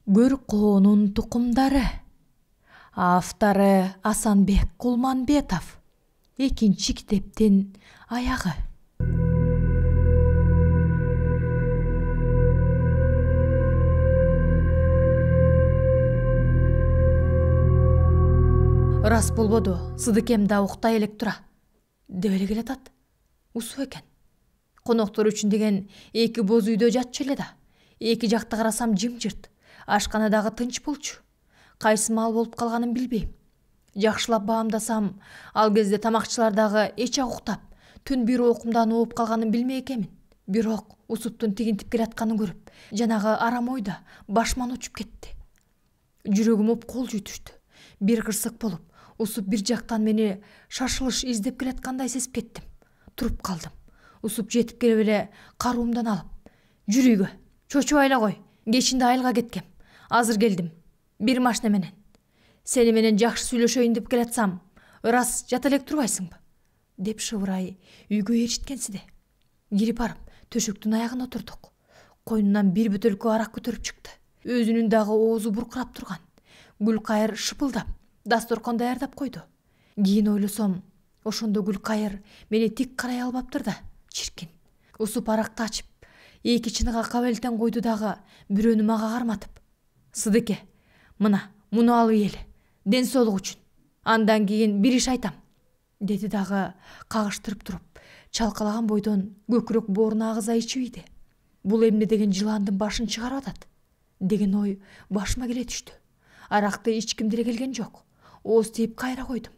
Гөркоонун тукумдары. Авторы Асанбек Кулманбетов. Экинчи китептин аягы. Рас болбоду, Сыдыкем да уктай элек тура. Деп эле келатат. Усу экен. Коноктор үчүн деген эки боз үйдө жатчу эле да. Эки жакта карасам жымжырт. Ашканадагы тынч болчу. Кайсы мал болуп калганын билбейм. Жакшылап баамдасам, ал кезде тамакчылардагы эч уктап, түн бир окумдан ооп калганын билмей экенмин. Бирок Усуптун тигинтип келатканын көрүп, жанагы арам ойда башман учуп кетти. Жүрөгүм кол жүйүтүштү. Бир кырсык болуп, Усуп бир жактан мени шашылыш издеп келаткандай сезип кеттим. Туруп калдым. Усуп жетип келип эле каруумдан алып: "Жүрүүгө, чочубай эле кой. Кечинде айылга кеткем. Азыр келдим. Бир машина менен. Сени менен жакшы сүйлөшөйүн деп келатсам, ырас жата элек турбайсыңбы?" деп шыбырай үйгө ээрчиткенсиде. Кирип барып, төшөктүн аягына отурдук. Койнунан бир бөтөлкө арак көтөрүп чыкты. Өзүнүн дагы оозу буркурап турган. Гүлкайыр шыпылдап, дасторкон даярдап койду. Кийин ойлосом, ошондо Гүлкайыр мени тик карай албаптыр да, чиркин. Усуп аракты ачып, эки чыныга кабелтен койду дагы бирөөнү мага карматып: "Сыдыке, муну алып эл. Ден соолук үчүн. Андан кийин бир иш айтам", деди дагы кагыштырып туруп, чалкалаган бойдон көкүрөк бооруна агыза ичип ийди. Бул эмне деген жыландын башын чыгарып атат деген ой башыма келе түштү. Аракты ичким деле келген жок. Ооз тийип кайра койдум.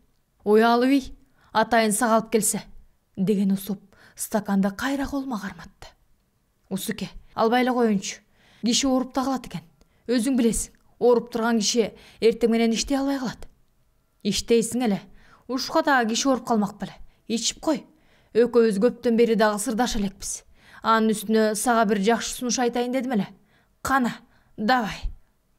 "Ой алып ий, атайын сага алып келсе", деген Усуп стаканды кайра колума карматты. "Усуке, албай эле коеюнчу. Киши ооруп да калат экен. Өзүң билесиң, ооруп турган киши эртең менен иштей албай калат." "Иштейсиң эле. Ушка дагы киши ооруп калмак беле. Ичип кой. Экөөбүз көптөн бери дагы сырдаша элекпиз. Анын үстүнө сага бир жакшы сунуш айтайын дедим эле. Кана, давай."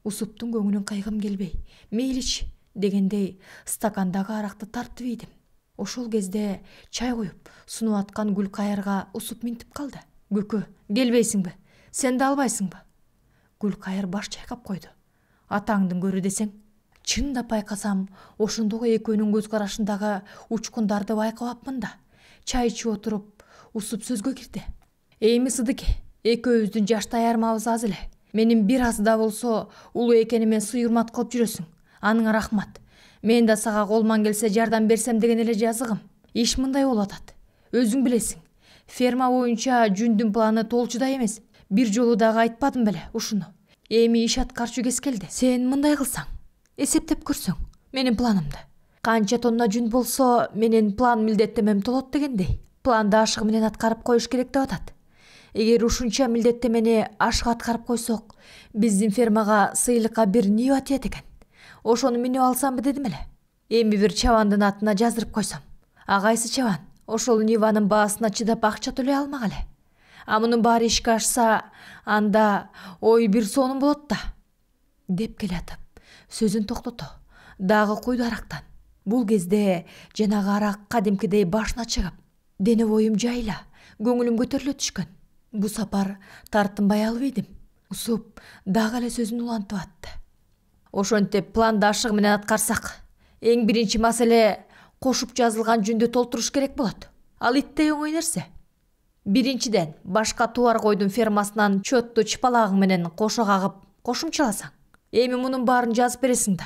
Усуптун көңүлүн кыйгым келбей, "Мейличи" дегендей стакандагы аракты тартып ийдим. Ошол кезде чай коюп, сунуп аткан Гүлкайырга Усуп минтип калды. "Көкө, келбейсиңби? Сен да албайсыңбы?" Гүлкайыр баш чайкап койду. "Атаңдын көрү десең." Чындап байкасам, ошондогу экөөнүн көз карашындагы учкундарды байкабапмын да. Чай ичип отуруп, Усуп сөзгө кирди. "Эми Сыдыке, экөөбүздүн жаштай айырмабыз аз эле. Менин бир аз да болсо улуу экениме сый урмат кылып жүрөсүң. Аныңа рахмат. Мен да сага колуман келсе жардам берсем деген эле жазыгым. Иш мындай болуп атат. Өзүң билесиң, ферма боюнча жүндүн планы толчудай эмес. Бир жолу дагы айтпадым беле ушуну. Эми иш аткарчу кез келди. Сен мындай кылсаң, эсептеп көрсөң менин планымды. Канча тонна жүн болсо менин план милдеттемем толот дегендей. Планды ашыгы менен аткарып коюш керек деп атат. Эгер ушунча милдеттемени ашык аткарып койсок, биздин фермага сыйлыкка бир Нива тиет экен. Ошону минип алсамбы дедим эле. Эми бир чабандын атына жаздырып койсом. Кайсы чабан ошол Ниванын баасына чыдап акча төлөй алмак эле. А мунун баары ишке ашса, анда ой бир сонун болот да", деп келатып, сөзүн токтото. Дагы куйду арактан. Бул кезде жанагы арак кадимкидей башына чыгып, дене боюм жайла, көңүлүм көтөрүлө түшкөн. Бу сапар тартынбай алып ийдим. Усуп дагы эле сөзүн улантып атты. "Ошентип планды ашыгы менен аткарсак, эң биринчи маселе кошуп жазылган жүндү толтуруш керек болот. Ал иттей оңой нерсе. Биринчиден, башка тууар койдун фермасынан чөттү чыпалагың менен кошо кагып кошумчаласаң. Эми мунун баарын жазып бересиң да.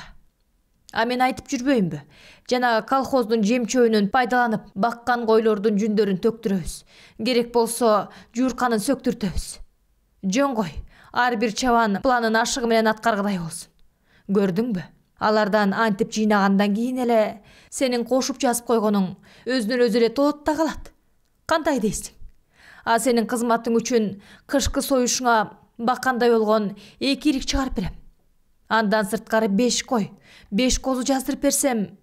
А мен айтып жүрбөйүнбү? Жанагы колхоздун жем-чөбүнөн пайдаланып баккан койлордун жүндөрүн төктүрөбүз. Керек болсо жуурканын сөктүртөбүз. Жөн кой, ар бир чабан планын ашыгы менен аткаргыдай болсун. Көрдүңбү? Алардан антип жыйнагандан кийин эле сенин кошуп жазып койгонуң өзүнөн өзү эле толот да калат. Кандай дейсиң? А сенин кызматың үчүн кышкы союшуңа баккандай болгон 2 ирик чыгарып берем. Андан сырткары 5 кой, 5 козу жаздырып берсем,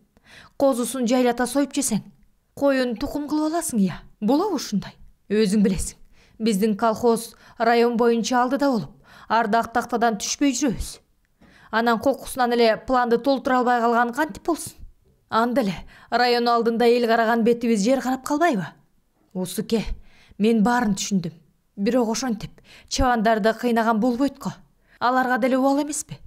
козусун жайлата союп жесең, коюн тукум кылып аласың, ыя. Болобу ушундай? Өзүң билесиң, биздин колхоз район боюнча алдыда болуп, ардак тактадан түшпөй жүрөбүз. Анан кокусунан эле планды толтура албай калган кантип болсун? Анда эле район алдында эл караган бетибиз жер карап калбайбы? Усуке, мен баарын түшүндүм. Бирок ошентип чабандарды кыйнаган болбойт го. Аларга деле убал эмеспи?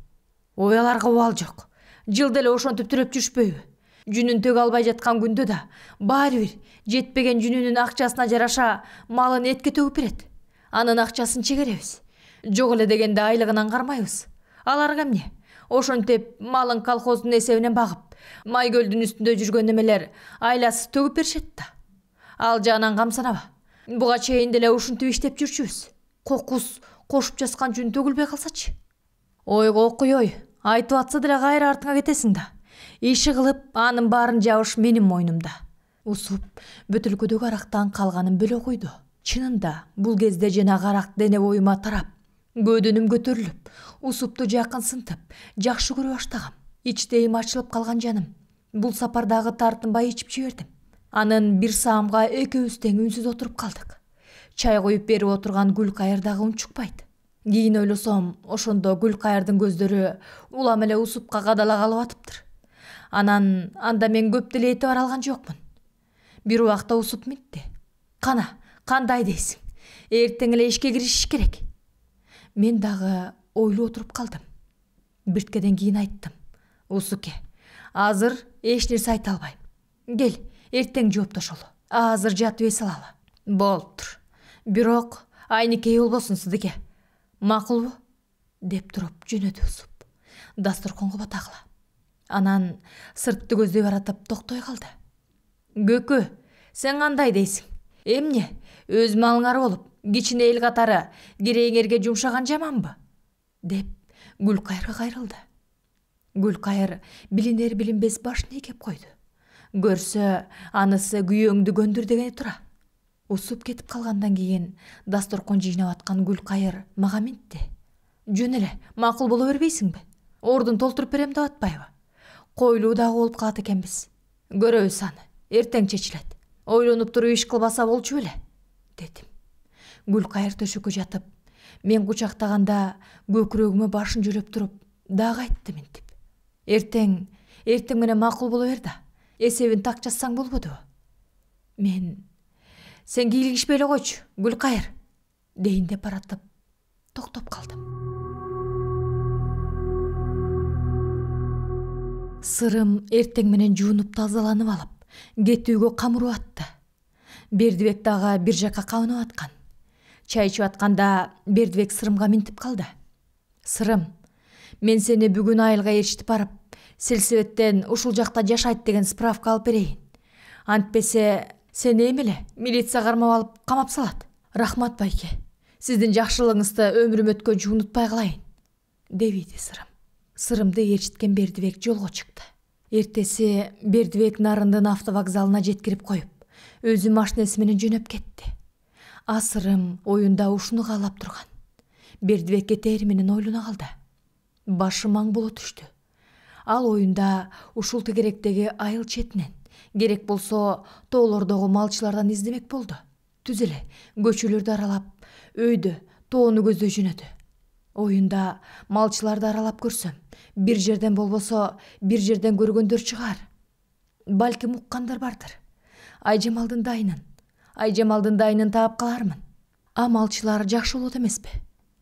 Ой, аларга убал жок. Жыл деле ошентип түрөп жүрүшпөйбү? Жүнүн төгө албай жаткан күндө да баары бир жетпеген жүнүнүн акчасына жараша малын этке төгүп берет. Анын акчасын чегеребиз. Жок эле дегенде айлыгынан кармайбыз. Аларга эмне? Ошентип малын колхоздун эсебинен багып, Майкөлдүн үстүндө жүргөн немелер айласыз төгүп беришет да. Ал жаанан камсанаба. Буга чейин деле ушинтип иштеп жүрчүбүз. Кокус кошуп жазган жүн төгүлбөй калсачы. Ойго окуй, айтып атса деле кайра артыңа кетесиң да. Иши кылып, анын баарын жабыш менин мойнумда. Усуп бөтөлкөдөгү арактан калганын бөлө койду. Чынында бул кезде жанагы арак дене боюма тарап, көөдөнүм көтөрүлүп, усупту жакын сынтып, жакшы көрө баштагам. Ичтейим ачылып калган жаным. Бул сапардагы тартынбай ичип жибердим. Анын бир саамга экөөбүз тең үнсүз отуруп калдык. Чай коюп берип отурган Гүлкайыр дагы унчукпайт. Кийин ойлосом, ошондо Гүлкайырдын көздөрү улам эле усупка кадала калып атыптыр. Анан анда мен көп деле эте бара алган жокмун. Бир убакта усуп митти. Кана, кандай дейсиң? Эртең эле ишке киришиш керек. Мен дагы ойлоп отуруп калдым. Бирткеден кийин айттым. Усуке, азыр эч нерсе айта албайм. Кел, эртең жооптошолу. Азыр жатып эс алалы. Болуптур. Бирок айникей болбосун Сыдыке. Макулбу? Деп туруп жөнөдү усуп. Дасторконго батагыла. Анан сыртты көздөй баратып токтой калды. Көкө, сен кандай дейсиң? Эмне? Өз малыңар болуп, кичине эл катары керейиңерге жумшаган жаманбы? Деп Гүлкайырга кайрылды. Гүлкайыр билинер билинбес башын ийгеп койду. Көрсө, анысы күйөөңдү көндүр дегени тура. Усуп кетип калгандан кийин дасторкон жыйнап аткан Гүлкайыр мага минтти. Жөн эле, макул боло бербейсиңби? Ордун толтуруп берем деп атпайбы? Койлуу дагы болуп калат экенбиз. Көрөбүз аны. Эртең чечилет. Ойлонуп туруп иш кылбаса болчу беле, дедим. Гүлкайыр төшөккө жатып, мен кучактаганда көкүрөгүмө башын жөрөп туруп, дагы айтты минтип. Эртең менен макул боло бер да. Эсебин так жазсаң болбодубу? Мен сен кийлигишпей эле койчу, Гүлкайыр, дейин деп баратып токтоп калдым. Сырым эртең менен жуунуп тазаланып алып, кетүүгө камырып атты. Бердибек дагы бир жакка кабынып аткан. Чай ичип атканда Бердибек Сырымга минтип калды. Сырым, мен сени бүгүн айылга ээрчитип барып, сельсоветтен ушул жакта жашайт деген справка алып берейин. Антпесе сени эмеле милиция кармап алып камап салат. Рахмат байке. Сиздин жакшылыгыңызды өмүрүм өткөнчө унутпай калайын, дебиди Сырым. Сырымды ээрчиткен Бердибек жолго чыкты. Эртеси Бердибек Нарындын автовокзалына жеткирип коюп, өзү машинеси менен жөнөп кетти. Сырым оюнда ушуну каалап турган. Бердибек кетери менен ойлоно калды. Башы маң боло түштү. Ал оюнда ушул тегеректеги айыл четинен, керек болсо тоолордогу малчылардан издемек болду. Түз эле көчөлөрдү аралап, өйдө тоону көздөй жөнөдү. Оюнда малчыларды аралап көрсөм, бир жерден болбосо бир жерден көргөндөр чыгар. Балким уккандар бардыр. Айжамалдын дайынын таап калармын. Малчылар жакшы болот эмеспи?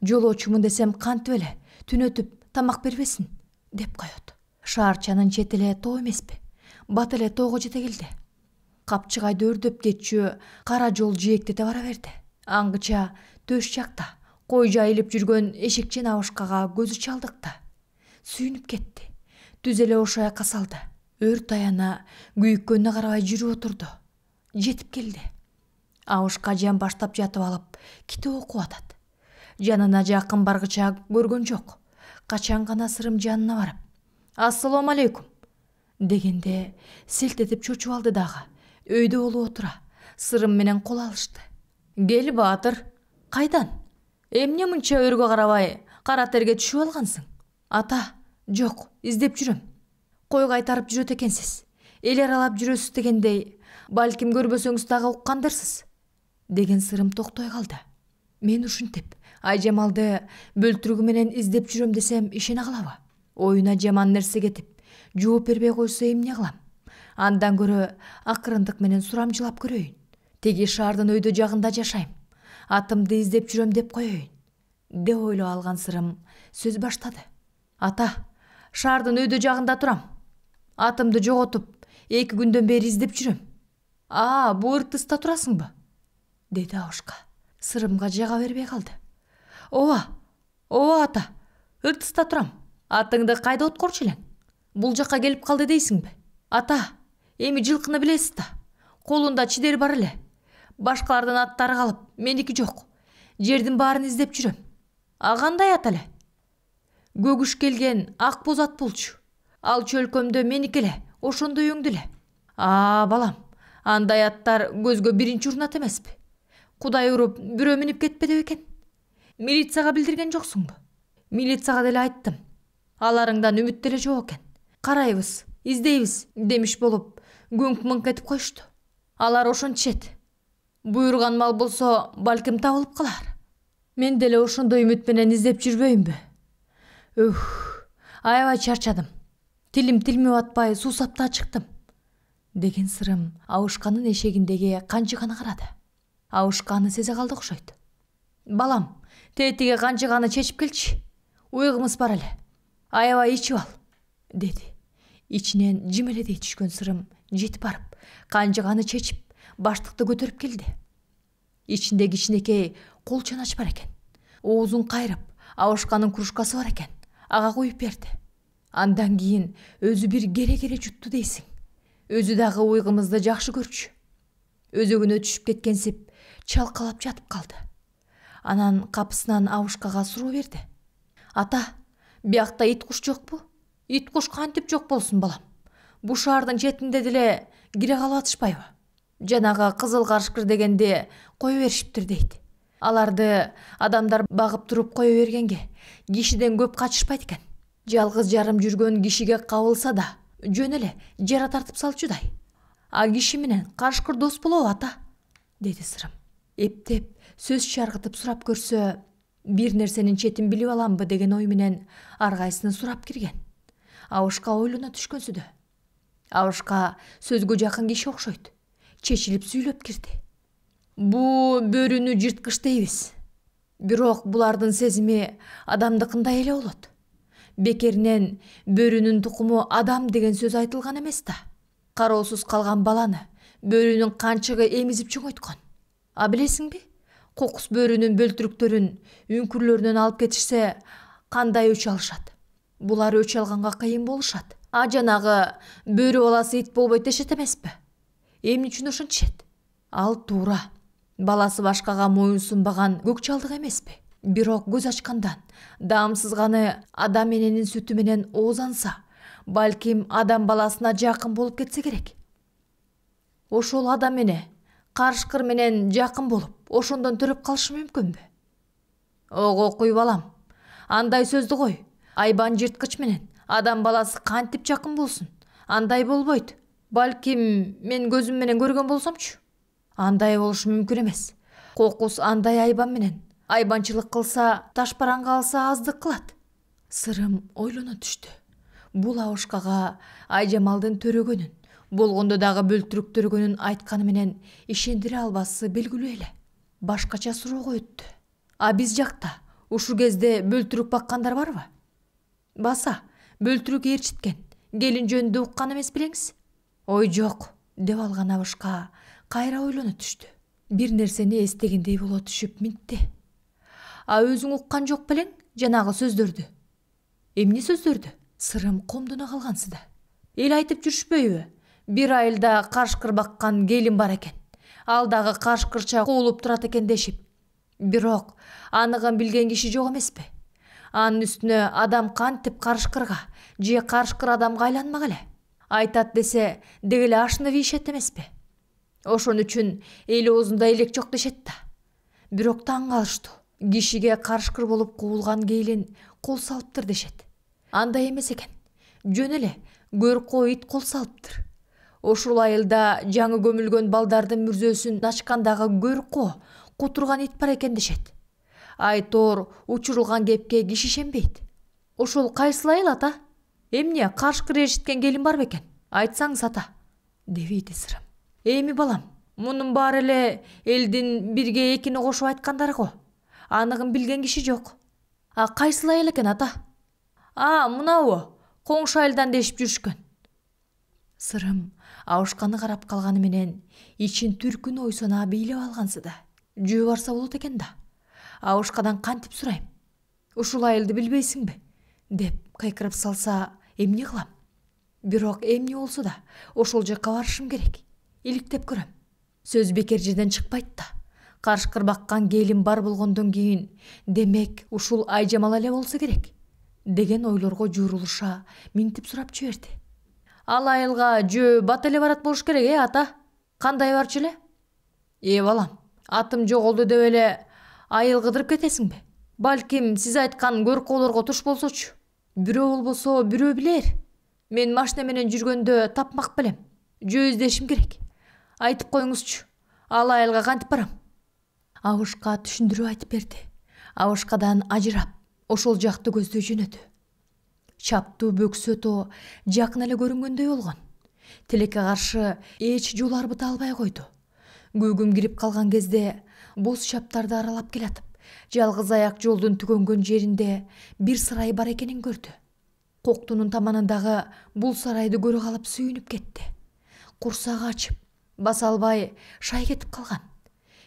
Жолоочумун десем кантип эле түнөтүп тамак бербесин, деп коет. Шаарчанын чети эле тоо эмеспи? Бат эле тоого жете келди. Капчыгайды өрдөп кетчү кара жол жээктете бара берди. Аңгыча төш жакта кой жайылып жүргөн эшекчен абышкага көзү чалдыкты. Сүйүнүп кетти. Түз эле ошо жакка салды. Өрт аяна күйүккөнүнө карабай жүрүп отурду. Жетип келди. Абышка жан баштап жатып алып, китеп окуп атат. Жанына жакын баргыча көргөн жок. Качан гана Сырым жанына барып, «Ассаламу алейкум» дегенде селт этип чочуп алды дагы. Өйдө болуп отура Сырым менен кол алышты. «Кел баатыр, кайдан? Эмне мынча өргө карабай кара терге түшүп алгансың?» «Ата, жок, издеп жүрөм. Кой кайтарып жүрөт экенсиз. Эл аралап жүрөсүз дегендей, балким көрбөсөңүз дагы уккандырсыз», деген Сырым токтой калды. Мен ушинтип Айжамалды бөлтүрүгү менен издеп жүрөм десем ишене калабы? Оюна жаман нерсе кетип, жооп бербей койсо эмне кылам? Андан көрө акырындык менен сурамжылап көрөйүн. Теги шаардын өйдө жагында жашайм. Атымды издеп жүрөм деп коеюн. деп ойлоп алган сырым сөз баштады. Ата, шаардын өйдө жагында турам. Атымды жоготуп, 2 күндөн бери издеп жүрөм. Бу ыртыста турасыңбы? Деди Абышка. Сырымга жага бербей калды. Ооба ата, ыртыста турам. Атыңды кайда откорчу элең? Бул жакка келип калды дейсиңби? Ата, эми жылкыны билесиз да. Колунда чидери бар эле. Башкалардын аттары калып, меники жок. Жердин баарын издеп жүрөм. Кандай ат эле? Көгүш келген ак боз ат болчу. Ал чөлкөмдө меники эле, ошондой өңдү эле. Балам, андай аттар көзгө биринчи урунат эмеспи? Кудай уруп, бирөө минип кетпеди бекен? Милицияга билдирген жоксуңбу? Милицияга деле айттым. Аларыңдан үмүт деле жок экен. Карайбыз, издейбиз демиш болуп, көңк-мыңк этип коюшту. Алар ошентишет. Буйруган мал болсо, балким табылып калар. Мен деле ошондой үмүт менен издеп жүрбөйүмбү? Аябай чарчадым. Тилим тилмеп атпай суусап чыктым. Деген сырым Абышканын эшегиндеги канчыганы карады. Абышка аны сезе калды окшойт. Балам, тетиге канчыганы чечип келчи. Уйгумуз бар эле. Аябай ичип ал, деди. Ичинен жимеледей түшкөн сырым жетип барып, канчыганы чечип, баштыкты көтөрүп келди. Ичинде кичинекей кол чанач бар экен. Оозун кайрып, Абышканын кружкасы бар экен. Ага куюп берди. Андан кийин өзү бир кере жутту дейсиң. Өзү дагы уйгумузду жакшы көрчү. Өзөгүнө түшүп кеткенсип, чалкалап жатып калды. Анан капысынан Абышкага суроо берди. Ата, биякта ит куш жокпу? Ит куш кантип жок болсун, балам? Бу шаардын четинде деле кире калып атышпайбы? Жанагы кызыл карышкыр дегенди кое беришиптир дейт. Аларды адамдар багып туруп кое бергенге кишиден көп качышпайт экен. Жалгыз жарым жүргөн кишиге кабылса да, жөн эле жара тартып салчудай. Киши менен карышкыр дос болобу, ата? Деди сырым. Эптеп, сөз чаргытып сурап көрсө, бир нерсенин четин билип аламбы деген ой менен ар кайсыны сурап кирген. Абышка ойлоно түшкөнсүдө. Абышка сөзгө жакын киши окшойт. Чечилип сүйлөп кирди. Бу бөрүнү жырткыч дейбиз. Бирок булардын сезими адамдыкындай эле болот. Бекеринен бөрүнүн тукуму адам деген сөз айтылган эмес да. Кароосуз калган баланы бөрүнүн канчыгы эмизип чоңойткон. Билесиңби? Кокус бөрүнүн бөлтүрүктөрүн үңкүрлөрүнөн алып кетишсе, кандай өч алышат? Булар өч алганга кыйын болушат. Жанагы бөрү баласы ит болбойт дешет эмеспи? Эмне үчүн ошентишет? Ал туура. Баласы башкага моюн сунбаган көк чалдык эмеспи? Бирок көз ачкандан даамсызганы адам эненин сүтү менен оозанса, балким адам баласына жакын болуп кетсе керек. Ошол адам эне карышкыр менен жакын болуп, ошондон төрөп калышы мүмкүнбү? Ого куй балам, андай сөздү кой. Айбан жырткыч менен адам баласы кантип жакын болсун? Андай болбойт. Балким мен көзүм менен көргөн болсомчу. Андай болушу мүмкүн эмес. Кокус андай айбан менен айбанчылык кылса, ташпаранга алса аздык кылат. Сырым ойлоно түштү. Бул Абышкага Айжамалдын төрөгөнүн, болгондо дагы бөлтүрүк төрөгөнүн айтканы менен ишендире албасы белгилүү эле. Башкача суроого өттү. Биз жакта ушул кезде бөлтүрүк баккандар барбы? Баса, бөлтүрүк ээрчиткен, келин жөнүндө уккан эмес билеңиз? Ой жок, деп алган Абышка кайра ойлоно түштү. Бир нерсени эстегендей боло түшүп мынтти. Өзүң уккан жок белең жанагы сөздөрдү? Эмне сөздөрдү? Сырым комдоно калгансыды. Эл айтып жүрүшпөйбү? Бир айылда карышкыр баккан келин бар экен. Ал дагы карышкырча куулуп турат экен дешип. Бирок аныгын билген киши жок эмеспи? Анын үстүнө адам кантип карышкырга же карышкыр адамга айланмак эле? Айтат десе дегеле ашынып ийишет эмеспи? Ошон үчүн эл оозунда элек жок дешет да. Бирок таң калыштуу. Кишиге карышкыр болуп куулган келин кол салыптыр дешет. Андай эмес экен. Жөн эле көркө ит кол салыптыр. Ошол айылда жаңы көмүлгөн балдардын мүрзөсүн ачкандагы көркө кутурган ит бар экен дешет. Айтор учурулган кепке киши ишенбейт. Ошол кайсыл айыл, ата? Эмне карышкыр ээрчиткен келин бар бекен? Айтсаңыз, ата, дебейди сырым. Эми балам, мунун баары эле элдин бирге экини кошуп айткандары го. Аныгын билген киши жок. Кайсыл айыл экен ата? Мынабы, коңшу айылдан дешип жүрүшкөн. Сырым абышканы карап калганы менен ичин түркүн ойсона бийлеп алгансыды. Жөө барса болот экен да. Абышкадан кантип сурайм? Ушул айылды билбейсиңби? Деп кайкырып салса, эмне кылам? Бирок эмне болсо да ошол жакка барышым керек. Иликтеп көрөм. Сөз бекер жерден чыкпайт да. Карышкыр баккан келин бар болгондон кийин, демек ушул айжамал эле болсо керек деген ойлорго жуурулуша минтип сурап жиберди. Ал айылга жөө бат эле барат болуш керек, ата? Кандай барчу эле? Балам, атым жоголду деп эле айыл кыдырып кетесиңби? Балким сиз айткан көркөөлөргө туш болсочу. Бирөө болбосо бирөө билер. Мен машина менен жүргөндө тапмак белем. Жөө издешим керек. Айтып коюңузчу. Ал айылга кантип барам? Абышка түшүндүрүп айтып берди. Абышкадан ажырап, ошол жакты көздөй жөнөдү. Чаптуу бөксөтө жакын эле көрүнгөндөй болгон. Тилекке каршы эч жол арбыта албай койду. Көгүм кирип калган кезде боз чаптарды аралап келатып, жалгыз аяк жолдун түгөнгөн жеринде бир сарай бар экенин көрдү. Коктунун таманындагы бул сарайды көрө калып сүйүнүп кетти. Курсагы ачып, баса албай шай кетип калган.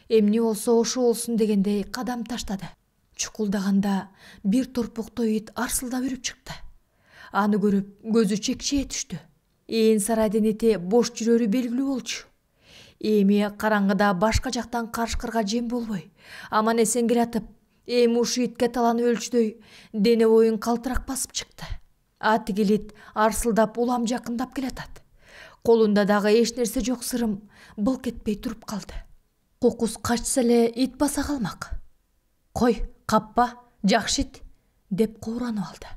Эмне болсо ошо болсун дегендей кадам таштады. Чукулдаганда бир торпоктой ит арсылдап үрүп чыкты. Аны көрүп көзү чекчие түштү. Сарайдын ити бош жүрөрү белгилүү болчу. Эми караңгыда башка жактан карышкырга жем болбой, аман эсен келатып, ушу итке таланып өлчүдөй дене боюн калтырак басып чыкты. Атигилит арсылдап улам жакындап келатат. Колунда дагы эч нерсе жок. Сырым былк этпей туруп калды. Кокус качса эле ит баса калмак. Кой, каппа, жакшы ит, деп кууранып алды.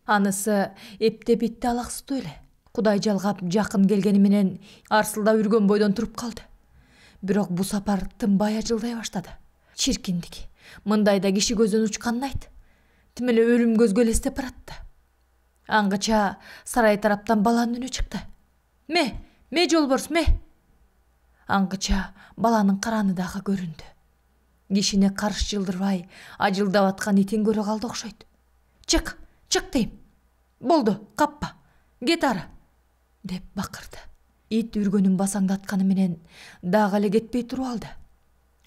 Анысы эптеп итти алаксытуу эле. Кудай жалгап жакын келгени менен арсылдап үргөн бойдон туруп калды. Бирок бу сапар тынбай ажылдай баштады. Чиркиндик, мындайда киши көздөн учканын айт. Тим эле өлүм көзгө элестеп баратты. Аңгыча сарай тараптан баланын үнү чыкты. Ме жолборс, ме! Аңгыча баланын караны дагы көрүндү. Кишини карш жылдырбай ажылдап аткан итин көрө калды окшойт. Чык дейм. Болду, каппа, кет ары, деп бакырды. Ит үргөнүн басаңдатканы менен дагы эле кетпей туруп алды.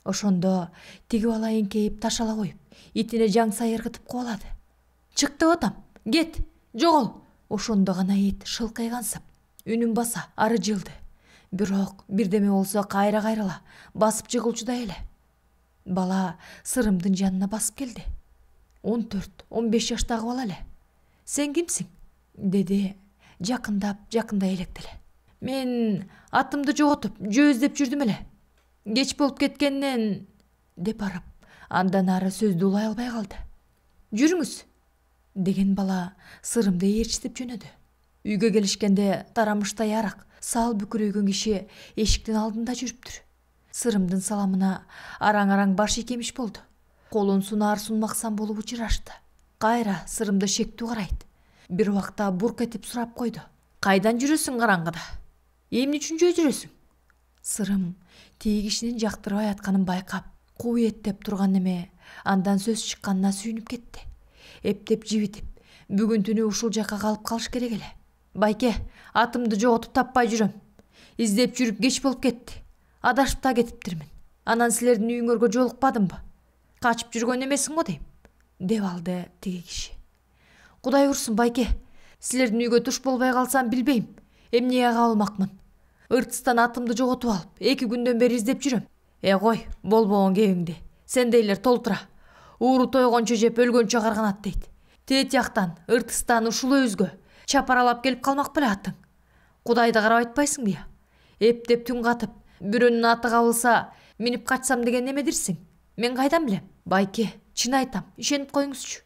Ошондо тиги бала эңкейип ташала коюп, итине жаң сайыр кытып кубалады. Чык деп атам, кет, жогол. Ошондо гана ит шылкыйгансып, үнүн баса ары жылды. Бирок бирдеме болсо кайра-кайрала басып жыгылчудай эле. Бала Сырымдын жанына басып келди. 14-15 жаштагы бала эле. Сен кимсиң? Деди, жакындай электеле. Мен атымды жоготуп, жөө издеп жүрдүм эле. Кеч болуп кеткенинен, деп арып, андан ары сөздү улай албай калды. Жүрүңүз, деген бала Сырымды ээрчитип жөнөдү. Үйгө келишкенде тарамыштай арак, сал бүкүрөйгөн киши эшиктин алдында жүрүптүр. Сырымдын саламына араң-араң баш ийкемиш болду. Колун сунар-сунмаксан болуп учурашты. Кайра Сырымды шектүү карайт. Бир убакта бурк этип сурап койду. Кайдан жүрөсүң караңгыда? Эмне үчүн жөө жүрөсүң? Сырым тиги кишинин жактырбай атканын байкап, кууеттеп турган эме андан сөз чыкканына сүйүнүп кетти. Эптеп жибитип, бүгүн түнү ушул жакка калып калыш керек эле. Байке, атымды жоготуп таппай жүрөм. Издеп жүрүп кеч болуп кетти. Адашып да кетиптирмин. Анан силердин үйүңөргө жолукпадымбы? Качып жүргөн эмесиң го дейм, деп алды тиги киши. Кудай урсун, байке, силердин үйгө туш болбой калсам билбейм, эмнеге кабылмакмын. Ыртыстан атымды жоготуп алып, 2 күндөн бери издеп жүрөм. Кой, болбогон кебиңди. Сендейлер толтура. Ууру тойгончо жеп өлгөнчө карганат дейт. Тет жактан, ыртыстан ушул өзгө чапаралап келип калмак беле атың. Кудайды карап айтпайсыңбы я? Эптеп түн катып, бирөөнүн аты кабылса, минип качсам деген немедирсиң? Мен кайдан билем? Байке, чын айтам, ишенип коюңузчу.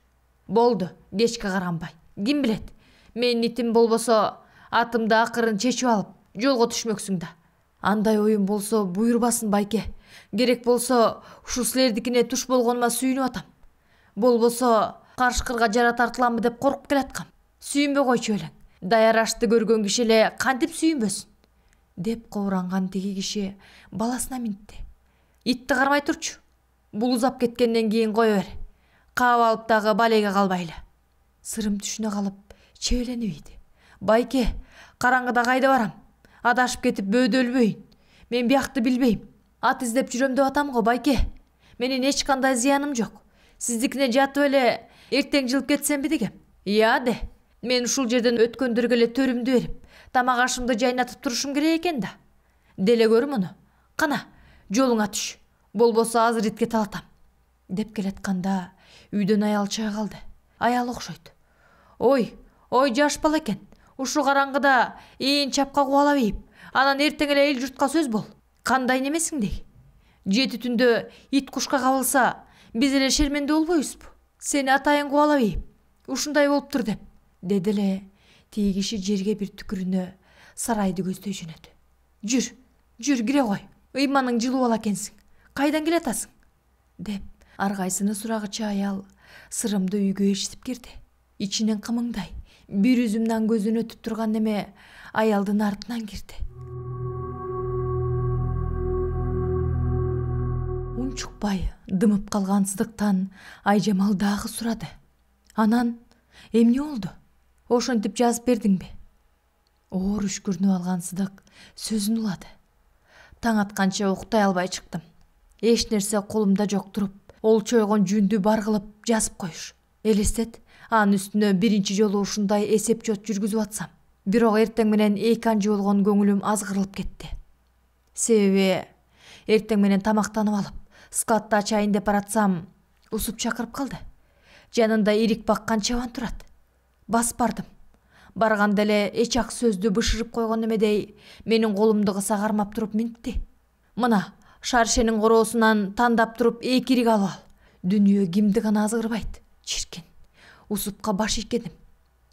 Болду, кечке каранбай. Ким билет? Менин итим болбосо, атымды акырын чечип алып, жолго түшмөксүң да. Андай оюн болсо буйрбасын, байке. Керек болсо, ушу силердикине туш болгонума сүйүнүп атам. Болбосо, карышкырга жара тартыламбы деп коркуп келаткам. Сүйүнбөй койчу элең. Даярашты көргөн киши эле кантип сүйүнбөсүн? Деп кобуранган тиги киши баласына минтти. Итти кармай турчу. Бул узап кеткенден кийин кое бер. каап алып дагы балеге калбайлы. Сырым түшүнө калып чебеленип ийди. Байке, караңгыда кайда барам? Адашып кетип бөөдө өлбөйүн. Мен биякты билбейм. Ат издеп жүрөм деп атам го, байке. Менин эч кандай зыяным жок. Сиздикине жатып эле эртең жылып кетсемби дегем. Я де. Мен ушул жерден өткөндөргө эле төрүмдү берип, тамак ашымды жайнатып турушум керек экен да. Деле көр муну. Кана, жолуңа түш. Болбосо азыр итке талатам. Деп келатканда үйдөн аял чыга калды. Аял окшойт. Ой жаш бала экен. Ушу караңгыда ийин чапка кубала бейип, анан эртең эле эл журтка сөз бол. Кандай немесиң деги? 7 түндө ит кушка кабылса, биз эле шерменде болбойбузбу? Сени атайын кубала бейип, ушундай болуптур деп. Деди эле тиги киши жерге бир түкүрүнө сарайды көздөй жөнөдү. Жүр кире кой. Ыйманың жылуу бала экенсиң. Кайдан келатасың? Деп ар кайсынын сурагыча аял сырымды үйгө ээрчитип кирди. Ичинен кымыңдай бир үзүм нан көзүнө өтүп турган неме аялдын артынан кирди. Унчукпай дымып калган сыдыктан Айжамал дагы сурады. Анан эмне болду? Ошентип жазып бердиңби? Оор үшкүрүнүп алган сыдык сөзүн улады. Таң атканча уктай албай чыктым. Эч нерсе колумда жок туруп, олчойгон жүндү бар кылып жазып коюш. Элестет, анын үстүнө биринчи жолу ушундай эсеп жот жүргүзүп атсам. Бирок эртең менен эки анжы болгон көңүлүм азгырылып кетти. Себеби эртең менен тамактанып алып, складты ачайын деп баратсам, Усуп чакырып калды. Жанында ирик баккан чабан турат. Бас бардым. Барганда эле эч ак сөздү бышырып койгон эмедей менин колумду кыса кармап туруп минтти. Мына, шаршенин короосунан тандап туруп эки ирик алып ал. Дүнүйө кимди гана азгырбайт. Чиркин. Усупка баш ийгеним.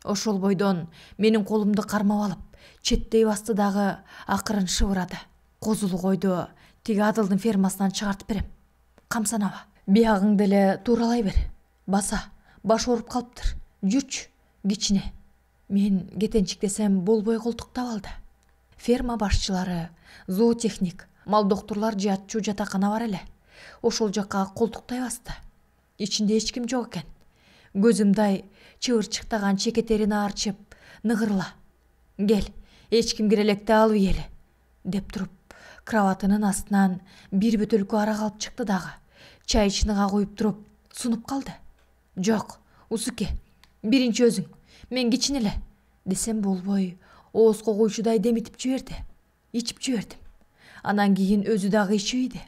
Ошол бойдон менин колумду кармап алып, четтей басты дагы акырын шыбырады. Козулу койду тиги Адылдын фермасынан чыгартып берем. Камсанаба. Биягыңды эле тууралай бер. Баса, баш ооруп калыптыр. Жүрчү, кичине. Мен кетенчик десем болбой колтуктап алды. Ферма башчылары, зоотехник, мал доктурлар жатчу жатакана бар эле. Ошол жакка колтуктай басты. Ичинде эч ким жок экен. Көзүмдай чыбырчыктаган чекетерин аарчып, ныгырла. Кел, эч ким кире электе алып ийели, деп туруп, кроватынын астынан бир бөтөлкө арак алып чыкты дагы. Чай чыныга куюп туруп, сунуп калды. Жок, Усуке, биринчи өзүң, мен кичине эле, десем болбой, оозго куйчудай демитип жиберди. Ичип жибердим. Анан кийин өзү дагы ичип ийди.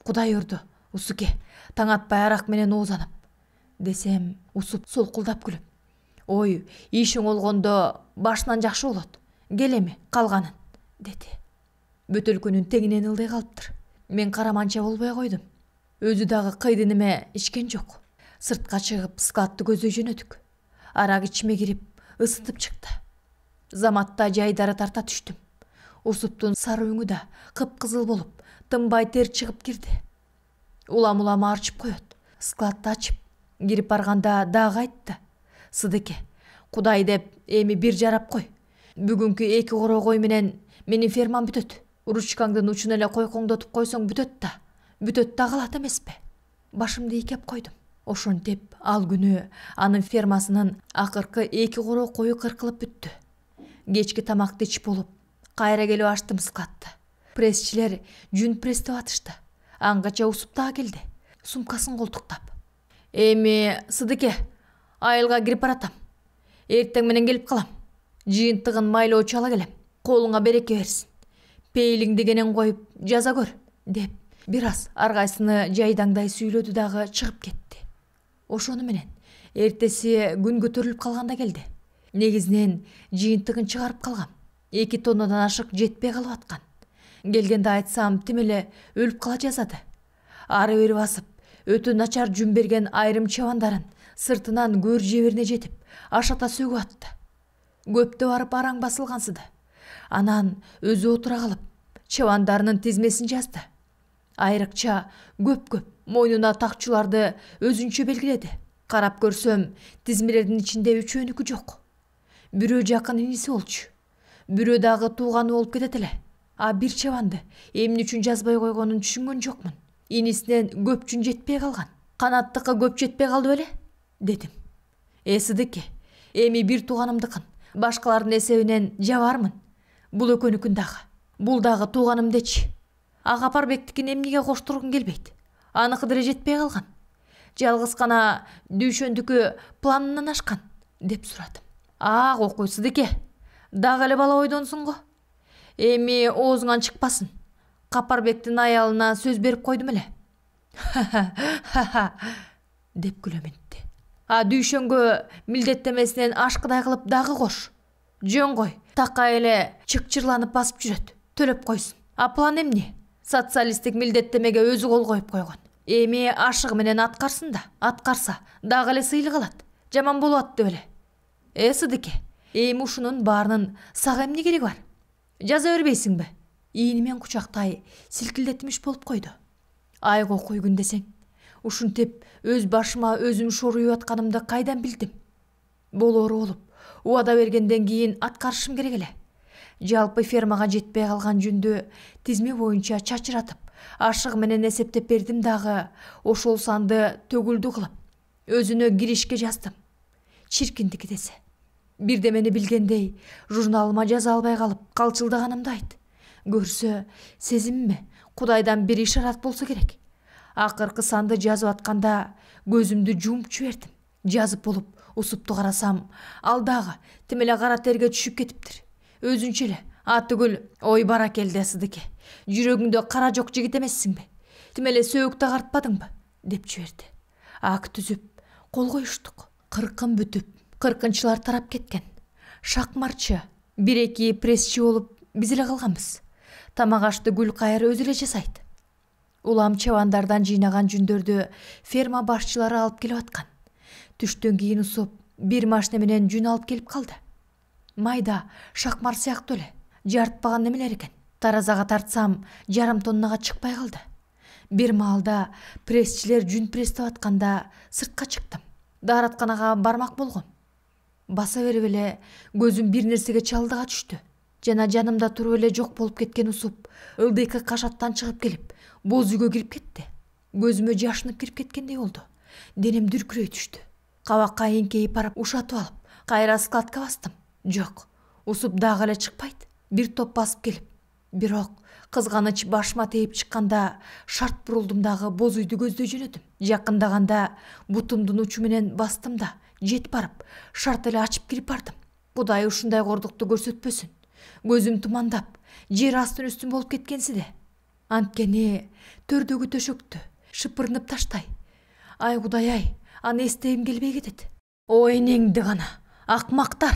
Кудай урду, Усуке, таң атпай арак менен оозанып, десем Усуп солкулдап күлүп. Ой, ишиң олгондо башынан жакшы болот. Кел эми калганын, деди. Бөтөлкөнүн тегинен ылдый калыптыр. Мен караманча болбой койдум. Өзү дагы кыйды неме ичкен жок. Сыртка чыгып складты көздөй жөнөдүк. Арак ичиме кирип, ысытып чыкты. Заматта жайдары тарта түштүм. Усуптун сары өңү да кыпкызыл болуп, тынбай тер чыгып кирди. Улам арчып коет. Складты ачып, кирип барганда дагы айтты. Сыдыке, Кудай деп эми бир жарап кой. Бүгүнкү эки короо кой менен менин фермам бүтөт. Ручкаңдын учун эле койкоңдотуп койсоң бүтөт да калат эмеспи? Башымды ийкеп койдум. Ошентип ал күнү анын фермасынын акыркы эки короо кою кыркылып бүттү. Кечки тамакты ичип болуп, кайра келип ачтым складты. Прессчилер жүн пресстеп атышты. Аңгача Усуп дагы келди, сумкасын колтуктап. Эми Сыдыке, айылга кирип баратам. Эртең менен келип калам. Жыйынтыгын майлоочу ала келем. Колуңа береке берсин. Пейлиңди кенен коюп жаза көр, деп бир аз ар кайсыны жайдаңдай сүйлөдү дагы чыгып кетти. Ошону менен эртеси күн көтөрүлүп калганда келди. Негизинен жыйынтыгын чыгарып калгам. 2 тоннадан ашык жетпей калып аткан. Келгенде айтсам тим эле өлүп кала жазады. Ары бери басып, өтө начар жүн берген айрым чабандарын сыртынан көр жеберине жетип, ашата сөгүп атты. Көптө барып араң басылгансыды. Анан өзү отура калып, чабандарынын тизмесин жазды. Айрыкча көп мойнуна такчуларды өзүнчө белгиледи. Карап көрсөм, тизмелердин ичинде үчөөнүкү жок. Бирөө жакын иниси болчу. Бирөө дагы тууганы болуп кетет эле. А бир чабанды эмне үчүн жазбай койгонун түшүнгөн жокмун. Инисинен көп жүн жетпей калган. Канаттыкка көп жетпей калды беле дедим. Сыдыке, эми бир тууганымдыкын башкалардын эсебинен жабармын. Бул экөөнүкүн дагы. Бул дагы тууганымдечи. Агапарбектикин эмнеге коштургум келбейт? Аныкы деле жетпей калган. Жалгыз гана дүйшөндүкү планынан ашкан деп сурадым. Кокуй Сыдыке, дагы эле бала ойдонсуң го. Эми оозуңан чыкпасын. Капарбектин аялына сөз берип койдум эле. Деп күлөмүнтти. Дүйшөнгө милдеттемесинен ашкыдай кылып дагы кош. Жөн кой, така эле чыкчырланып басып жүрөт. Төлөп койсун. План эмне? Социалисттик милдеттемеге өзү кол коюп койгон. Эми ашыгы менен аткарсын да, аткарса дагы эле сыйлык алат. Жаман болуп атты беле. Сыдыке, эми ушунун баарынын сага эмне кереги бар? Жаза бербейсиңби? Ийини мен кучактай силкилдетмиш болуп койду. Кокуй күн десең. Ушинтип өз башыма өзүм шоруюп атканымды кайдан билдим? Болоору болуп, убада бергенден кийин аткарышым керек эле. Жалпы фермага жетпей калган жүндү тизме боюнча чачыратып, ашыгы менен эсептеп бердим дагы, ошол санды төгүлдү кылып, өзүнө киришке жаздым. Чиркиндики десе. Бирдемени билгендей, журналыма жаза албай калып, калчылдаганымды айт. Көрсө, сезимми, Кудайдан бир ишарат болсо керек. Акыркы санды жазып атканда көзүмдү жумуп жибердим. Жазып болуп, усупту карасам, ал дагы тим эле кара терге түшүп кетиптир. Өзүнчө эле, түгүл, ой баракелде Сыдыке. Жүрөгүңдө кара жок жигит эмессиңби? Тим эле сөөк тагартпадыңбы? Деп жиберди. Ак түзүп, кол коюштук. Кыркын бүтүп, кыркынчылар тарап кеткен. Шакмарчы, 1-2 прессчи болуп, биз эле калганбыз. Тамак ашты Гүлкайыр өзү эле жасайт. Улам чабандардан жыйнаган жүндөрдү ферма башчылары алып келип аткан. Түштөн кийин усуп, бир машина менен жүн алып келип калды. Майда, шакмар сыяктуу эле, жартпаган немелер экен. Таразага тартсам, жарым тоннага чыкпай калды. Бир маалда прессчилер жүн пресстеп атканда сыртка чыктым. Дааратканага бармак болгом. Баса берип эле көзүм бир нерсеге чалдыга түштү. Жана жанымда туруп эле жок болуп кеткен усуп, ылдыйкы кашаттан чыгып келип, боз үйгө кирип кетти. Көзүмө жашынып кирип кеткендей болду. Денем дүркүрөй түштү. Кабакка эңкейип барып ушатып алып, кайра складка бастым. Жок, усуп дагы эле чыкпайт. Бир топ басып келип. Бирок кызганыч башыма тейип чыкканда шарт бурулдум дагы боз үйдү көздөй жөнөдүм. Жакындаганда бутумдун учу менен бастым да, жет барып, шарт эле ачып кирип бардым. Кудай ушундай кордукту көрсөтпөсүн. Көзүм тумандап, жер астын үстүн болуп кеткенсиде. Анткени төрдөгү төшөктү шыпырынып таштай. Ай Кудай, аны эстегим келбей кетет. Ой энеңди гана, акмактар,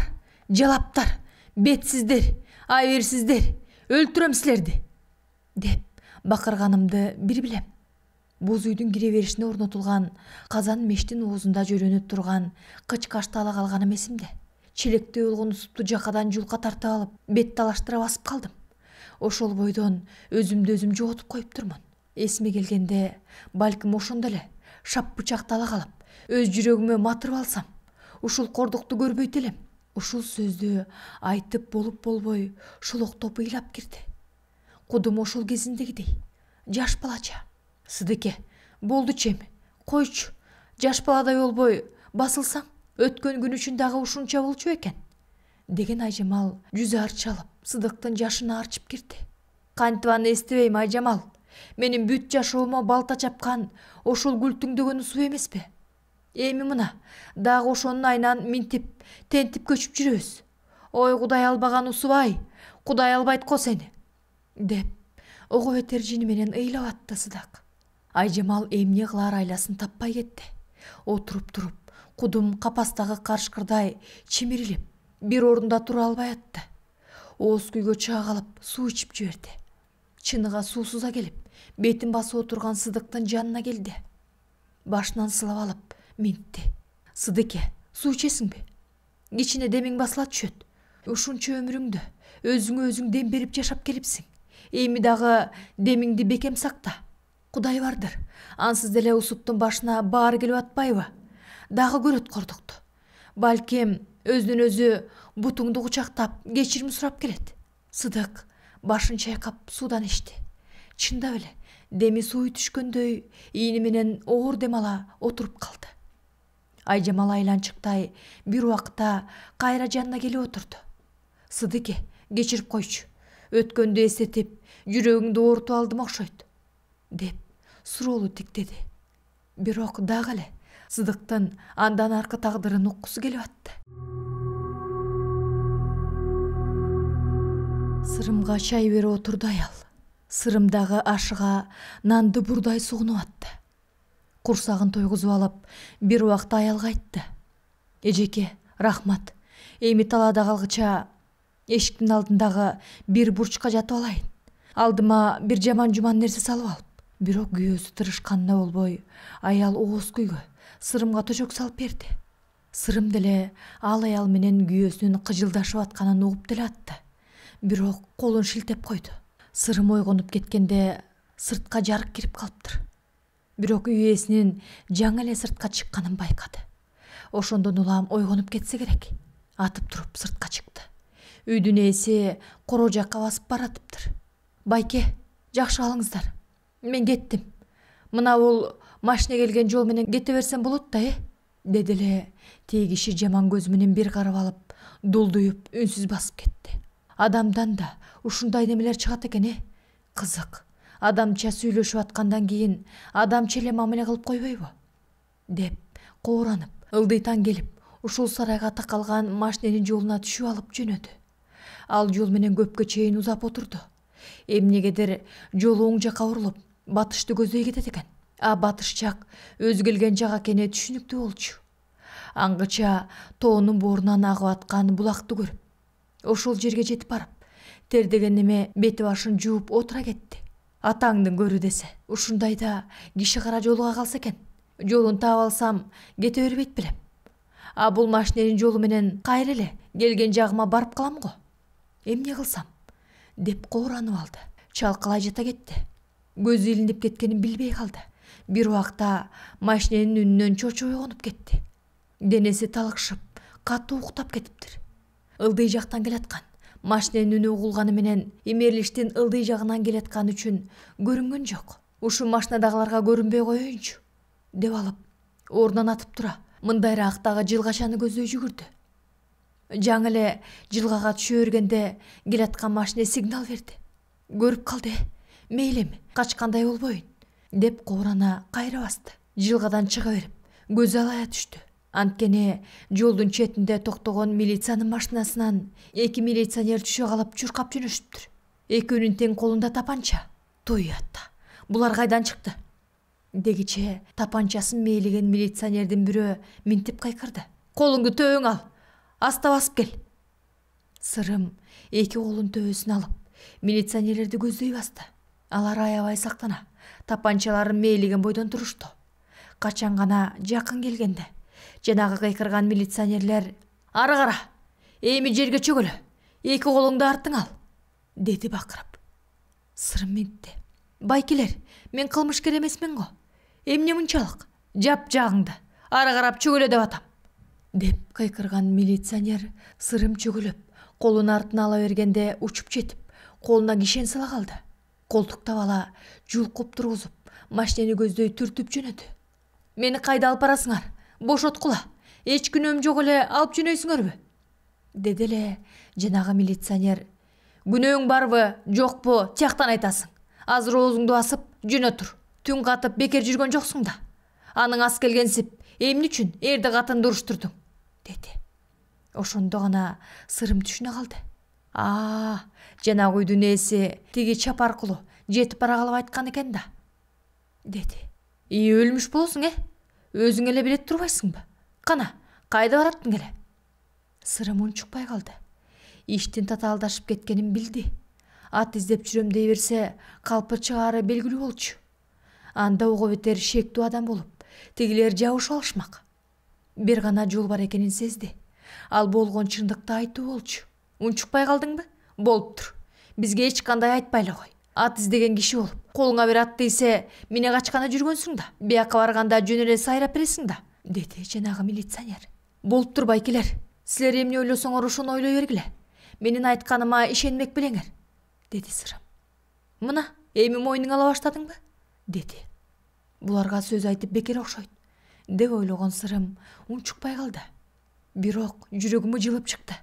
жалаптар, бетсиздер, айберсиздер, өлтүрөм силерди, деп бакырганымды бир билем. Боз үйдүн кире беришине орнотулган казан мештин оозунда жөрөнүп турган кычкачты ала калганым эсимде. Челектей болгон усупту жакадан жулка тартып алып, бет талаштыра басып калдым. Ошол бойдон өзүмдү өзүм жоготуп коюптурмун. Эсиме келгенде, балким ошондо эле шап бычакты ала калып, өз жүрөгүмө матырып алсам, ушул кордукту көрбөйт элем. Ушул сөздү айтып болуп болбой, шолоктоп ыйлап кирди. Кудум ошол кезиндегидей, жаш балача. Сыдыке, болду чеми, койчу, жаш баладай болбой басылсаң, өткөн күн үчүн дагы ушунча болчу экен, деген Айжамал жүзү арчалып, Сыдыктын жашына арчып кирди. Кантип аны эстебейм Айжамал? Менин бүт жашоомо балта чапкан ошол гүлтүңдөгөн усу эмеспи? Эми мына, дагы ошонун айынан минтип, тентип көчүп жүрөбүз. Ой Кудай албаган усубай, Кудай албайт го сени, деп ого бетер жини менен ыйлап атты Сыдык. Айжамал эмне кылаар айласын таппай кетти. Отуруп туруп, кудум капастагы карышкырдай чимирилип, бир орунда тура албай атты. Ооз күйгө чыга калып, суу ичип жиберди. Чыныга суусуза келип, бетин басып отурган Сыдыктын жанына келди. Башынан сылап алып, минтти. Сыдыке, суу ичесиңби? Кичине демиң басыла түшөт. Ушунча өмүрүңдө өзүңө өзүң дем берип жашап келипсиң. Эми дагы демиңди бекем сакта. Кудай бардыр, ансыз деле усуптун башына баары келип атпайбы? Дагы көрөт кордукту. Балким өзүнөн өзү бутуңду кучактап, кечирим сурап келет. Сыдык башын чайкап суудан ичти. Чындап эле, деми суй түшкөндөй ийни менен оор дем ала отуруп калды. Айжамал айланчыктай бир убакта кайра жанына келип отурду. Сыдыке, кечирип койчу. Өткөндү эстетип, жүрөгүңдү оорутуп алдым окшойт, деп суроолу тиктеди. Бирок дагы эле Сыдыктын андан аркы тагдырын уккусу келип атты. Сырымга чай берип отурду аял. Сырымдагы ашыга нанды бурдай сугунуп атты. Курсагын тойгузуп алып, бир убакта аялга айтты. Эжеке, рахмат. Эми талаада калгыча эшиктин алдындагы бир бурчка жатып алайын. Алдыма бир жаман-жуман нерсе салып алып. Бирок күйөөсү тырышканына болбой, аял ооз күйгө Сырымга төшөк салып берди. Сырым деле ал аял менен күйөөсүнүн кыжылдашып атканын угуп деле атты. Бирок колун шилтеп койду. Сырым ойгонуп кеткенде сыртка жарык кирип калыптыр. Бирок үй ээсинин жаңы эле сыртка чыкканын байкады. Ошондон улам ойгонуп кетсе керек. Атып туруп сыртка чыкты. Үйдүн ээси коро жакка басып баратыптыр. Байке, жакшы калыңыздар. Мен кеттим. Мына бул машина келген жол менен кете берсем болот да, деди эле тээ киши жаман көз менен бир карап алып, дулдуюп үнсүз басып кетти. Адамдан да ушундай немелер чыгат экен, Кызык. Адамча сүйлөшүп аткандан кийин адамча эле мамиле кылып койбойбу? Деп кооранып, ылдыйтан келип, ушул сарайга такалган машиненин жолуна түшүп алып жөнөдү. Ал жол менен көпкө чейин узап отурду. Эмнегедир жол оң жакка бурулуп, батышты көздөй кетет экен. А батыш жак өзү келген жак экени түшүнүктүү болчу. Аңгыча тоонун боорунан агып аткан булакты көрүп, ошол жерге жетип барып, тердеген неме бети башын жууп отура кетти. Атаңдын көрү десе, ушундайда киши кара жолуга калса экен. Жолун таап алсам, кете бербейт белем. А бул машиненин жолу менен кайра эле келген жагыма барып калам го. Эмне кылсам? Деп кооранып алды. Чалкалай жата кетти. Көзү илинип кеткенин билбей калды. Бир убакта машиненин үнүнөн чочуп ойгонуп кетти. Денеси талыкшып, катуу уктап кетиптир. Ылдый жактан келаткан машиненин үнү угулганы менен эмерлиштин ылдый жагынан келатканы үчүн көрүнгөн жок. Ушул машинадагыларга көрүнбөй коеюнчу, деп алып, ордунан атып тура, мындайраактагы жылгачаны көздөй жүгүрдү. Жаңы эле жылгага түшө бергенде келаткан машина сигнал берди. Көрүп калды, мейлими, качкандай болбойын, деп коорана кайра басты. Жылгадан чыга берип, көзү алая түштү. Анткени жолдун четинде токтогон милициянын машинасынан 2 милиционер түшө калып чуркап жөнөшүптүр. Экөөнүн тең колунда тапанча. Туйатта, булар кайдан чыкты? Дегиче тапанчасын мейлеген милиционердин бирөө минтип кайкырды. Колуңду төбөң ал, аста басып кел. Сырым 2 колун төбөсүн алып, милиционерлерди көздөй басты. Алар аябай сактана, тапанчаларын мейлеген бойдон турушту. Качан гана жакын келгенде жанагы кайкырган милиционерлер ары кара, эми жерге чөгөлө, 2 колуңду артың ал, деди бакырып. Сырым минтти. Байкелер, мен кылмышкер эмесмин го. Эмне мынчалык? Жап жагыңды, ары карап чөгөлө деп атам, деп кайкырган милиционер Сырым чөгөлөп, колун артына ала бергенде учуп жетип, колуна кишен сала калды. Колтуктап ала жулкуп тургузуп, машинени көздөй түртүп жөнөдү. Мени кайда алып барасыңар? Бошоткула, эч күнөөм жок эле алып жөнөйсүңөрбү? Деди эле жанагы милиционер. Күнөөң барбы, жокпу, тияктан айтасың. Азыр оозуңду басып, жөнө тур. Түн катып бекер жүргөн жоксуң да. Аның ас келгенсип, эмне үчүн эрди катын дуруштурдуң? Деди. Ошондо гана Сырым түшүнө калды. Жанагы үйдүн ээси тиги чап аркылуу жетип бара калып айткан экен да, деди. Өлмүш болосуң, өзүң эле билет турбайсыңбы? Кана, кайда бараттың эле? Сырым унчукпай калды. Иштин татаалдашып кеткенин билди. Ат издеп жүрөм дей берсе, калпы чыгаары белгилүү болчу. Анда ого бетер шектүү адам болуп, тигилер жабышып алышмак. Бир гана жол бар экенин сезди. Ал болгон чындыкты айтуу болчу. Унчукпай калдыңбы? Болуптур. Бизге эч кандай айтпай эле кой. Ат издеген киши болуп, колуңа бир ат тийсе, мине качканда жүргөнсүң да. Бияка барганда жөн эле сайрап бересиң да, деди жанагы милиционер. Болуптур байкелер. Силер эмне ойлосоңор ошону ойлой бергиле. Менин айтканыма ишенмек белеңер, деди Сырым. Мына, эми мойнуңа ала баштадыңбы? деди. Буларга сөз айтып бекер окшойт деп ойлогон сырым унчукпай калды. Бирок жүрөгүмө жылып чыкты.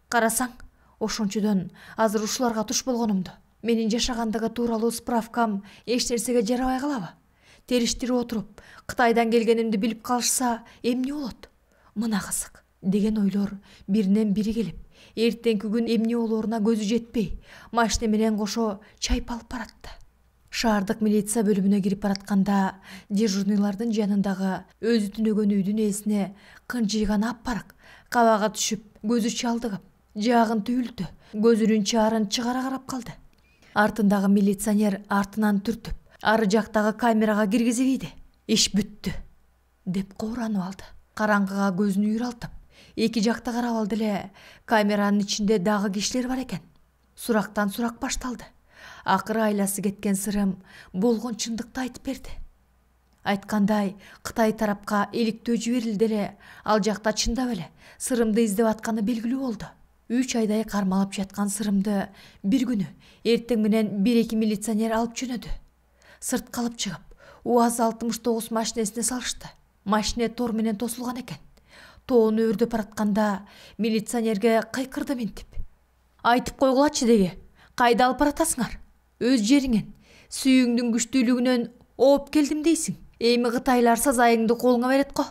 Карасаң, ошончодон азыр ушуларга туш болгонумду, менин жашагандыгы тууралуу справкам эч нерсеге жарабай калабы? Териштирип отуруп, Кытайдан келгенимди билип калышса эмне болот? Мына кызык деген ойлор биринен бири келип, эртеңки күн эмне болооруна көзү жетпей, машина менен кошо чайып алып баратты. Шаардык милиция бөлүмүнө кирип баратканда, дежурныйлардын жанындагы өзү түнөгөн үйдүн ээсине кынжыйган аппарак кабага түшүп, көзү чалдыгып, жаагын түйүлтү, көзүнүн чаарын чыгара карап калды. Артындагы милиционер артынан түртүп, ары жактагы камерага киргизип ийди. Иш бүттү деп кооранып алды. Караңгыга көзүн үйралтып, эки жакта карап алды эле. Камеранын ичинде дагы кишилер бар экен. Сурактан сурак башталды. Акыры айласы кеткен сырым болгон чындыкты айтып берди. Айткандай, Кытай тарапка иликтөө жиберилди эле. Ал жакта чындап эле сырымды издеп атканы белгилүү болду. 3 айдай кармалып жаткан сырымды бир күнү эртең менен 1-2 милиционер алып жөнөдү. Сыртка алып чыгып, УАЗ-69 машинесине салышты. Машине тор менен тосулган экен. Тоону өрдөп баратканда милиционерге кыйкырды минтип. Айтып койгулачы деги, кайда алып баратасыңар? Өз жериңен, сүйүңдүн күчтүүлүгүнөн ооп келдим дейсиң. Эми Кытайлар сазайыңды колуңа берет го.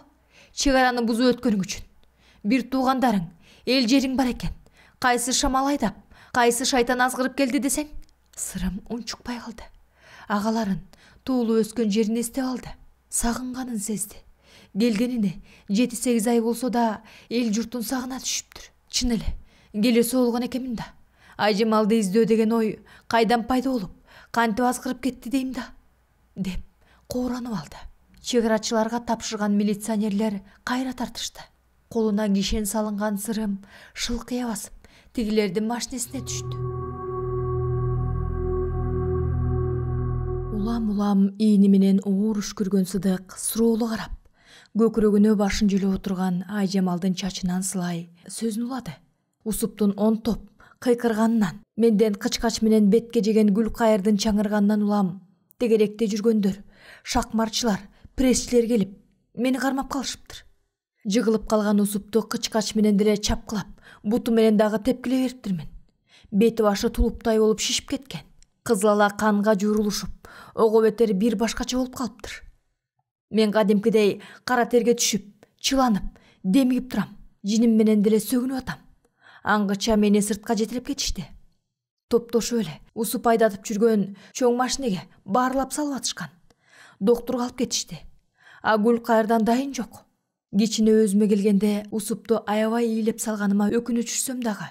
Чек араны бузуп өткөнүң үчүн. Бир туугандарың, эл жериң бар экен. Кайсы шамал айдап, кайсы шайтан азгырып келди десең? Сырым унчукпай калды. Агаларын, туулуп өскөн жерин эстеп алды. Сагынганын сезди. Келгенине 7-8 ай болсо да эл журтун сагына түшүптүр. Чын эле, келеси болгон экенмин да. Айжамалды издөө деген ой кайдан пайда болуп, кантип азгырып кетти дейм да, деп кооранып алды. Чек-арачыларга тапшырган милиционерлер кайра тартышты. Колуна кишен салынган сырым шылкыя басып, тигилердин машинесине түштү. Улам ийини менен оор үшкүргөн Сыдык суроолу карап, көкүрөгүнө башын жүлөп отурган Айжамалдын чачынан сылай сөзүн улады. Усуптун онтоп кыйкырганынан, менден кычкач менен бетке жеген Гүлкайырдын чаңырганынан улам. Тегеректе жүргөндөр, шакмарчылар, прессчилер келип, мени кармап калышыптыр. Жыгылып калган Усупту кычкач менен деле чапкылап, буту менен дагы тепкилей бериптирмин. Бети башы тулуптай болуп шишип кеткен. Кызыл ала канга жуурулушуп, ого бетер бир башкача болуп калыптыр. Мен кадимкидей кара терге түшүп, чыланып, демигип турам. Жиним менен деле сөгүнүп атам. Аңгыча мени сыртка жетелеп кетишти. Топтошуп эле Усуп айдатып жүргөн чоң машинеге баарлап салып атышкан. Доктурга алып кетишти. А Гүлкайырдан дайын жок. Кичине өзүмө келгенде Усупту аябай ийилеп салганыма өкүнүчүрсөм дагы,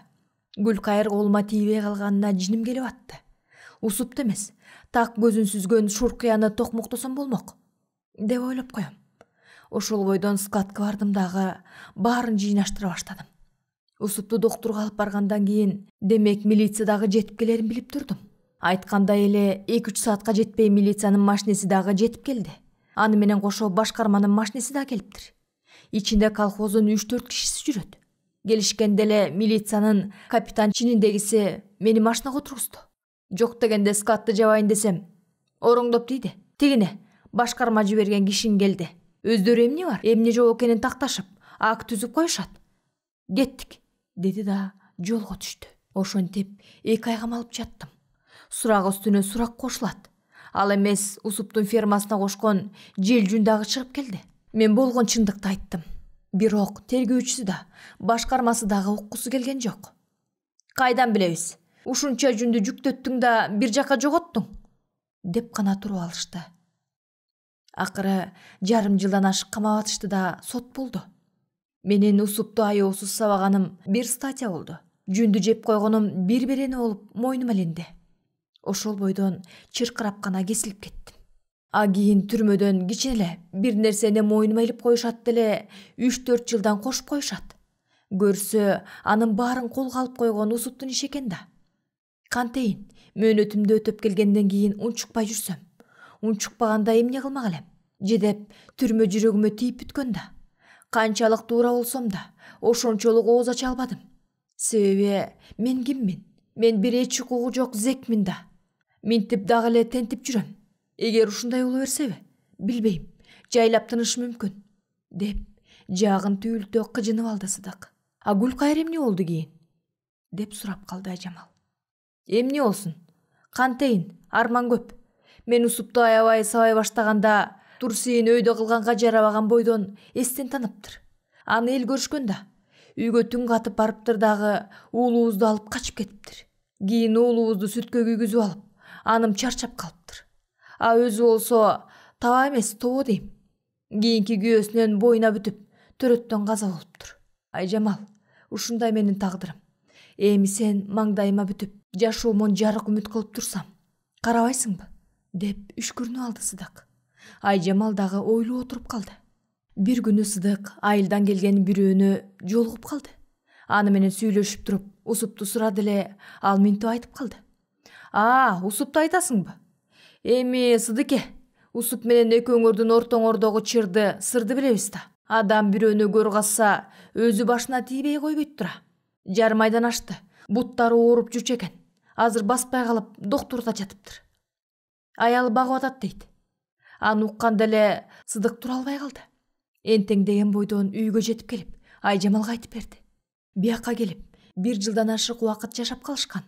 Гүлкайыр колума тийбей калганына жиним келип атты. Усупту эмес, так көзүн сүзгөн Шуркуяны токмоктосом болмок деп ойлоп коем. Ошол бойдон складка бардым дагы, баарын жыйнаштыра баштадым. Усупту доктурга алып баргандан кийин, демек милиция дагы жетип келерин билип турдум. Айткандай эле 2-3 саатка жетпей милициянын машинеси дагы жетип келди. Аны менен кошо башкарманын машинеси да келиптир. Ичинде колхоздун 3-4 кишиси жүрөт. Келишкенде эле милициянын капитан чининдегиси мени машинага отургузду. Жок дегенде складты жабайын десем, ороңдоп тийди. Тигине башкарма жиберген кишиң келди. Өздөрү эмне бар, эмне жок экенин такташып, акт түзүп коюшат. Кеттик, деди да жолго түштү. Ошентип 2 айга малып жаттым. Сурак үстүнө сурак кошулат. Ал эмес Усуптун фермасына кошкон жел жүн дагы чыгып келди. Мен болгон чындыкты айттым. Бирок тергөөчүсү да, башкармасы дагы уккусу келген жок. Кайдан билебиз? Ушунча жүндү жүктөттүң да бир жакка жоготтуң, деп гана туруп алышты. Акыры жарым жылдан ашык камап атышты да сот болду. Менин Усупту аеосуз сабаганым бир статья болду. Жүндү жеп койгонум бир берени болуп мойнума илинди. Ошол бойдон чыркырап гана кесилип кеттим. А кийин түрмөдөн кичине эле бир нерсени мойнума илип коюшат деле 3-4 жылдан кошуп коюшат. Көрсө, анын баарын колго алып койгон Усуптун иши экен да. Кантейин, мөөнөтүмдү өтөп келгенден кийин унчукпай жүрсөм, унчукпаганда эмне кылмак элем? Же деп түрмө жүрөгүмө тийип бүткөн да. Канчалык туура болсом да, ошончолук ооз ача албадым. Себеби мен киммин? Мен бир эч укугу жок зекмин да. Минтип дагы эле тентип жүрөм. Эгер ушундай боло берсеби, билбейм, жайлап тыныш мүмкүн, деп жаагын түйүлтө кыжынып алды Сыдык. А Гүлкайыр эмне болду кийин? Деп сурап калды Айжамал. Эмне болсун? Кантейин, арман көп. Мен Усупту аябай сабай баштаганда Турсейин өйдө кылганга жарабаган бойдон эстен таныптыр. Аны эл көрүшкөн да. Үйгө түн катып барыптыр дагы уулубузду алып качып кетиптир. Кийин уулубузду сүткө күйгүзүп алып, аным чарчап калыптыр. А өзү болсо таба эмес, тобо дейм. Кийинки күйөөсүнөн боюна бүтүп, төрөттөн каза болуптур. Айжамал, ушундай менин тагдырым. Эми сен маңдайыма бүтүп, жашоомон жарык үмүт кылып турсам, карабайсыңбы? Деп үшкүрүнүп алды Сыдык. Айжамал дагы ойлоп отуруп калды. Бир күнү Сыдык айылдан келген бирөөнү жолугуп калды. Аны менен сүйлөшүп туруп, Усупту сурады эле, ал минтип айтып калды. Усупту айтасыңбы? Эми Сыдыке, Усуп менен экөөңөрдүн ортоңордогу чырды, сырды билебиз да. Адам бирөөнү көргазса, өзү башына тийбей койбойт тура. Жарым айдан ашты, буттары ооруп жүрчү экен. Азыр баспай калып, доктурда жатыптыр. Аялы багып атат дейт. Аны укканда эле Сыдык тура албай калды. Энтең деген бойдон үйгө жетип келип, Айжамалга айтып берди. Бияка келип, 1 жылдан ашык убакыт жашап калышкан.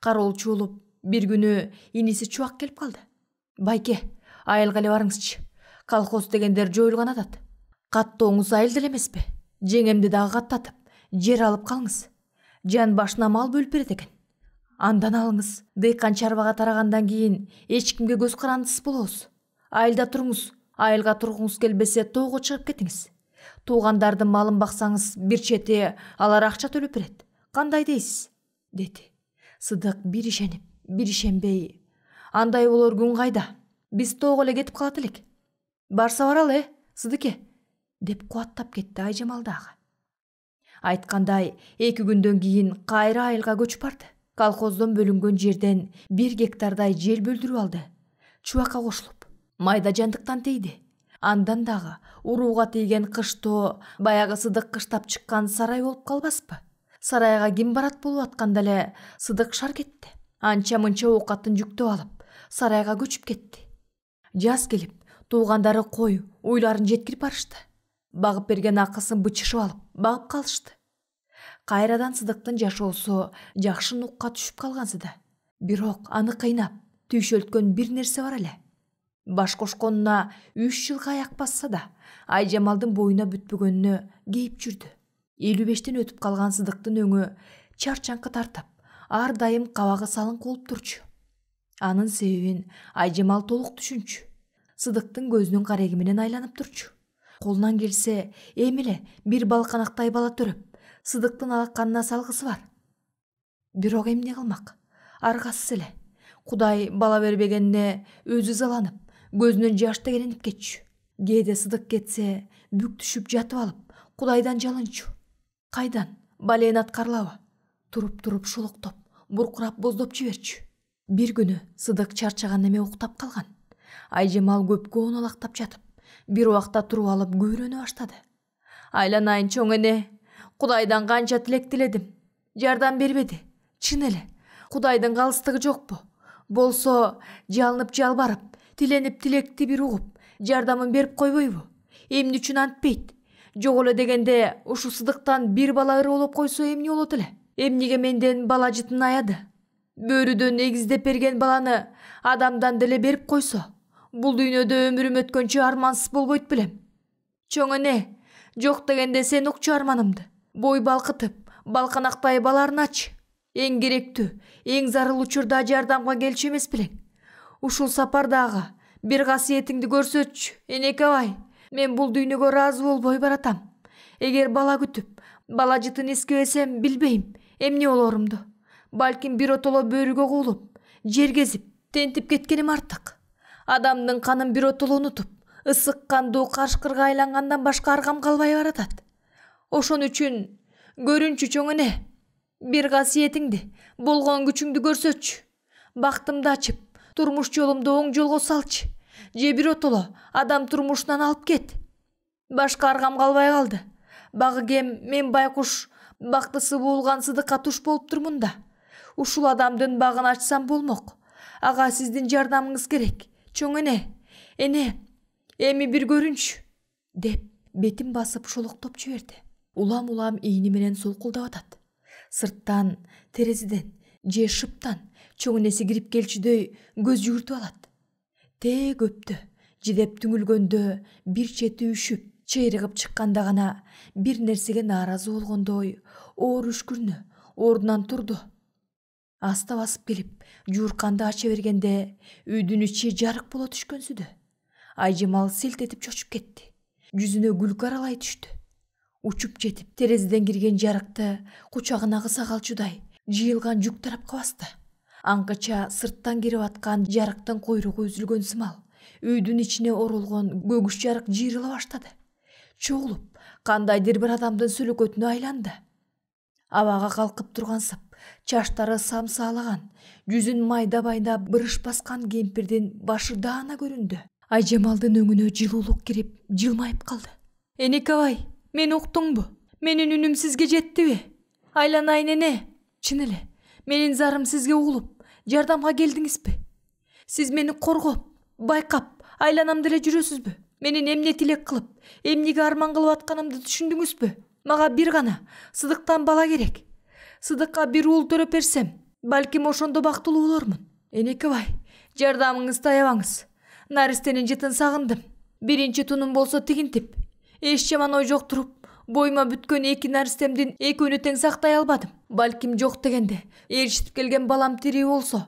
Кароолчу болуп, бир күнү иниси Чубак келип калды. Байке, айылга эле барыңызчы. Колхоз дегендер жоюлган атат. Каттооңуз айыл деле эмеспи? Жеңемди дагы каттатып, жер алып калыңыз. Жан башына мал бөлүп берет экен. Андан алыңыз. Дыйкан чарбага тарагандан кийин эч кимге көз карандысыз болобуз. Айылда туруңуз. Айылга тургуңуз келбесе, тоого чыгып кетиңиз. Туугандардын малын баксаңыз, бир чети алар акча төлөп берет. Кандай дейсиз? Деди. Сыдык бир ишенип, бир ишенбей. Андай болор күн кайда? Биз тоого эле кетип калат элек. Барса баралы, Сыдыке, деп кубаттап кетти Айжамал дагы. Айткандай, 2 күндөн кийин кайра айылга көчүп барды. Колхоздон бөлүнгөн жерден 1 гектардай жер бөлдүрүп алды. Чубакка кошулуп, майда жандыктан тийди. Андан дагы урууга тийген кыштоо баягы Сыдык кыштап чыккан сарай болуп калбаспы? Сарайга ким барат болуп атканда эле Сыдык шар кетти. Анча-мынча оокатын жүктөп алып, сарайга көчүп кетти. Жаз келип, туугандары кой, уйларын жеткирип барышты. Багып берген акысын бычышып алып, багып калышты. Кайрадан Сыдыктын жашоосу жакшы нукка түшүп калгансы да. Бирок аны кыйнап, түйшөлткөн бир нерсе бар эле. Баш кошконуна 3 жылга аяк басса да, Айжамалдын боюна бүтпөгөнүнө кейип жүрдү. 55тен өтүп калган Сыдыктын өңү чарчаңкы тартып, ар дайым кабагы салыңкы болуп турчу. Анын себебин Айжамал толук түшүнчү. Сыдыктын көзүнүн кареги менен айланып турчу. Колунан келсе, эми эле бир балканактай бала төрөп, Сыдыктын алаканына салгысы бар. Бирок эмне кылмак? Аргасыз эле. Кудай бала бербегенине өзү ызаланып, көзүнөн жаш тегеренип кетчү. Кээде Сыдык кетсе, бүк түшүп жатып алып, Кудайдан жалынчу. Кайдан? Бален аткарылабы? Туруп шолоктоп, буркурап боздоп жиберчү. Бир күнү Сыдык чарчаган эме уктап калган. Айжамал көпкө оналактап жатып, бир убакта туруп алып көйрөнө баштады. Айланайын чоң эне, Кудайдан канча тилек тиледим. Жардам бербеди. Чын эле, Кудайдын калыстыгы жокпу? Болсо, жалынып жалбарып, тиленип тилекти бир угуп, жардамын берип койбойбу? Эмне үчүн антпейт? Жок эле дегенде, ушу Сыдыктан бир бала ыры болуп койсо эмне болот эле? Эмнеге менден бала жытын аяды? Бөрүдөн эгиздеп берген баланы адамдан деле берип койсо, бул дүйнөдө өмүрүм өткөнчө армансыз болбойт белем. Чоң эне, жок дегенде сен укчу арманымды. Бой балкытып, балканактай баларын ач. Эң керектүү, эң зарыл учурда жардамга келчү эмес белең. Ушул сапардагы бир касиетиңди көрсөтчү, энекебай. Мен бул дүйнөгө ыраазы болбой баратам. Эгер бала күтүп, бала жытын эскебесем, билбейм эмне болорумду. Балким биротоло бөрүгө куулуп, жер кезип, тентип кеткеним артык. Адамдын канын биротоло унутуп, ысык кандуу кашкырга айлангандан башка аргам калбай баратат. Ошон үчүн көрүнчү чоң эне, бир касиетиңди, болгон күчүңдү көрсөтчү. Бактымды ачып, турмуш жолумду оң жолго салчы. Же биротоло адам турмушунан алып кет. Башка аргам калбай калды. Багы кем мен байкуш бактысы буулган Сыдыкка туш болуп турмун да. Ушул адамдын багын ачсам болмок. Ага, сиздин жардамыңыз керек. чоң эне, эми бир көрүнчү, деп бетин басып шолоктоп жиберди. Улам ийини менен солкулдап атат. Сырттан, терезеден же шыптан чоң энеси кирип келчүдөй көз жүгүртүп алат. Тээ көптө жидеп түңүлгөндө бир чети үшүп, чыйрыгып чыкканда гана бир нерсеге нааразы болгондой оор үшкүрнү ордунан турду. Аста басып келип, жуурканды ача бергенде үйдүн ичи жарык боло түшкөнсүдө. Айжамал селт этип чочуп кетти. Жүзүнө күлкү аралай түштү. Учуп жетип, терезеден кирген жарыкты кучагына кыса калчудай жыйылган жүк тарапка басты. Аңгыча сырттан кирип аткан жарыктын койругу үзүлгөн сымал үйдүн ичине оролгон көгүш жарык жыйрыла баштады. Чогулуп, кандайдыр бир адамдын сүлөкөтүнө айланды. Абага калкып тургансып, чаштары самсаалаган, жүзүн майда бырыш баскан кемпирдин башы даана көрүндү. Айжамалдын өңүнө жылуулук кирип, жылмайып калды. Энекебай, мени уктуңбу? Менин үнүм сизге жеттиби? Айланайын эне. Чын эле, менин зарым сизге угулуп, жардамга келдиңизби? Сиз мени коргоп, байкап, айланамды эле жүрөсүзбү? Менин эмне тилек кылып, эмнеге арман кылып атканымды түшүндүңүзбү? Мага бир гана Сыдыктан бала керек. Сыдыкка бир уул төрөп берсем, балким ошондо бактылуу болормун. Энекебай, жардамыңызды аябаңыз. Наристенин жытын сагындым. Биринчи тунум болсо тигинтип. Эч жаман ой жоктуруп, боюма бүткөн эки наристемдин экөөнү тең сактай албадым. Балким жок дегенде, ээрчитип келген балам тирүү болсо,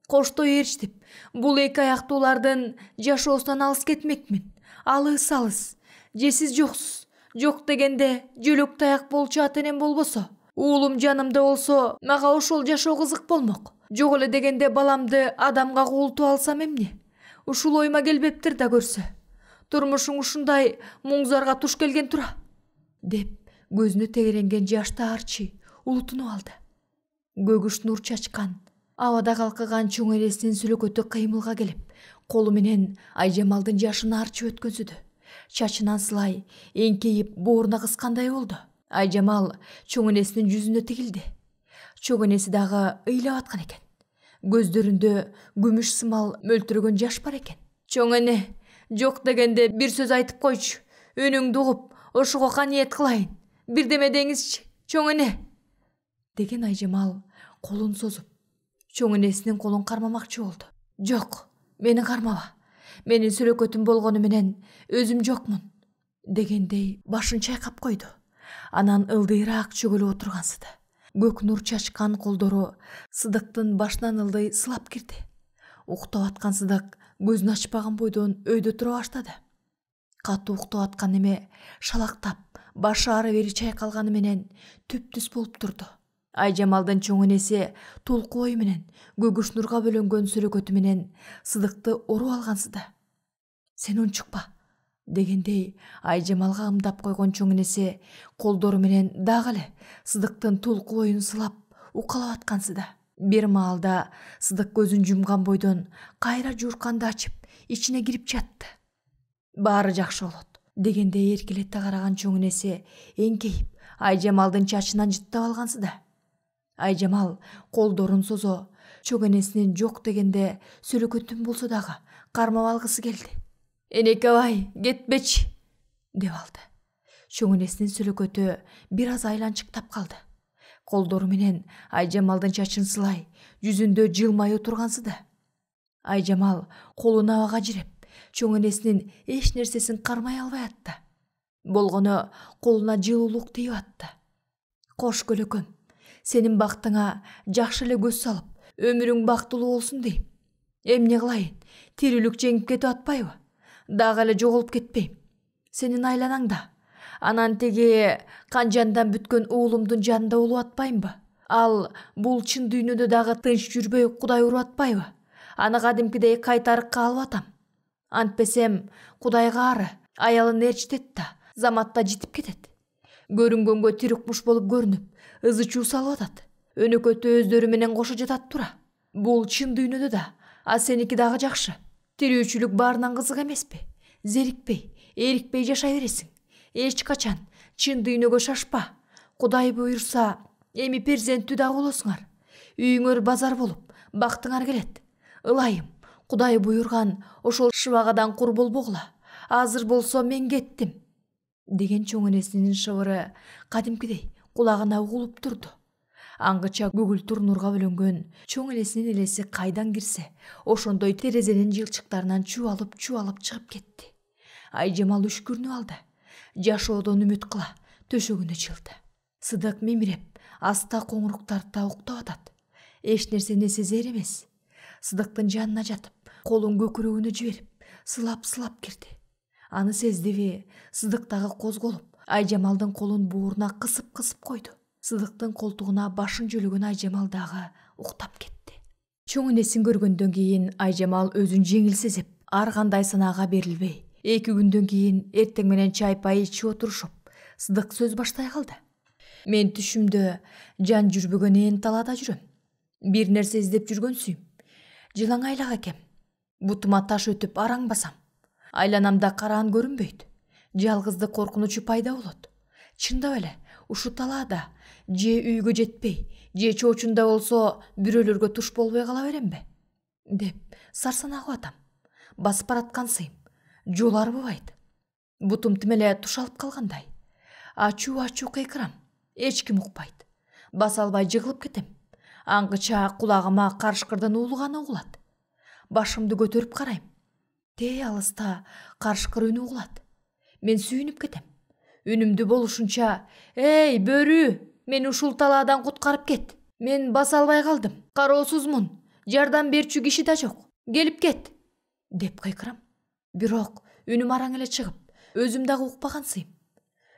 коштой ээрчитип, бул эки аяктуулардын жашоосунан алыс кетмекмин. Алыс, же сиз жоксуз. Жок дегенде, жөлөк таяк болчу ата-энем болбосо, уулум жанымда болсо, мага ошол жашоо кызык болмок. Жок эле дегенде баламды адамга куултуп алсам эмне? Ушул оюма келбептир да көрсө. Турмушуң ушундай муңзарга туш келген тура, деп көзүнө тегеренген жашты арчы улутунуп алды. Көгүш нур чачкан, абада калкыган чоң энесинин сүлөкөтү кыймылга келип, колу менен Айжамалдын жашын арчып өткөнсүдө. Чачынан сылай эңкейип бооруна кыскандай болду. Айжамал чоң энесинин жүзүнө тигилди. Чоң энеси дагы ыйлап аткан экен. Көздөрүндө күмүш сымал мөлтүрөгөн жаш бар экен. Чоң эне, жок дегенде бир сөз айтып койчу. Өнүңдү угуп, ошого каниет кылайын. Бирдеме деңизчи, чоң эне, деген Айжамал колун созуп, чоң энесинин колун кармамакчы болду. Жок, мени кармаба. Менин сүлөкөтүм болгону менен өзүм жокмун, дегендей башын чайкап койду. Анан ылдыйраак чөгөлүп отургансыды. Көк нур чачкан колдору Сыдыктын башынан ылдый сылап кирди. Уктап аткан Сыдык көзүн ачпаган бойдон өйдө тура баштады. Катуу уктап аткан эме шалактап, башы ары бери чайкалганы менен түп-түз болуп турду. Айжамалдын чоң энеси толку ой менен, көгүш нурга бөлөнгөн сүлөкөтү менен Сыдыкты оруп алгансыды. Сен унчукпа, дегендей Айжамалга ымдап койгон чоң энеси колдору менен дагы эле Сыдыктын толку оюн сылап, укалап аткансыды. Бир маалда Сыдык көзүн жумган бойдон кайра жуурканды ачып, ичине кирип жатты. Баары жакшы болот, дегендей эркелете караган чоң энеси эңкейип, Айжамалдын чачынан жыттап алгансыды. Айжамал колдорун созо, чоң энесинин жок дегенде сүлөкөтүн болсо дагы кармап алгысы келди. Энекебай, кетпечи, деп алды. Чоң энесинин сүлөкөтү бир аз айланчыктап калды. Колдору менен Айжамалдын чачын сылай, жүзүндө жылмайы тургансыды. Айжамал колун абага жиреп, чоң энесинин эч нерсесин кармай албай атты. Болгону колуна жылуулук тийип атты. Кош көлөкөм, сенин бактыңа жакшы эле көз салып, өмүрүң бактылуу болсун дейм. Эмне кылайын, тирүүлүк жеңип кетип атпайбы? Дагы эле жоголуп кетпейм. Сенин айланаңда. Анан теги канжандан бүткөн уулумдун жанында болуп атпаймбы? Ал бул чын дүйнөдө дагы тынч жүрбөй Кудай уруп атпайбы? Аны кадимкидей кайтарыкка алып атам. Антпесем Кудайга ары, аялын ээрчитет да, заматта житип кетет. Көрүнгөнгө тирикмуш болуп көрүнүп, ызы-чуу салып атат. Өнөкөтү өздөрү менен кошо жатат тура. Бул чын дүйнөдө да, а сеники дагы жакшы. Тирүүчүлүк баарынан кызык эмеспи? Зерикпей, эрикпей жашай бересиң. Эч качан чын дүйнөгө шашпа. Кудай буйрса, эми перзенттүү дагы болосуңар. Үйүңөр базар болуп, бактыңар келет. Ылайым, Кудай буйрган ошол шыбагадан кур болбогула. Азыр болсо мен кеттим деген чоң энесинин шыбыры кадимкидей кулагына угулуп турду. Аңгыча көгүлтүр нурга бөлөнгөн чоң энесинин элеси кайдан кирсе, ошондой терезенин жылчыктарынан чубалып чыгып кетти. Айжамал үшкүрүнүп алды. Жашоодон үмүт кыла төшөгүнө чылды. Сыдык мимиреп, аста коңуруктарда уктап атат. Эч нерсени сезер эмес. Сыдыктын жанына жатып, колун көкүрөгүнө жиберип, сылап кирди. Аны сездиби, Сыдык дагы козголуп, Айжамалдын колун бууруна кысып койду. Сыдыктын колтугуна башын жөлөгөн Айжамал дагы уктап кетти. Чоң энесин көргөндөн кийин Айжамал өзүн жеңил сезип, ар кандай санаага берилбей, 2 күндөн кийин эртең менен чай-пай ичип отурушуп, Сыдык сөз баштай калды. Мен түшүмдө жан жүрбөгөн ээн талаада жүрөм. Бир нерсе издеп жүргөнсүйм. Жылаң айлак экем. Бутума таш өтүп араң басам. Айланамда караан көрүнбөйт. Жалгыздык коркунучу пайда болот. Чындап эле, ушу талаада же үйгө жетпей, же чоочунда болсо бирөөлөргө туш болбой кала беремби деп сарсанагып атам. Басып бараткансыйм. Жол арбыбайт. Бутум тим эле туш алып калгандай. Ачуу кыйкырам. Эч ким укпайт. Баса албай жыгылып кетем. Аңгыча кулагыма карышкырдын уулуганы угулат. Башымды көтөрүп карайм. Тээ алыста карышкыр үнү угулат. Мен сүйүнүп кетем. Үнүмдү болушунча: "Эй, бөрү, мени ушул талаадан куткарып кет. Мен баса албай калдым. Кароосузмун. Жардам берчү киши да жок. Келип кет" деп кыйкырам. Бирок үнүм араң эле чыгып, өзүм дагы укпагансыйм.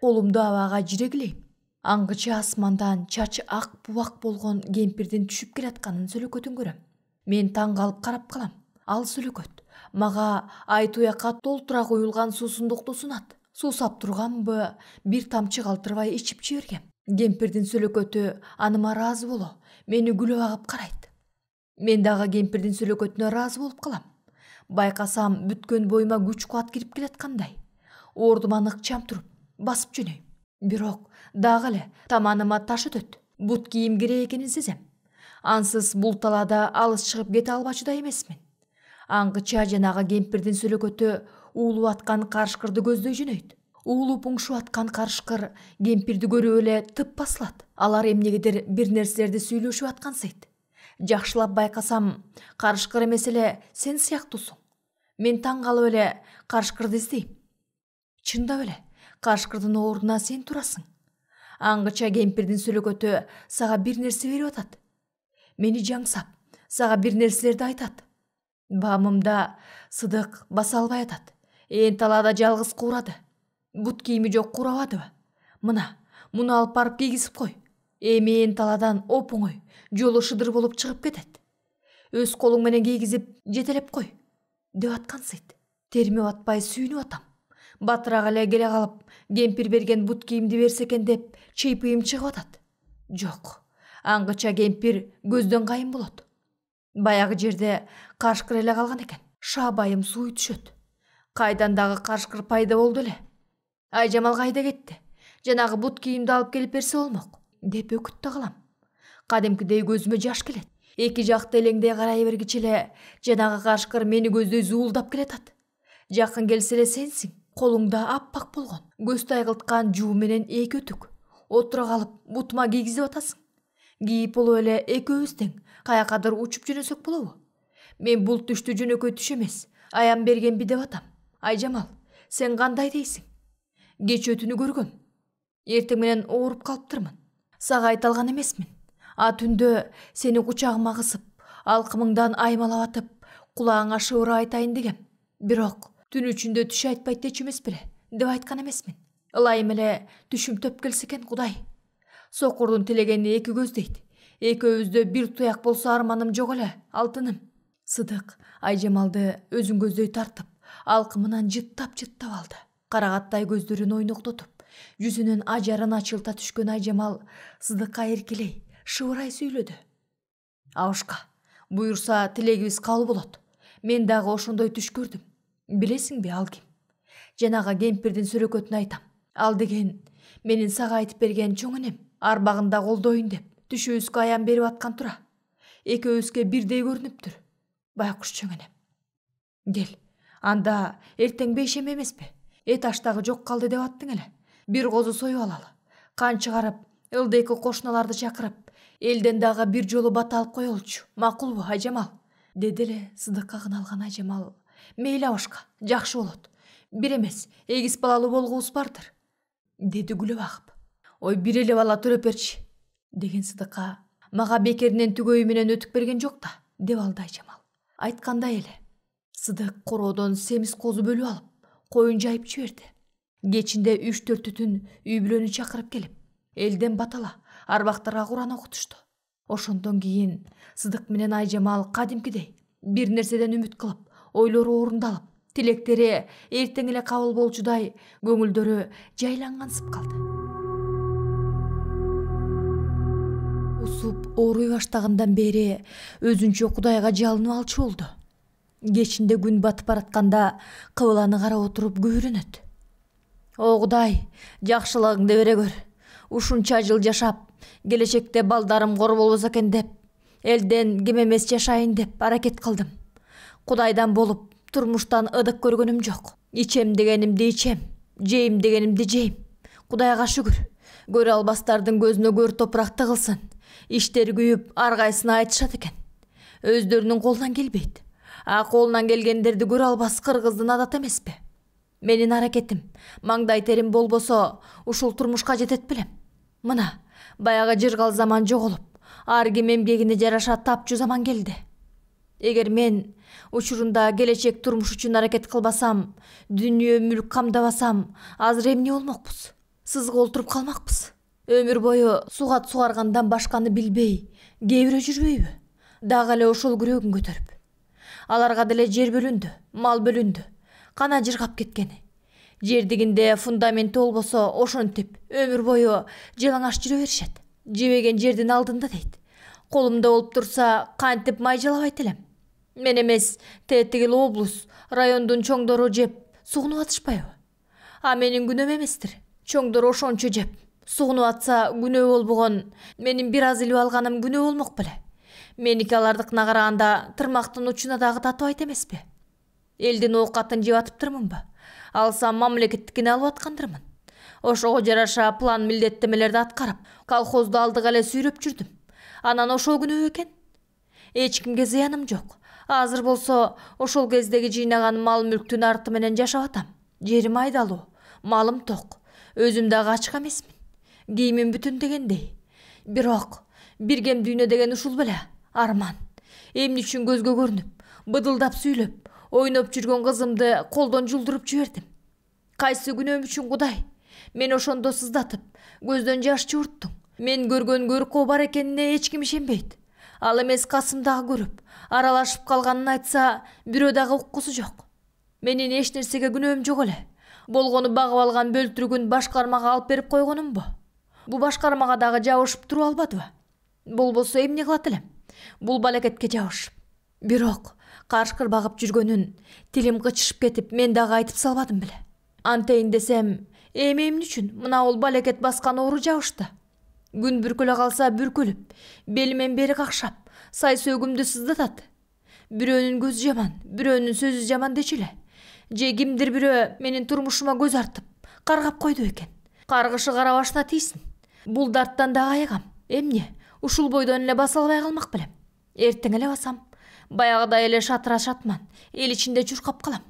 Колумду абага жирегилейм. Аңгыча асмандан чачы ак бубак болгон кемпирдин түшүп келатканын сөлөкөтүн көрөм. Мен таң калып карап калам. Ал сөлөкөт мага ай туякка толтура куюлган суусундукту сунат. Суусап турганбы, бир тамчы калтырбай ичип жибергем. Кемпирдин сөлөкөтү аныма ыраазы боло, мени күлүп агып карайт. Мен дагы кемпирдин сөлөкөтүнө ыраазы болуп калам. Байкасам бүткөн боюма күч кубат кирип келаткандай. Ордума ыкчам туруп, басып жөнөйм. Бирок дагы эле таманыма таш өтөт. Бут кийим керек экенин сезем. Ансыз бул талаада алыс чыгып кете албачу да эмесмин. Аңгыча жанагы кемпирдин сөлөкөтү уулуп аткан карышкырды көздөй жөнөйт. Уулуп уңшуп аткан карышкыр кемпирди көрүп эле тып басылат. Алар эмнегедир бир нерселерди сүйлөшүп аткансыйт. Жакшылап байкасам, карышкыр эмес эле сен сыяктуусуң. Мен таң калып эле карышкырды издейм. Чындап эле, карышкырдын ордуна сен турасың. Аңгыча кемпирдин сөлөкөтү сага бир нерсе берип атат. Мени жаңсап, сага бир нерселерди айтат. Баамымда Сыдык баса албай атат. Ээн талаада жалгыз куурады. Бут кийими жок куурабадыбы? Мына, муну алып барып кийгизип кой. Эми ээн талаадан оп-оңой жолу шыдыр болуп чыгып кетет. Өз колуң менен кийгизип жетелеп кой деп аткансыйт. Теримип атпай сүйүнүп атам. Батыраак эле келе калып, кемпир берген бут кийимди берсе экен деп чыйпыйым чыгып атат. Жок, аңгыча кемпир көздөн кайын болот. Баягы жерде карышкыр эле калган экен. Шаабайым сууй түшөт. Кайдан дагы карышкыр пайда болду эле. Айжамал кайда кетти? Жанагы бут кийимди алып келип берсе болмок деп өкүттө калам. Кадимкидей көзүмө жаш келет. Эки жакты элеңдей карай бергиче эле жанагы карышкыр мени көздөй зуулдап келатат. Жакын келсе эле сенсиң. Колуңда аппак болгон, көз тайгылткан жуу менен 2 өтүк. Отура калып бутума кийгизип атасың. Кийип болуп эле экөөбүз тең каякадыр учуп жөнөсөк болобу? Мен бул түштү жөнөкөй түш эмес, аян бергенби деп атам. Айжамал, сен кандай дейсиң? Кеч өтүнү көргөм. Эртең менен ооруп калыптырмын. Сага айта алган эмесмин. А түндө сени кучагыма кысып, алкымыңдан аймалап атып, кулагыңа шыбырып айтайын дегем. Бирок түн ичинде түш айтпайт дечү эмес беле деп айткан эмесмин. Ылайым эле түшүм төп келсе экен Кудай. Сокурдун тилегени 2 көз дейт. Экөөбүздө бир туяк болсо арманым жок эле, алтыным. Сыдык Айжамалды өзүн көздөй тартып, алкымынан жыттап алды. Карагаттай көздөрүн ойноктотуп, жүзүнүн ажарын ачылта түшкөн Айжамал Сыдыкка эркелей, шыбырай сүйлөдү. Абышка, буюрса тилегибиз кабыл болот. Мен дагы ошондой түш көрдүм. Билесиңби ал ким? Жанагы кемпирдин сөлөкөтүн айтам. Ал деген менин сага айтып берген чоң энем. Арбагында колдоюн деп түшүбүзгө аян берип аткан тура. Экөөбүзгө бирдей көрүнүптүр. Байкуш чоң энем. Кел, анда эртең бейшем эмеспи? Эт аштагы жок калды деп аттың эле. Бир козу союп алалы. Кан чыгарып, ылдыйкы кошуналарды чакырып, элден дагы бир жолу бата алып коелучу. Макулбу, Айжамал? Деди эле Сыдыкка кыналган Айжамал. Мейли абашка, жакшы болот. Бир эмес, эгиз балалуу болгубуз бардыр, деди күлүп агып. Ой, бир эле бала төрөп берчи, деген Сыдыкка. Мага бекеринен түгөйү менен өтүк берген жок да, деп алды Айжамал. Айткандай эле. Сыдык короодон семиз козу бөлүп алып, коюн жайып жиберди. Кечинде 3-4 түтүн үй бүлөнү чакырып келип, элден батала, арбактарга Куран окутушту. Ошондон кийин Сыдык менен Айжамал кадимкидей бир нерседен үмүт кылып, ойлору орундалып, тилектери эртең эле кабыл болчудай көңүлдөрү жайлангансып калды. Усуп ооруй баштагандан бери өзүнчө Кудайга жалынып алчу болду. Кечинде күн батып баратканда кыбыланы карап отуруп күбүрөнөт. О Кудай, жакшылыгыңды бере көр. Ушунча жыл жашап, келечекте балдарым кор болбосо экен деп, элден кем эмес жашайын деп аракет кылдым. Кудайдан болуп, турмуштан ыдык көргөнүм жок. Ичем дегенимди ичем, жейм дегенимди жейм. Кудайга шүгүр. Көрө албастардын көзүнө көр топуракты кылсын. Иштери күйүп, ар кайсына айтышат экен. Өздөрүнүн колунан келбейт. А колунан келгендерди көрө албас кыргыздын адаты эмеспи? Менин аракетим, маңдай терим болбосо, ушул турмушка жетет белем. Мына, баягы жыргал заман жоголуп, ар ким эмгегине жараша тапчу заман келди. Эгер мен учурунда келечек турмуш үчүн аракет кылбасам, дүнүйө мүлк камдабасам, азыр эмне болмокпуз? Сызга олтуруп калмакпыз. Өмүр бою сугат сугаргандан башканы билбей, кээ бирөө жүрбөйбү? Дагы эле ошол күрөгүн көтөрүп. Аларга деле жер бөлүндү, мал бөлүндү. Кана жыргап кеткени. Жердигинде фундаменти болбосо, ошентип өмүр бою жалаңаш жүрө беришет. Жебеген жердин алдында дейт. Колумда болуп турса, кантип майжалабайт элем. Мен эмес, тетигил облус, райондун чоңдору жеп, сугунуп атышпайбы? А менин күнөөм эместир. Чоңдор ошончо жеп, сугунуп атса күнөө болбогон, менин бир аз илип алганым күнөө болмок беле. Меники алардыкына караганда тырмактын учуна дагы татыбайт эмеспи? Элдин оокатын жеп атыптырмынбы? Алсам мамлекеттикини алып аткандырмын. Ошого жараша план милдеттемелерди аткарып, колхозду алдыга эле сүйрөп жүрдүм. Анан ошол күнөө экен. Эч кимге зыяным жок. Азыр болсо ошол кездеги жыйнаган мал мүлктүн арты менен жашап атам. Жерим айдалуу, малым ток. Өзүм дагы ачык эмесмин. Кийимим бүтүн дегендей. Бирок бир кем дүйнө деген ушул беле? Арман. Эмне үчүн көзгө көрүнүп, быдылдап сүйлөп, ойноп жүргөн кызымды колдон жулдуруп жибердим. Кайсы күнөөм үчүн Кудай? Мен ошондо сыздатып, көздөн жаш жуурттуң. Мен көргөн көркөө бар экенине эч ким ишенбейт. Ал эмес касымдагы көрүп, аралашып калганын айтса, бирөө дагы уккусу жок. Менин эч нерсеге күнөөм жок эле. Болгону багып алган бөлтүрүгүн башкармага алып берип койгонумбу? Бу башкармага дагы жабышып туруп албадыбы? Болбосо эмне кылат элем? Бул балекетке жабышып. Бирок карышкыр багып жүргөнүн тилим кычышып кетип, мен дагы айтып салбадым беле. Антейин десем, эмне үчүн мына ол балекет баскан оору жабышты? Күн бүркөлө калса бүркөлүп, белимен бери какшап, сай сөгүмдү сыздатат. Бирөөнүн көзү жаман, бирөөнүн сөзү жаман дечи эле. Же кимдир бирөө менин турмушума көз артып, каргап койду экен. Каргышы кара башына тийсин. Бул дарттан дагы аягам. Эмне? Ушул бойдон эле баса албай калмак белем. Эртең эле басам. Баягыдай эле шатыра шатман, эл ичинде чуркап калам.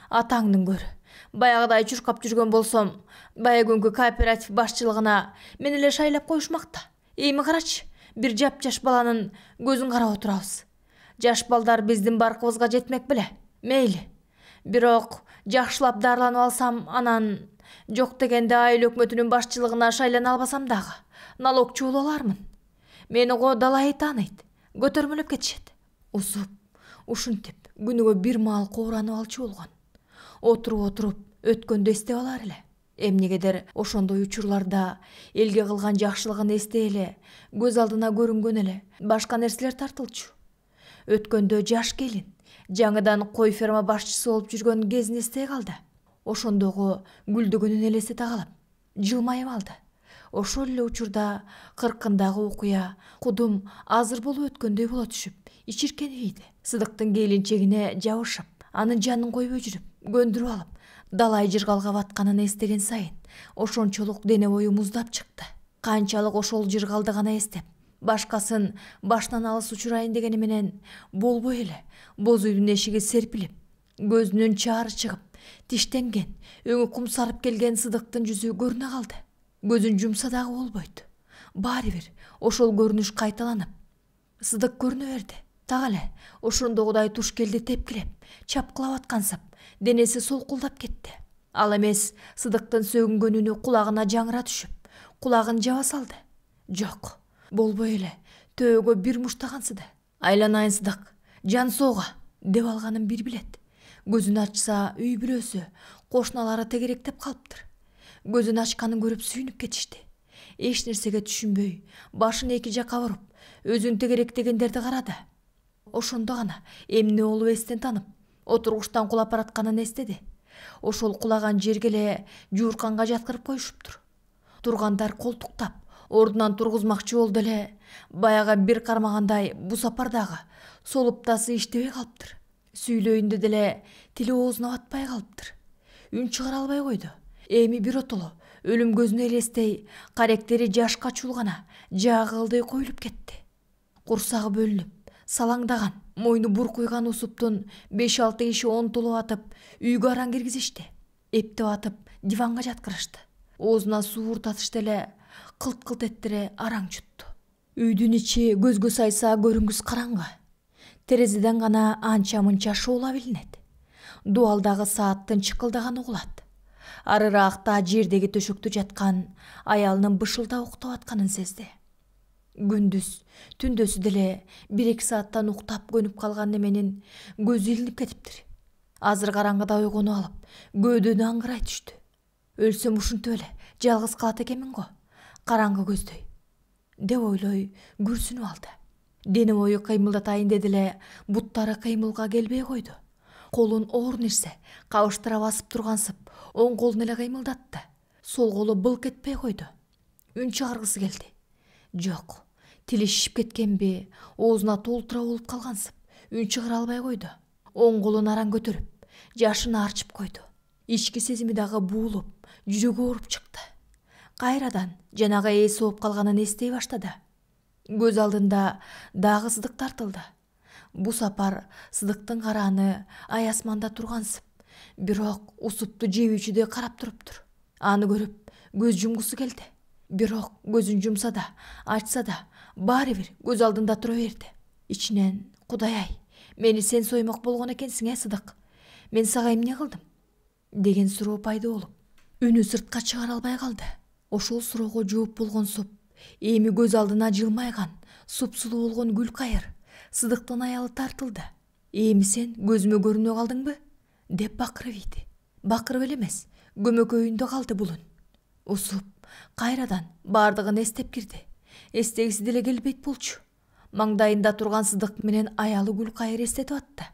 Атаңдын көрү. Баягыдай чуркап жүргөн болсом, бая күнгү кооператив башчылыгына мен эле шайлап коюшмакта. Эми карачы, бир жап-жаш баланын көзүн карап отурабыз. Жаш балдар биздин баркыбызга жетмек беле. Мейли. Бирок жакшылап дарыланып алсам, анан жок дегенде айыл өкмөтүнүн башчылыгына шайлана албасам дагы налогчу боло алармын. Мени го далай тааныйт, көтөрмөлөп кетишет. Усуп, ушинтип күнүгө бир маал кооранып алчу болгон. Отуруп өткөндү эстеп алар эле. Эмнегедер ошондой учурларда элге кылган жакшылыгын эстей эле, көз алдына көрүнгөн эле башка нерселер тартылчу. Өткөндө жаш келин жаңыдан кой ферма башчысы болуп жүргөн кезин эстей калды. Ошондогу гүлдөгөнүн элестете калып, жылмайып алды. Ошол эле учурда кыркындагы окуя кудум азыр болуп өткөндөй боло түшүп, ичиркенип ийди. Сыдыктын келинчегине жабышып, Анын жанын койбой жүрүп, көндүрүп алып, далай жыргалга батканын эстеген сайын, ошончолук дене бою муздап чыкты. Канчалык ошол жыргалды гана эстеп, башкасын башынан алыс учурайын дегени менен болбой эле боз үйдүн эшиги серпилип, көзүнүн чаары чыгып, тиштенген, өңү кумсарып келген Сыдыктын жүзү көрүнө калды. Көзүн жумса дагы болбойт. Баары бир ошол көрүнүш кайталанып, Сыдык көрүнө берди. Так эле ошондогудай туш келди тепкилеп, чапкылап аткансып, денеси солкулдап кетти. Ал эмес Сыдыктын сөгүнгөнүнү кулагына жаңыра түшүп, кулагын жаба салды. Жок, болбой эле, төөгө бир муштагансыды. Айланайын Сыдык, жан соога, деп алганын бир билет. Көзүн ачса үй бүлөсү, кошуналары тегеректеп калыптыр. Көзүн ачканын көрүп сүйүнүп кетишти. Эч нерсеге түшүнбөй, башын эки жакка буруп, өзүн тегеректегендерди карады. Ошондо гана эмне болуп эстен танып, отургучтан кулап баратканын эстеди. Ошол кулаган жерге эле жуурканга жаткырып коюшуптур. Тургандар колтуктап, ордунан тургузмакчы болду эле, баягы бир кармагандай бу сапар дагы солуптасы иштебей калыптыр. Сүйлөйүндө деле тили оозуна батпай калыптыр. Үн чыгара албай койду. Эми биротоло өлүм көзүнө элестей, каректери жашка чуулгана, жаагылдай коюлуп кетти. Курсагы бөлүнүп, салаңдаган, мойну буркуйган Усуптун 5-6 киши онтолуп атып, үйгө араң киргизишти. Эптеп атып, диванга жаткырышты. Оозуна суур татышты эле, кылт-кылт эттире араң чутту. Үйдүн ичи көзгө сайса көрүнгүс караңгы. Терезеден гана анча-мынча шоола билинет. Дуалдагы сааттын чыкылдаганы угулат. Арыраакта жердеги төшөктө жаткан аялынын бышылдап уктап атканын сезди. Күндүз, түндөсү деле 1-2 сааттан уктап көнүп калган неменин көзү илинип кетиптир. Азыр караңгыда ойгонуп алып, көөдөнү аңгырай түштү. Өлсөм ушинтип эле жалгыз калат экенмин го, караңгы көздөй, деп ойлой күрсүнүп алды. Дене бою кыймылдатайын деди эле, буттары кыймылга келбей койду. Колун оор нерсе кабыштыра басып тургансып, оң колун эле кыймылдатты. Сол колу былк этпей койду. Үн чыгаргысы келди. Жок, тили шишип кеткенби, оозуна толтура болуп калгансып, үн чыгара албай койду. Оң колун араң көтөрүп, жашын арчып койду. Ички сезими дагы буулуп, жүрөгү ооруп чыкты. Кайрадан жанагы эси болуп калганын эстей баштады. Көз алдында дагы Сыдык тартылды. Бу сапар Сыдыктын карааны ай асманда тургансып, бирок Усупту жебүүчүдөй карап туруптур. Аны көрүп көз жумгусу келди. Бирок көзүн жумса да, ачса да, баары бир көз алдында тура берди. Ичинен: "Кудай-ай, мени сен соймок болгон экенсиң, Сыдык. Мен сага эмне кылдым?" деген суроо пайда болуп, үнү сыртка чыгара албай калды. Ошол суроого жооп болгонсуп, эми көз алдына жылмайган, супсулуу болгон Гүлкайыр, Сыдыктын аялы тартылды. "Эми сен көзүмө көрүнө калдыңбы?" деп бакырып ийди. Бакырып эле эмес, көмөкөйүндө калды булун. Усуп кайрадан бардыгын эстеп кирди. Эстегиси деле келбейт болчу. Маңдайында турган Сыдык менен аялы Гүлкайыр эстетип атты.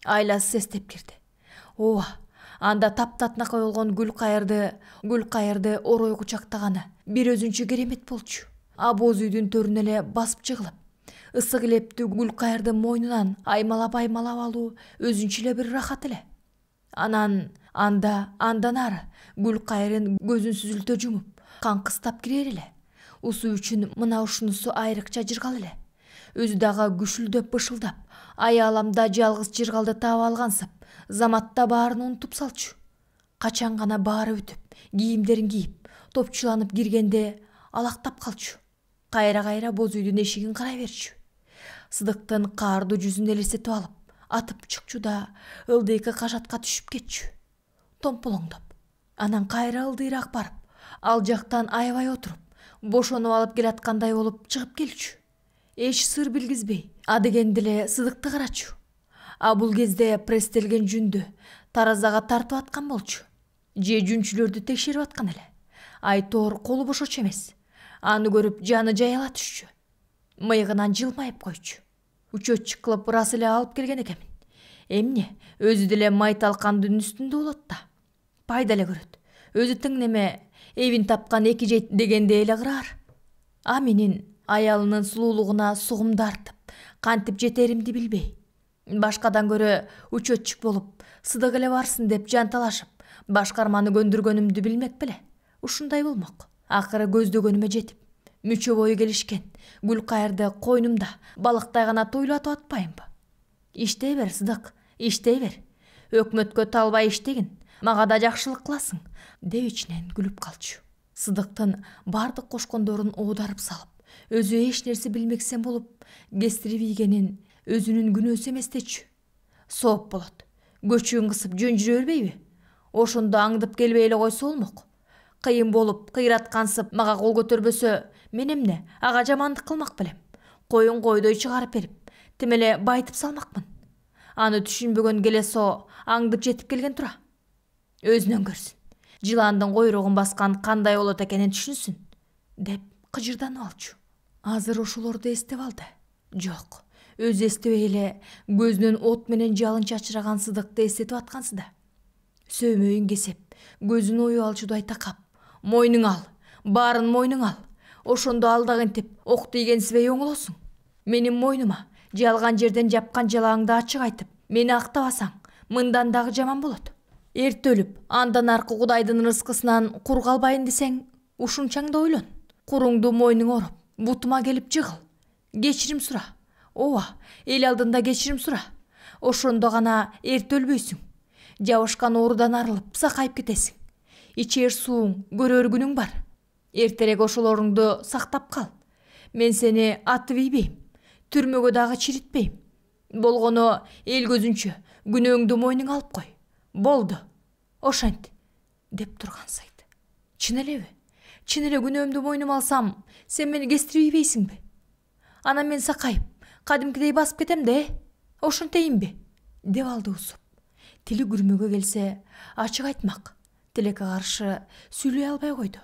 Айласыз эстеп кирди. Ооба, анда таптатнакай болгон Гүлкайырды орой кучактаганы бир өзүнчө керемет болчу. А боз үйдүн төрүнө эле басып жыгылып, ысык илептүү Гүлкайырдын мойнунан аймалап алуу өзүнчө эле бир рахат эле. Андан ары Гүлкайырын көзүн сүзүлтө жумуп, каңкыстап кирер эле. Усу үчүн мына ушунусу айрыкча жыргал эле. Өзү дагы күшүлдөп бышылдап, аяламда жалгыз жыргалды таап алгансып, заматта баарын унутуп салчу. Качан гана баары бүтүп, кийимдерин кийип, топчуланып киргенде алактап калчу. Кайра боз үйдүн эшигин карай берчү. Сыдыктын каардуу жүзүн элестетип алып, атып чыкчу да ылдыйкы кашатка түшүп кетчү. Томполоңдоп. Анан кайра ылдыйраак барып, ал жактан аябай отуруп, бошонуп алып келаткандай болуп чыгып келчү. Эч сыр билгизбей, адегенде эле Сыдыкты карачу. А бул кезде пресстелген жүндү таразага тартып аткан болчу. Же жүнчүлөрдү текшерип аткан эле. Айтор колу бошочу эмес. Аны көрүп жаны жаяла түшчү. Мыйыгынан жылмайып койчу. Учетчик кылып ырас эле алып келген экенмин. Эмне, өзү деле майталкандын үстүндө болот да. Пайда эле көрөт. Өзү тең неме эбин тапкан эки жейт дегенде эле кыраар. А менин аялынын сулуулугуна сугум тартып, кантип жетеримди билбей, Башкадан көрө учетчик болуп, сыдык эле барсын деп жанталашып, башкарманы көндүргөнүмдү билмек беле. Ушундай болмок. Акыры көздөгөнүмө жетип, мүчө бою келишкен Гүлкайырды койнумда балыктай гана туйлатып атпайынбы? Иштей бер, Сыдык, иштей бер. Өкмөткө талбай иштегин, мага да жакшылык кыласың, деп ичинен күлүп калчу. Сыдыктын бардык кошкондорун оодарып салып, өзү эч нерсе билмексен болуп, кестирип ийгенин өзүнүн күнөөсү эместечү. Сооп болот. Көчүгүн кысып жөн жүрө бербейби? Ошондо аңдып келбей эле койсо болмок. Кыйын болуп, кыйраткансып мага кол көтөрбөсө, мен эмне, ага жамандык кылмак белем. Коюн койдой чыгарып берип, тим эле байтып салмакмын. Аны түшүнбөгөн келесо аңдып жетип келген тура. Өзүнөн көрсүн. Жыландын койругун баскан кандай болот экенин түшүнсүн, деп кыжырданып алчу. Азыр ошолорду эстеп алды. Жок, өзү эстебей эле көзүнөн от менен жалын чачыраган Сыдыкты эстетип аткансыз да. Сөймөйүн кесеп, көзүн оюп алчудай такап, мойнуң ал, баарын мойнуң ал. Ошондо ал дагы интип ок тийгенсибей оңолосуң. Менин мойнума жалган жерден жапкан жалаңды ачык айтып, мени актабасаң, мындан дагы жаман болот. Эрте өлүп, андан аркы Кудайдын рызкысынан кур калбайын десең, ушунчаң да ойлон. Куруңду мойнуңа ороп, бутума келип жыгыл. Кечирим сура. Ооба, эл алдында кечирим сура. Ошондо гана эрте өлбөйсүң. Жабышкан оорудан арылып, сакайып кетесиң. Ичер сууң, көрөр күнүң бар. Эртерээк ошолоруңду сактап кал. Мен сени атып ийбейм, түрмөгө дагы чиритпейм. Болгону эл көзүнчө күнөөңдү мойнуңа алып кой. Болду. Ошент, деп турган сайт. Чын элеби? Чын эле күнөөмдү мойнума алсам, сен мени кестирип ийбейсиңби? Анан мен сакайып, кадимкидей басып кетем де, ошентейинби? Деп алды усуп. Тили күрмөгө келсе, ачык айтмак. Тилекке каршы сүйлөй албай койду.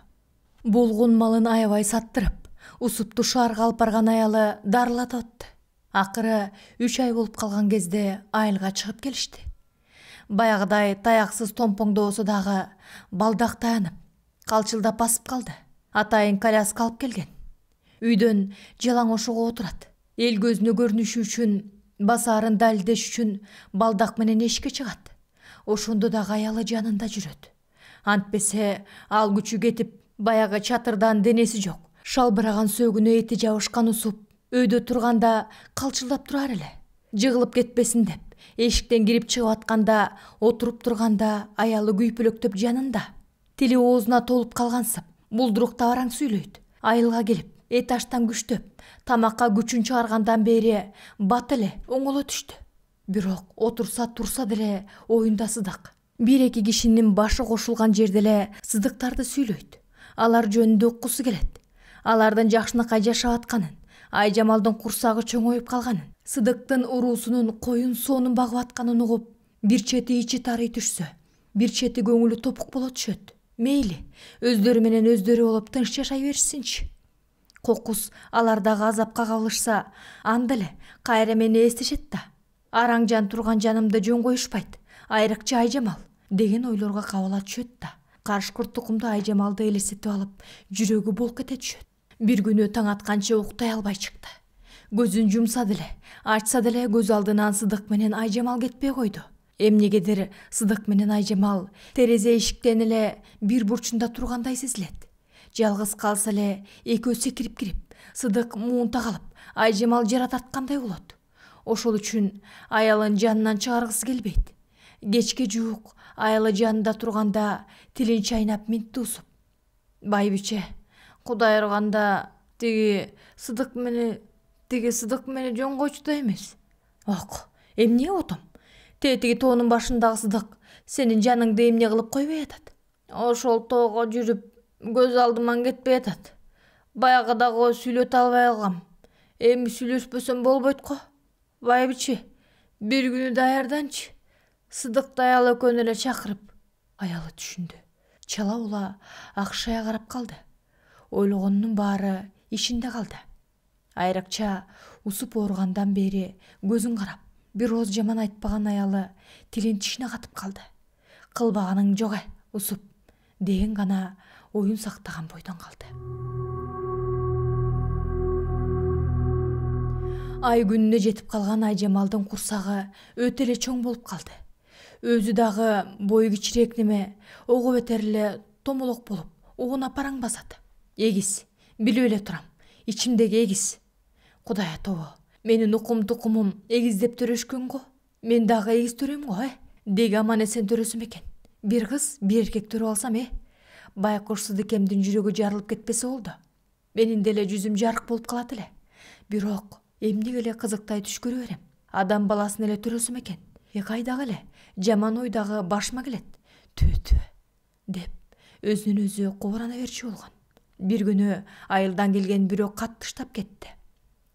Болгон малын аябай саттырып, усупту шаарга алып барган аялы дарылатып атты. Акыры 3 ай болуп калган кезде айылга чыгып келишти. Баягыдай таяксыз томпоңдоосо дагы балдак таянып, калчылдап басып калды. Атайын коляска алып келген. Үйдөн жалаң ошого отурат. Эл көзүнө көрүнүшү үчүн, басаарын далилдеш үчүн балдак менен эшикке чыгат. Ошондо дагы аялы жанында жүрөт. Антпесе ал күчү кетип, баягы чатырдан денеси жок. Шалбыраган сөөгүнө эти жабышкан усуп, өйдө турганда калчылдап турар эле. Жыгылып кетпесин деп, эшиктен кирип чыгып атканда, отуруп турганда аялы күйпөлөктөп жанында. Тили оозуна толуп калгансып, булдурукта бараң сүйлөйт. Айылга келип, эт аштан күчтөп, тамакка күчүн чыгаргандан бери бат эле оңоло түштү. Бирок отурса турса деле оюнда Сыдык. 1-2 кишинин башы кошулган жерде эле Сыдыктарды сүйлөйт. Алар жөнүндө уккусу келет. Алардын жакшынакай жашап атканын, Айжамалдын курсагы чоңоюп калганын, Сыдыктын уруусунун коюн сонун багып атканын угуп, бир чети ичи тарый түшсө, бир чети көңүлү топук боло түшөт. Мейли, өздөрү менен өздөрү болуп тынч жашай беришсинчи. Кокус алардагы азапка кабылышса, анда эле кайра мени эстешет да. Араң жан турган жанымды жөн коюшпайт, айрыкча Айжамал, деген ойлорго кабыла түшөт да. Карышкырт тукумду Айжамалды элестетип алып, жүрөгү болуп кете түшөт. Бир күнү таң атканча уктай албай чыкты. Көзүн жумса деле, ачса деле көз алдынан Сыдык менен Айжамал кетпей койду. Эмнегедир Сыдык менен Айжамал терезе эшиктен эле бир бурчунда тургандай сезилет. Жалгыз калса эле экөө секирип кирип, Сыдык муунта калып, Айжамал жара тарткандай болот. Ошол үчүн аялын жанынан чыгаргысы келбейт. Кечке жуук аялы жанында турганда тилин чайнап минтти усуп. Байбиче, Кудай ырганда тиги Сыдык мени жөн койчу да эмес. Ок, эмне отом? Тетиги тоонун башындагы Сыдык сенин жаныңды эмне кылып койбой атат? Ошол тоого жүрүп, көз алдыман кетпей атат. Баягыдагы сүйлөтө албай калгам. Эми сүйлөшпөсөм болбойт го. Байбиче, бир күнү даярданчы. Сыдыкты аялы экөөнү эле чакырып. Аялы түшүндү. Чала ула акшая карап калды. Ойлогонунун баары ишинде калды. Айрыкча усуп ооругандан бери көзүн карап, бир ооз жаман айтпаган аялы тилин тишине катып калды. Кылбаганың жок усуп, деген гана оюн сактаган бойдон калды. Ай күнүнө жетип калган Айжамалдын курсагы өтө эле чоң болуп калды. Өзү дагы бою кичирээк неме ого бетер эле томолок болуп, угуна параң басат. Эгиз, билип эле турам, ичимдеги эгиз. Кудай атобо, менин укум-тукумум эгиздеп төрөшкөн го. Мен дагы эгиз төрөйм го, деги аман эсен төрөсөм экен. Бир кыз, бир эркек төрөп алсам, байкуш Сыдыкемдин жүрөгү жарылып кетпесе болду. Менин деле жүзүм жарык болуп калат эле. Бирок эмнеге эле кызыктай түш көрө берем. Адам баласын эле төрөсөм экен. Кайдагы эле жаман ой дагы башыма келет. Түбө деп өзүнөн өзү кубарана берчү болгон. Бир күнү айылдан келген бирөө кат таштап кетти.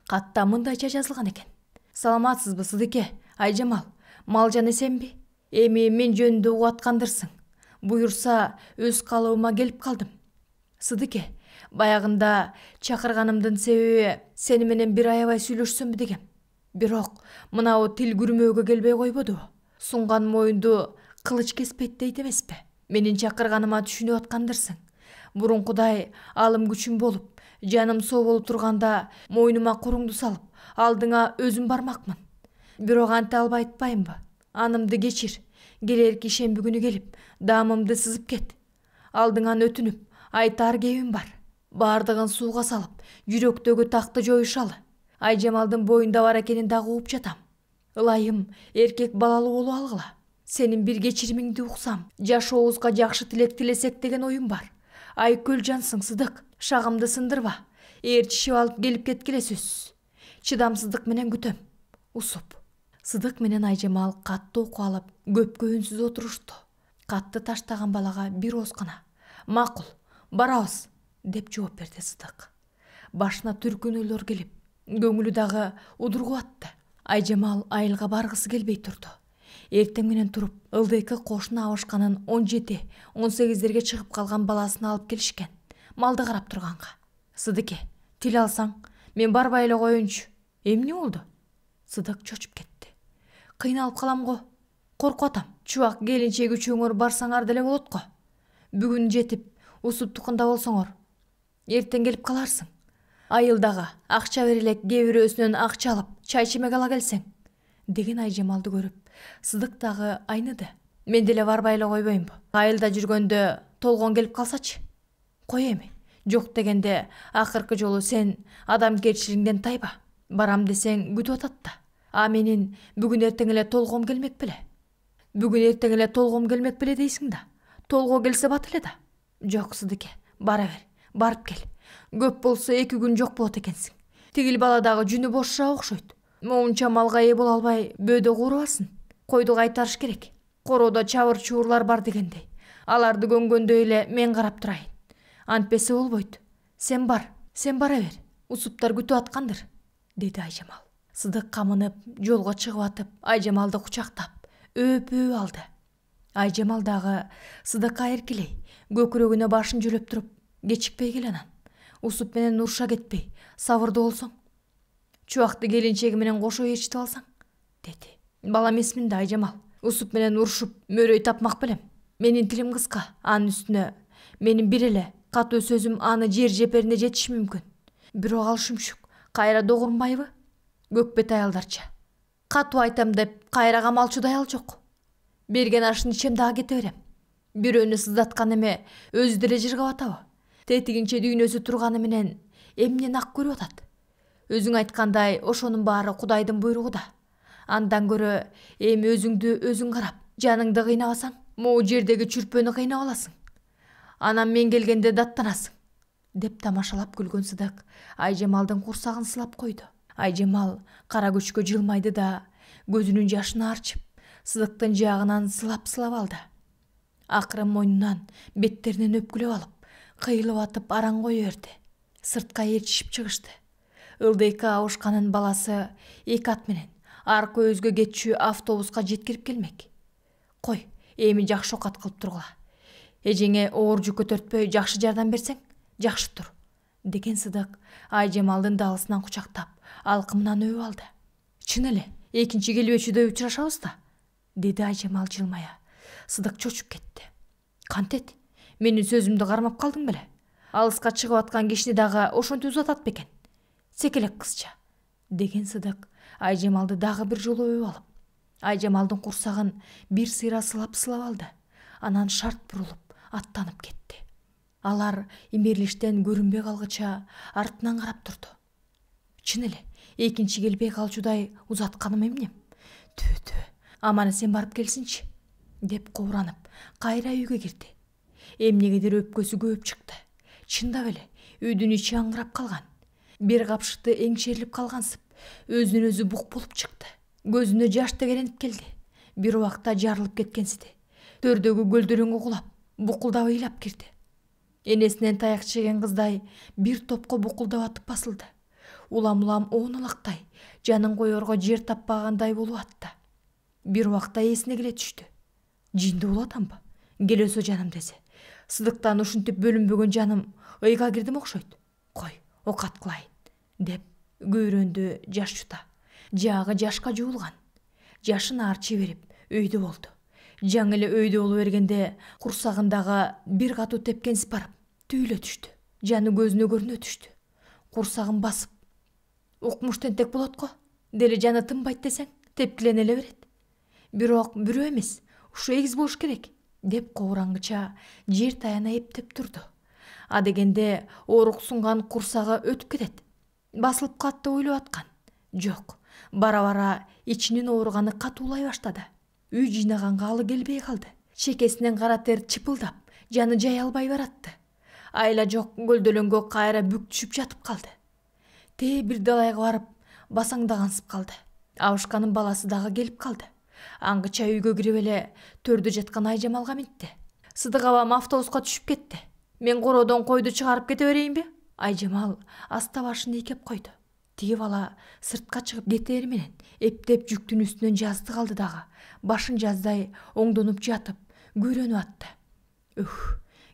Катта мындайча жазылган экен: саламатсызбы Сыдыке, Айжамал, Малжан эсенби? Эми мен жөнүндө угуп аткандырсың. Буюрса өз калыбыма келип калдым. Сыдыке, баягында чакырганымдын себеби сени менен бир аябай сүйлөшсөмбү дегем. Бирок мынау тил күрмөөгө келбей койбодубу? Сунган моюнду кылыч кеспейт дейт эмеспи? Менин чакырганыма түшүнүп аткандырсың. Бурункудай алым күчүм болуп, жаным соо болуп турганда мойнума куруңду салып, алдыңа өзүм бармакмын. Бирок анте албай атпаймынбы? Анымды кечир. Келерки шемби күнү келип, даамымды сызып кет. Алдыңан өтүнүп, айтаар кебим бар. Бардыгын сууга салып, жүрөктөгү такты жоюшалы. Айжамалдын боюнда бар экенин дагы угуп жатам. Ылайым эркек балалуу болуп алгыла. Сенин бир кечиримиңди уксам, жашообузга жакшы тилек тилесек деген оюм бар. Айкөл жансың, Сыдык, шагымды сындырба. Ээрчишип алып келип кеткиле сөзсүз. Чыдамсыздык менен күтөм. Усуп. Сыдык менен Айжамал катты окуп алып, көпкө үнсүз отурушту. Катты таштаган балага бир ооз гана: макул, барабыз, деп жооп берди Сыдык. Башына түркүнүүлөр келип, көңүлү дагы удургуп атты. Айжамал айылга баргысы келбей турду. Эртең менен туруп, ылдыйкы кошуна абышканын 17-18 чыгып калган баласын алып келишкен, малды карап турганга. Сыдыке, тил алсаң, мен барбай эле коеюнчу. Эмне болду? Сыдык чочуп кетти. Кыйналып калам го. Коркуп атам. Чубак келинчек үчөөңөр барсаңар деле болот го. Бүгүн жетип, усуптукунда болсоңор, эртең келип каларсың. Айылдагы акча берелек кээ бирөөсүнөн акча алып, чай чемек ала келсең, деген Айжамалды көрүп, Сыдык дагы айныды. Мен деле барбай эле койбоймбу? Айылда жүргөндө толгон келип калсачы? Кой эми. Жок дегенде акыркы жолу сен адамгерчилигиңден тайба. Барам десең күтүп атат да. А менин бүгүн эртең эле толгом келмек беле. Бүгүн эртең эле толгом келмек беле дейсиң да. Толго келсе бат эле да. Жок Сыдыке, бара бер, барып кел. Көп болсо 2 күн жок болот экенсиң. Тигил бала дагы жүнү бошура окшойт. Моунча малга ээ боло албай бөөдө куурабасын. Койду кайтарыш керек. Короодо чабыр чуурлар бар дегендей. Аларды көңгөндөй эле мен карап турайын. Антпесе болбойт. Сен бара бер. Усуптар күтүп аткандыр, деди Айжамал. Сыдык камынып, жолго чыгып атып, Айжамалды кучактап, өп алды. Айжамал дагы Сыдыкка эркелей, көкүрөгүнө башын жөлөп туруп, кечикпей кел анан. Усуп менен уруша кетпей, сабырдуу болсоң. Чубакты келинчеги менен кошо ээрчитип алсаң, деди. Бала эмесмин да, Айжамал. Усуп менен урушуп, мөрөй тапмак белем. Менин тилим кыска, анын үстүнө менин бир эле катуу сөзүм аны жер жеперине жетиши мүмкүн. Бирок ал шүмшүк кайра догурунбайбы? Көкбет аялдарча. Катуу айтам деп кайра камалчудай ал жок. Берген ашын ичем дагы кете берем. Бирөөнү сыздаткан эме өзү деле жыргап атабы? Тетигинче дүйнөсү турганы менен эмнени ак көрүп атат? Өзүң айткандай, ошонун баары Кудайдын буйругу да. Андан көрө эми өзүңдү өзүң карап, жаныңды кыйнабасаң, могу жердеги чүрпөнү кыйнап аласың. Анан мен келгенде даттанасың, деп тамашалап күлгөн Сыдык Айжамалдын курсагын сылап койду. Айжамал кара күчкө жылмайды да, көзүнүн жашын арчып, Сыдыктын жаагынан сылап алды. Акыры мойнунан, беттеринен өпкүлөп алып, кыйылып атып араң кое берди. Сыртка ээрчишип чыгышты. Ылдыйкы абышканын баласы 2 ат менен аркы өзгө кетчү автобуска жеткирип келмек. Кой, эми жакшы окат кылып тургула. Эжеңе оор жүк көтөртпөй жакшы жардам берсең, жакшы тур, деген Сыдык Айжамалдын далысынан кучактап, алкымынан өбүп алды. Чын эле, экинчи келбечүдөй учурашабыз да, деди Айжамал жылмая. Сыдык чочуп кетти. Кантет, менин сөзүмдү кармап калдың беле? Алыска чыгып аткан кишини дагы ошентип узатат бекен? Секелек кызча, деген Сыдык Айжамалды дагы бир жолу өбүп алып, Айжамалдын курсагын бир сыйра сылап алды. Анан шарт бурулуп аттанып кетти. Алар имерлиштен көрүнбөй калгыча артынан карап турду. Чын эле, экинчи келбей калчудай узатканым эмнем? Түү, амана сен барып келсинчи, деп кууранып, кайра үйгө кирди. Эмнегедир өпкөсү көп чыкты. Чындап эле, үйдүн ичи аңгырап калган. Бир капшыкты эңшерилип калгансып, өзүнөн өзү бук болуп чыкты. Көзүнө жаш тегеренип келди. Бир убакта жарылып кеткенсиди. Төрдөгү көлдөрөңгө кулап, букулдап ыйлап кирди. Энесинен таяк жеген кыздай бир топко букулдап атып басылды. Улам оонолактай, жанын коерго жер таппагандай болуп атты. Бир убакта эсине келе түштү. Жинди болуп атамбы? Келесо жаным десе. Сыдыктан ушинтип бөлүнбөгөн жаным ыйга кирдим окшойт. Кой, окат кылайын, деп көйрөндү жаш жута. Жагы жашка жуулган. Жашын арчы берип өйдө болду. Жаңы эле өйдө болуп бергенде курсагындагы бир катуу тепкенсип барып түйүлө түштү. Жаны көзүнө көрүнө түштү. Курсагын басып, укмуш тентек болот го. Деле жаны тынбайт десең, тепкилене эле берет. Бирок бирөө эмес, ушу эгиз болуш керек, деп коораңгыча жер таяна эптеп турду. А дегенде ооруксунган курсагы өтүп кетет. Басылып калат деп ойлоп аткан. Жок, бара-бара ичинин ооруганы катуулай баштады. Үй жыйнаганга алы келбей калды. Чекесинен кара тер чыпылдап, жаны жай албай баратты. Айла жок көлдөлөнгө кайра бүк түшүп жатып калды. Бир далайга барып, басаңдагансып калды. Абышканын баласы дагы келип калды. Аңгыча үйгө кирип эле төрдө жаткан Айжамалга митти. Сыдык абам автобуска түшүп кетти. Мен короодон койду чыгарып кете берейинби? Айжамал аста башын ийкеп койду. Тиги бала сыртка чыгып кетери менен эптеп жүктүн үстүнөн жазды калды дагы. Башын жаздай оңдонуп жатып, көйрөнүп атты.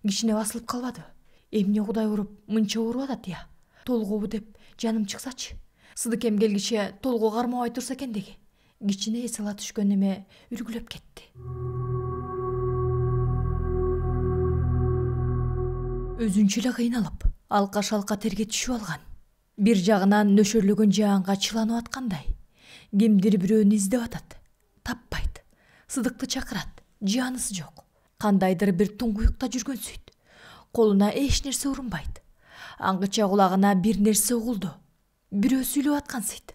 Кичине басылып калбадыбы? Эмне Кудай уруп, мынча ооруп атат я? Толгообу деп жаным чыксачы. Сыдыкем келгиче толго кармабай турса экен деги. Кичине эс ала түшкөн неме үргүлөп кетти. Өзүнчө эле кыйналып, алка-шалка терге түшүп алган. Бир жагынан нөшөрлөгөн жаганга чыланып аткандай. Кимдир бирөөнү издеп атат. Таппайт. Сыдыкты чакырат. Жанысы жок. Кандайдыр бир туңгуюкта жүргөнсүйт. Колуна эч нерсе урунбайт. Аңгыча кулагына бир нерсе угулду. Бирөө сүйлөп аткансыйт.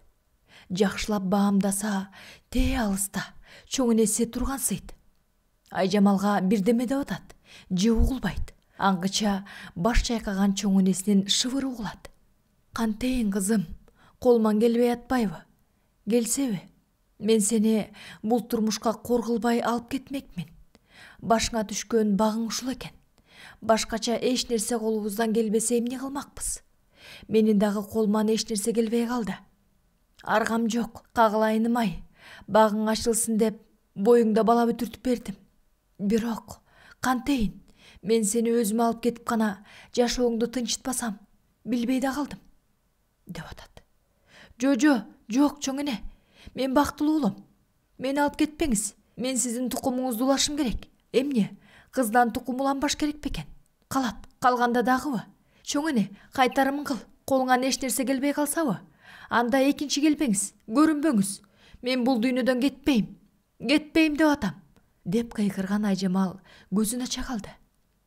Жакшылап баамдаса, алыста, чоң энеси тургансыйт. Айжамалга бирдеме деп атат, же угулбайт. Аңгыча баш чайкаган чоң энесинин шыбыры угулат. Кантейин кызым, колман келбей атпайбы? Келсеби? Мен сени бул турмушка кор кылбай алып кетмекмин. Башыңа түшкөн багың ушул экен. Башкача эч нерсе колубуздан келбесе эмне кылмакпыз? Менин дагы колуман эч нерсе келбей калды. Аргам жок, кагылайыным-ай. Багың ачылсын деп боюңда бала бүтүртүп бердим. Бирок, кантейин? Мен сени өзүм алып кетип гана жашооңду тынчытпасам, билбей да калдым, деп атат. Жок, чоң эне. Мен бактылуу улам. Мени алып кетпеңиз. Мен сиздин тукумуңузду улашым керек. Эмне? Кыздан тукум уланбаш керек бекен? Калат, калганда дагыбы? Чоң эне, кайтарымын кыл. Колуңан эч нерсе келбей калсабы? Анда экинчи келбеңиз, көрүнбөңүз. Мен бул дүйнөдөн кетпейм деп атам, деп кыйкырган Айжамал көзүн ача калды.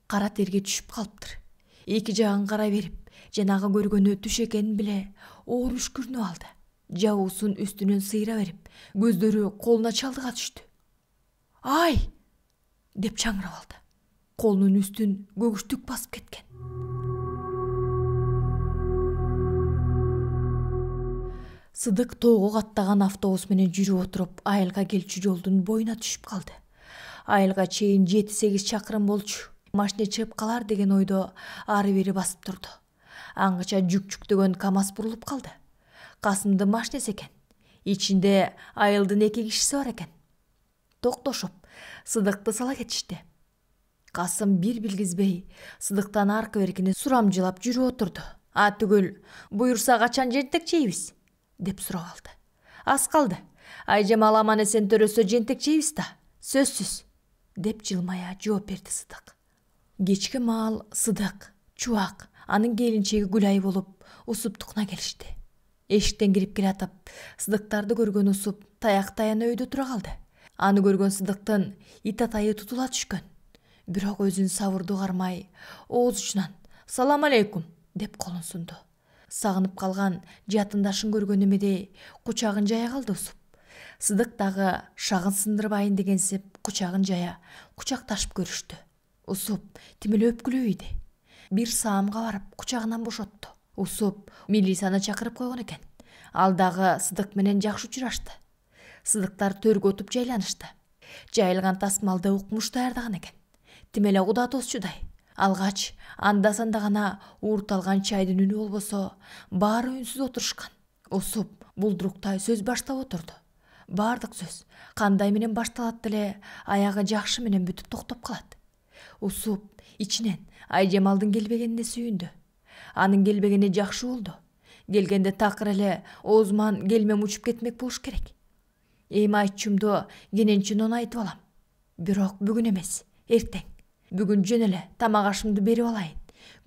Кара терге түшүп калыптыр. Эки жагын карай берип, жанагы көргөнү түш экенин биле оор үшкүрүнүп алды. Жабуусун үстүнөн сыйра берип, көздөрү колуна чалдыга түштү. Ай! Деп чаңырап алды. Колунун үстүн көгүштүк басып кеткен. Сыдык тоого каттаган автобус менен жүрүп отуруп, айылга келчү жолдун боюна түшүп калды. Айылга чейин 7-8 чакырым болчу. Машине чыгып калар деген ойдо ары-бери басып турду. Аңгыча жүктөгөн КамАЗ бурулуп калды. Касымдын машинеси экен. Ичинде айылдын 2 кишиси бар экен. Токтошуп, Сыдыкты сала кетишти. Касым бир билгизбей, Сыдыктан аркы беркини сурамжылап жүрүп отурду. Түгүл, буюрса качан жентек жейбиз? Деп сурап алды. Аз калды. Айжамал аман-эсен төрөсө жентек жейбиз да, сөзсүз, деп жылмая жооп берди Сыдык. Кечки маал Сыдык, Чубак, анын келинчеги Гүлай болуп Усуптукуна келишти. Эшиктен кирип келатып, Сыдыктарды көргөн Усуп таяктаяна өйдө тура калды. Аны көргөн Сыдыктын ит атайы тутула түшкөн. Бирок өзүн сабырдуу кармай, ооз учунан «Салам алейкум» деп колун сунду. Сагынып калган жатындашын көргөн эмедей кучагын жая калды Усуп. Сыдык дагы шагын сындырбайын дегенсип кучагын жая кучакташып көрүштү. Усуп тимелеп күлөбүйдү. Бир саамга барып кучагынан бошотту. Усуп милицияны чакырып койгон экен. Ал дагы Сыдык менен жакшы учурашты. Сыдыктар төргө отуп жайланышты. Жайылган тасмалды укмуш даярдаган экен. Тимеле куда тосчудай. Алгач анда-санда гана уурталган чайдын үнү болбосо, баары үнсүз отурушкан. Усуп булдуруктай сөз баштап отурду. Бардык сөз кандай менен башталат деле аягы жакшы менен бүтүп токтоп калат. Усуп ичинен Айжамалдын келбегенине сүйүндү. Анын келбегени жакшы болду. Келгенде такыр эле оозуман келмем учуп кетмек болуш керек. Эми айтчумду кененчен айтып алам. Бирок бүгүн эмес, эртең. Бүгүн жөн эле тамак ашымды берип алайын.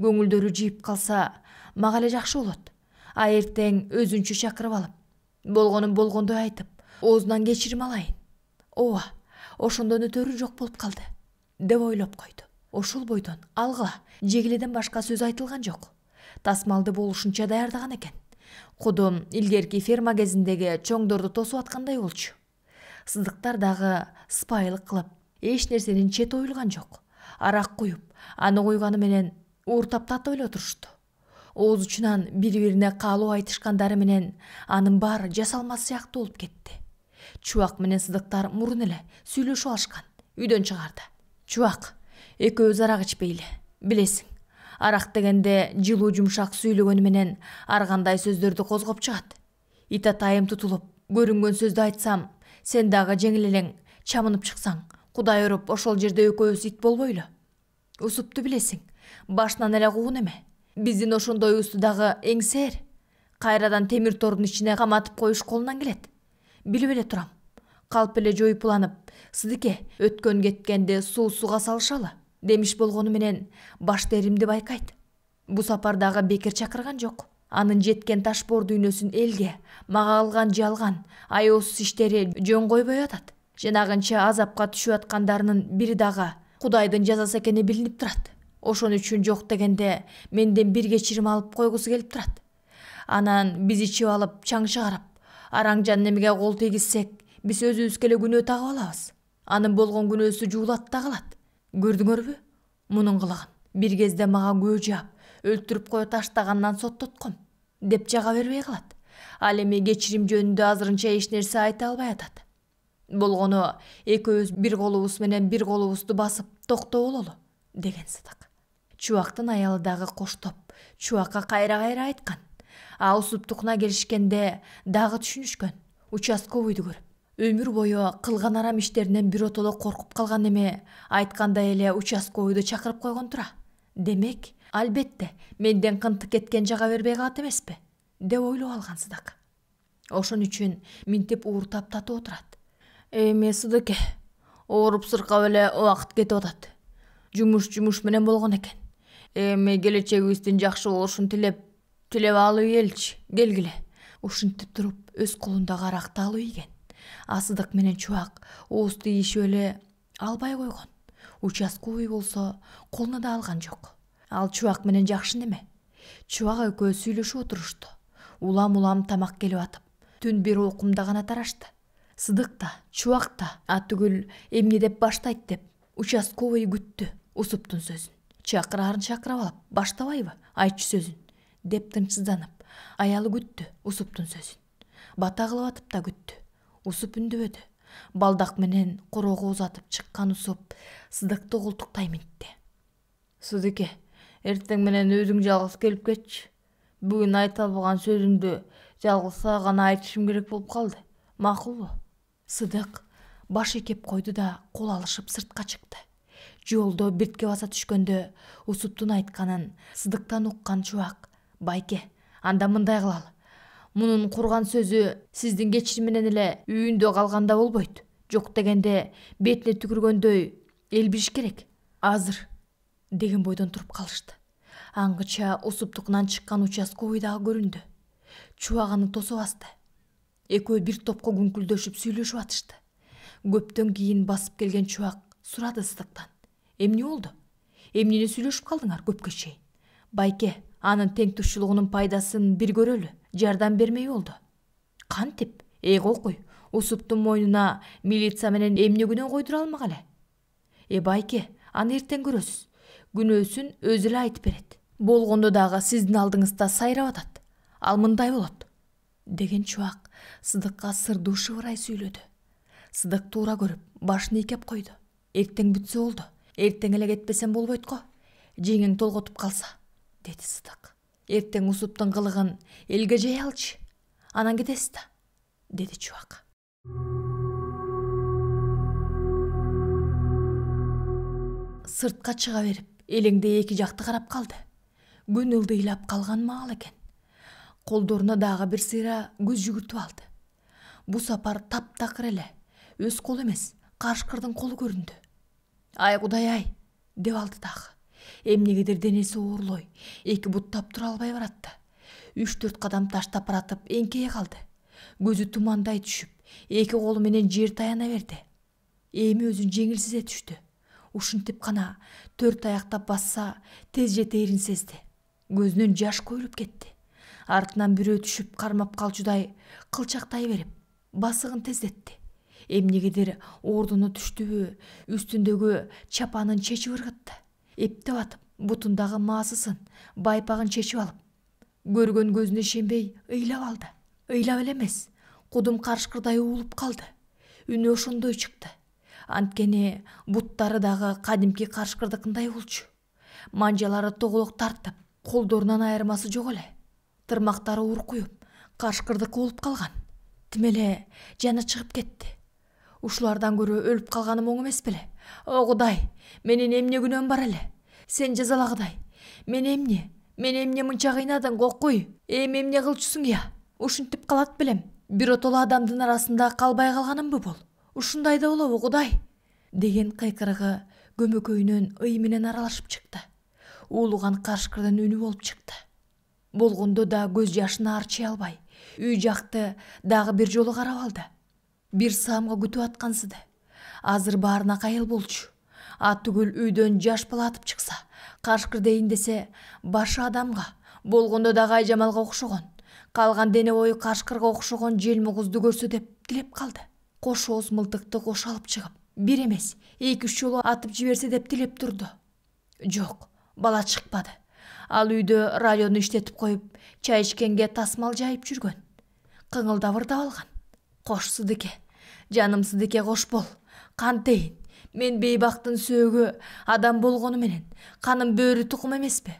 Көңүлдөрү жийип калса, мага эле жакшы болот. А эртең өзүнчө чакырып алып, болгонун болгондой айтып, оозунан кечирим алайын. Ооба, ошондон өтөрү жок болуп калды, деп ойлоп койду. Ошол бойдон алгыла жегиледен башка сөз айтылган жок. Тасмалды болушунча даярдаган экен. Кудум илгерки ферма кезиндеги чоңдорду тосуп аткандай болчу. Сыдыктар дагы сыпайылык кылып, эч нерсенин чет оюлган жок. Арак куюп, аны куйганы менен ууртап татып эле отурушту. Ооз учунан бири-бирине каалоо айтышкандары менен анын баары жасалмас сыяктуу болуп кетти. Чубак менен Сыдыктар мурун эле сүйлөшүп алышкан. Үйдөн чыгарды. Чубак, экөөбүз арак ичпейли. Билесиң, арак дегенде жылуу жумшак сүйлөгөнү менен ар кандай сөздөрдү козгоп чыгат. Ит атайым тутулуп, көрүнгөн сөздү айтсам, сен дагы жеңил элең чамынып чыксаң, Кудай уруп ошол жерде экөөбүз ит болбойлу. Усупту билесиң, башынан эле куун эме. Биздин ошондойубузду дагы эңсээр. Кайрадан темир тордун ичине каматып коюш колунан келет. Билип эле турам. Калп эле жоюп уланып, Сыдыке өткөн кеткенде суга салышалы демиш болгону менен баш теримди байкайт. Бу сапар дагы бекер чакырган жок. Анын жеткен ташбор дүйнөсүн элге, мага кылган жалган, аяосуз иштери жөн койбой атат. Жанагынча азапка түшүп аткандарынын бири дагы Кудайдын жазасы экени билинип турат. Ошон үчүн жок дегенде менден бир кечирим алып койгусу келип турат. Анан биз ичип алып чаң чыгарып, Араң жан немеге кол тийгизсек, биз өзүбүзгө эле күнөө тагып алабыз. Анын болгон күнөөсү жуулат да калат. Көрдүңөрбү? Мунун кылыгын бир кезде мага көө жаап, өлтүрүп кое таштагандан соттотком, деп жага бербей калат. Ал эми кечирим жөнүндө азырынча эч нерсе айта албай атат. Болгону экөөбүз бир колубуз менен бир колубузду басып токтоо бололу, деген Сыдык. Чубактын аялы дагы коштоп, Чубакка кайра-кайра айткан. А Усуптукуна келишкенде дагы түшүнүшкөн. Участковыйду көрүп, өмүр бою кылган арам иштеринен биротоло коркуп калган эме айткандай эле участковыйду чакырып койгон тура. Демек, албетте, менден кынтык кеткен жага бербей калат эмеспи, деп ойлоп алган Сыдык. Ошон үчүн минтип ууртап татып отурат. Эми Сыдыке, ооруп сыркап эле убакыт кетип атат. Жумуш менен болгон экен. Эми келечегибиздин жакшы болушун тилеп алып элчи, келгиле. Ушинтип туруп, өз колундагы аракты алып ийген. А Сыдык менен Чубак оозду ийишип эле албай койгон. Участковый болсо колуна да алган жок. Ал Чубак менен жакшы неме. Чубак экөө сүйлөшүп отурушту. Улам тамак келип атып, түн бир окумда гана тарашты. Сыдык да, Чубак да атүгүл эмне деп баштайт деп участковый күттү Усуптун сөзүн. Чакырарын чакырып алып, баштабайбы, айтчы сөзүн, деп тынчсызданып, аялы күттү Усуптун сөзүн. Бата кылып атып да күттү. Усуп үндөбөдү. Балдак менен корого узатып чыккан Усуп Сыдыкты колтуктай минтти. Сыдыке, эртең менен өзүң жалгыз келип кетчи. Бүгүн айта албаган сөзүмдү жалгыз сага гана айтышым керек болуп калды. Макулбу? Сыдык баш ийкеп койду да кол алышып сыртка чыкты. Жолдо биртке баса түшкөндө Усуптун айтканын Сыдыктан уккан Чубак: «Байке, анда мындай кылалы. Мунун курган сөзү сиздин кечирим менен эле үйүндө калганда болбойт. Жок дегенде бетине түкүргөндөй эл билиш керек. Азыр», деген бойдон туруп калышты. Аңгыча Усуптукунан чыккан участковый дагы көрүндү. чубаганы тосо басты. Экөө бир топко күңкүлдөшүп сүйлөшүп атышты. Көптөн кийин басып келген чубак сурады Сыдыктан: эмне болду? Эмнени сүйлөшүп калдыңар көпкө чейин? Байке, анын тең тушчулугунун пайдасын бир көрөлү, жардам бермей болду. Кантип? Кокуй, Усуптун мойнуна милиция менен эмне күнөө койдура алмак эле? Байке, аны эртең көрөсүз. Күнөөсүн өзү эле айтып берет. Болгондо дагы сиздин алдыңызда сайрап атат. Ал мындай болот, деген чубак Сыдыкка сырдуу шыбырай сүйлөдү. Сыдык туура көрүп, башын ийкеп койду. Эртең бүтсө болду. Эртең эле кетпесем болбойт го. Жеңең толготуп калса, деди Сыдык. Эртең Усуптун кылыгын элге жай алчы. Анан кетесиз да, деди чубак. Сыртка чыга берип, элеңдей эки жакты карап калды. Күн ылдыйлап калган маал экен. Колдоруна дагы бир сыйра көз жүгүртүп алды. Бу сапар таптакыр эле, өз кол эмес, кашкырдын колу көрүндү. Ай Кудай ай, деп алды дагы. Эмнегедир денеси оорлой, эки буттап тура албай баратты. 3-4 кадам таштап баратып эңкейе калды. Көзү тумандай түшүп, эки колу менен жер таяна берди. Эми өзүн жеңилсизе түштү. Ушинтип гана 4 аяктап басса тез жетээрин сезди. Көзүнөн жаш көйүлүп кетти. Артынан бирөө түшүп кармап калчудай кылчактай берип, басыгын тездетти. Эмнегедир ордуну түштүбү, үстүндөгү чапанын чечип ыргытты. Эптеп атып, бутундагы маасысын, байпагын чечип алып, көргөн көзүнө ишенбей ыйлап алды. Ыйлап эле эмес, кудум карышкырдай уулуп калды. Үнү ошондой чыкты. Анткени буттары дагы кадимки карышкырдыкындай болчу. Манжалары тоголок тартып, колдорунан айырмасы жок эле. Тырмактары уркуюп, карышкырдыкы болуп калган. Тим эле жаны чыгып кетти. Ушулардан көрө өлүп калганым оң эмес беле? О Кудай, менин эмне күнөөм бар эле? Сен жазалагыдай. Мен эмне мынча кыйнадың, Кокуй? Эми эмне кылчусуң я? Ушинтип калат белем. Бир отоло адамдын арасында калбай калганымбы бул? Ушундай да болобу, Кудай? Деген кыйкырыгы көмөкөйүнөн ый менен аралашып чыкты. Уулуган карышкырдын үнү болуп чыкты. Болгондо да көз жашына арчый албай, үй жакты дагы бир жолу карап алды. Бир саамга күтүп аткансыды. Азыр баарына кайыл болчу. Түгүл үйдөн жаш бала атып чыкса, карышкыр дейин десе, башы адамга, болгондо дагы Айжамалга окшогон, калган дене бою карышкырга окшогон желми кызды көрсө деп тилеп калды. Кош ооз мылтыкты кош алып чыгып, бир эмес, 2-3 жолу атып жиберсе деп тилеп турду. Жок, бала чыкпады. Ал үйдө радиону иштетип коюп, чай ичкенге тасмал жайып жүргөн. Кыңылдап ырдап алган. Кош Сыдыке, жаным Сыдыке, кош бол. Кантейин, мен бейбактын сөөгү адам болгону менен каным бөөрү тукум эмеспи?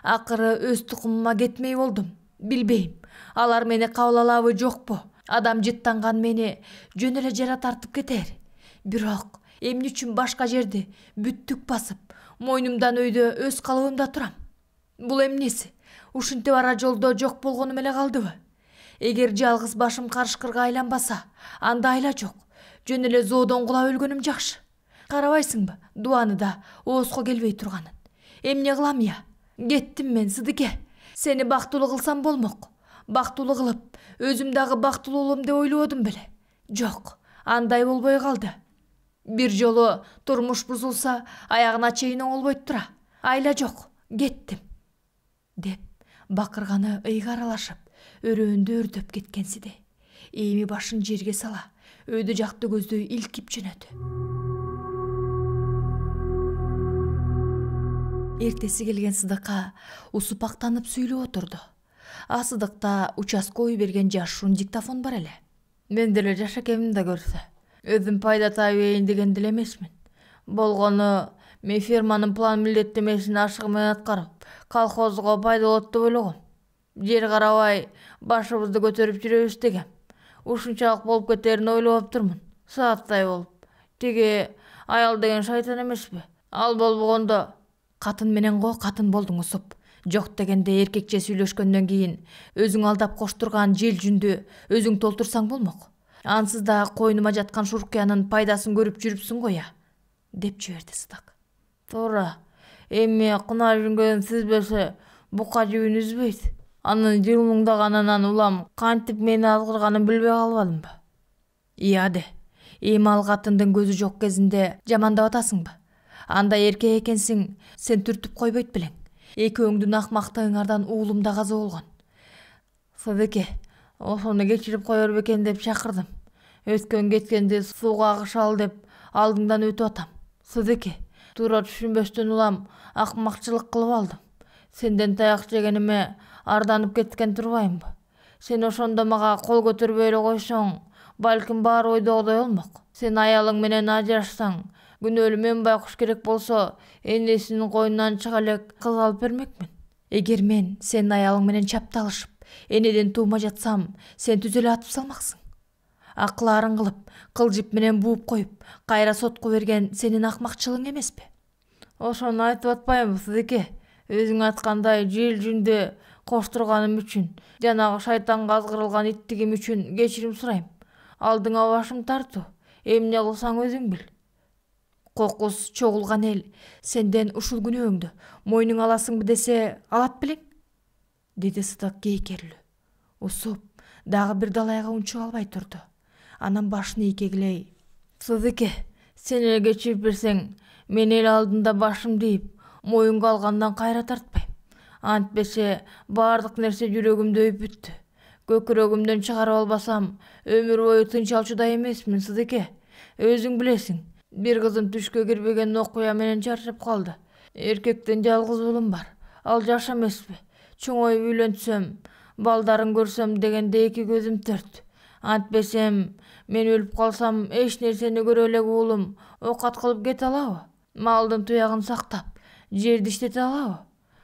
Акыры өз тукумума кетмей болдум. Билбейм, алар мени кабыл алабы жокпу? Адам жыттанган мени жөн эле жара тартып кетер. Бирок эмне үчүн башка жерди бүттүк басып, мойнумдан өйдө өз калыбымда турам? Бул эмнеси? Ушинтип ара жолдо жок болгонум эле калдыбы? Эгер жалгыз башым карышкырга айланбаса, анда айла жок. Жөн эле зоодон кулап өлгөнүм жакшы. Карабайсыңбы, дуаны да оозго келбей турганын? Эмне кылам я? Кеттим мен, Сыдыке. Сени бактылуу кылсам болмок. Бактылуу кылып, өзүм дагы бактылуу болом деп ойлободум беле? Жок, андай болбой калды. Бир жолу турмуш бузулса, аягына чейин оңолбойт тура. Айла жок, кеттим. Деп бакырганы ыйга аралашып, өрөөндө өрдөп кеткенсиде. Эми башын жерге сала, өйдө жакты көздөй илкип жөнөдү. Эртеси келген Сыдыкка Усуп актанып сүйлөп отурду. Сыдыкта участкой берген жашуун диктофон бар эле. Мен деле жаш экенмин да көрсө, өзүм пайда табайын деген деле эмесмин. Болгону мен ферманын план милдеттемесин ашыгы менен аткарып, колхозго пайда болот деп ойлогом. Жер карабай башыбызды көтөрүп жүрөбүз дегем. Ушунчалык болуп кетерин ойлоп турмун. Сааттай болуп. Тиги аял деген шайтан эмеспи? Ал болбогондо катын менен го катын болдуң Усуп. Жок дегенде эркекче сүйлөшкөндөн кийин өзүң алдап коштурган жел жүндү өзүң толтурсаң болмок. Ансыз да койнума жаткан шуркуянын пайдасын көрүп жүрүпсүң го я, деп жиберди Сыдык. Туура. Эми кунай жүнгөн сизбесе бука жибин үзбөйт. Анын жылмуңдаганынан улам кантип мени азгырганын билбей калбадымбы? Iya de. Ал катындын көзү жок кезинде жамандап атасыңбы? Андай эркек экенсиң, сен түртүп койбойт белең. Экөөңдүн акмактыгыңардан уулум да каза болгон. Садыке, ошону кечирип коер бекен деп чакырдым. Өткөн кеткенди сууга агышалы деп алдыңдан өтүп атам. Садыке, туура түшүнбөстөн улам акмакчылык кылып алдым. Сенден таяк жегениме арданып кеткен турбаймынбы? Сен ошондо мага кол көтөрбөй эле койсоң, балким баары ойдогудой болмок. Сен аялың менен ажырашсаң, күнөөлүү мен байкуш керек болсо, энесинин койнунан чыга элек кыз алып бермекмин. Эгер мен сенин аялың менен чапталышып, энеден туума жатсам, сен түзөлө атып салмаксың. Аклаарын кылып, кылжып менен бууп коюп, кайра сотко берген сенин акмакчылыгың эмеспи? Ошону айтып атпаймынбы, Садыке? Өзүң айткандай жел жүндө коштурганым үчүн, жанагы шайтанга азгырылган иттигим үчүн кечирим сурайм. Алдыңа башым тартуу. Эмне кылсаң өзүң бил. Кокус чогулган эл сенден ушул күнөөңдү мойнуңа аласыңбы десе, алат белең? Деди Сыдык кейкерлүү. Усуп, дагы бир далайга унчук албай турду. Анан башын ийкегилей. Сыдыке, сен эле кечирип берсең, мен эл алдында башым дейип, моюнга алгандан кайра тартпайм. Антпесе баардык нерсе жүрөгүмдө өйүп бүттү. Көкүрөгүмдөн чыгарып албасам, өмүр бою тынч алчудай эмесмин, Сыдыке. Өзүң билесиң, бир кызым түшкө кирбеген окуя менен чарчап калды. Эркектен жалгыз уулум бар. Ал жаш эмеспи? Чоңоюп үйлөнсөм, балдарын көрсөм дегенде эки көзүм төрт. Антпесем, мен өлүп калсам, эч нерсени көрө элек уулум оокат кылып кете алабы? Малдын туягын сактап, жерди иштете алабы?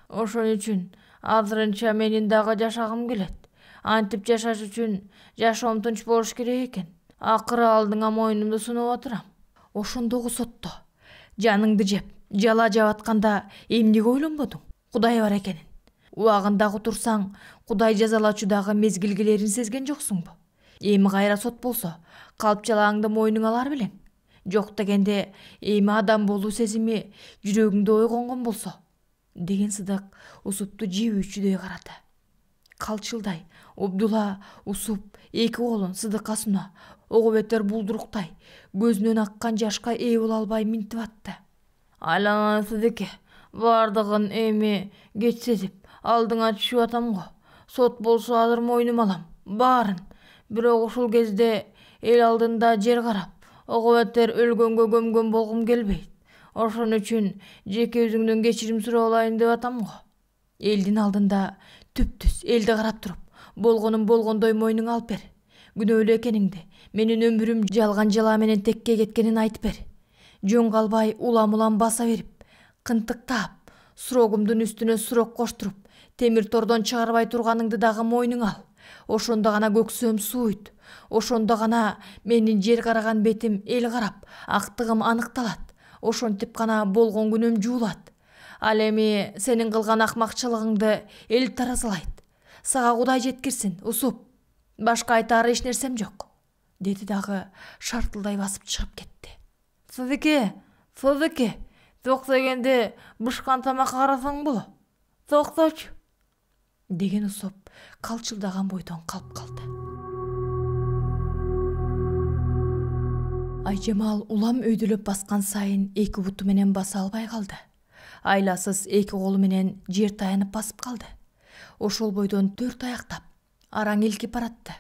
Ошон үчүн азырынча менин дагы жашагым келет. Антип жашаш үчүн жашоом тынч болуш керек экен. Акыры алдыңа мойнумду сунуп отурам. Ошондогу сотто жаныңды жеп, жала жап атканда эмнеге ойлонбодуң? Кудай бар экенин. Убагында турсаң, Кудай жазалачудагы мезгилгелерин сезген жоксуңбу? Эми кайра сот болсо, калп жалаңды мойнуңа алар белең? Жок дегенде, эми адам болуу сезими жүрөгүңдө ойгонгон болсо, деген Сыдык Усупту жебүүчүдөй карады. Калчылдай, Абдулла Усуп эки колун Сыдыкка суна, ого бетер булдуруктай, көзүнөн аккан жашка ээ боло албай минтип атты. Айланан Сыдыке, бардыгын эми кеч сезип, алдыңа түшүп атам го. Сот болсо азыр мойнума алам, баарын. Бирок ушул кезде эл алдында жер карап, ого бетер өлгөнгө көмгөн болгум келбейт. Ошон үчүн жеке өзүңдөн кечирим сурап алайын деп атам го. Элдин алдында түптүз элди карап туруп, болгонун болгондой мойнуңа алып бер. Күнөөлүү экениңди, менин өмүрүм жалган жала менен текке кеткенин айтып бер. Жөн калбай улам баса берип, кынтыктап, сурогумдун үстүнө сурок коштуруп, темир тордон чыгарбай турганыңды дагы мойнуңа ал. Ошондо гана көксөм сууйт. Ошондо гана менин жер караган бетим эл карап, актыгым аныкталат. Ошентип гана болгон күнөөм жуулат. Ал эми сенин кылган акмакчылыгыңды эл таразалайт. Сага Кудай жеткирсин, Усуп. Башка айтаар эч нерсем жок. Деди дагы шартылдай басып чыгып кетти. Сыдыке, ток дегенде бышкан тамакка карасаң боло. Токточу. Деген Усуп калчылдаган бойдон калып калды. Айжамал улам өйдөлөп баскан сайын эки буту менен баса албай калды. Айласыз эки колу менен жер таянып басып калды. Ошол бойдон төрт аяктап, араң илкип баратты.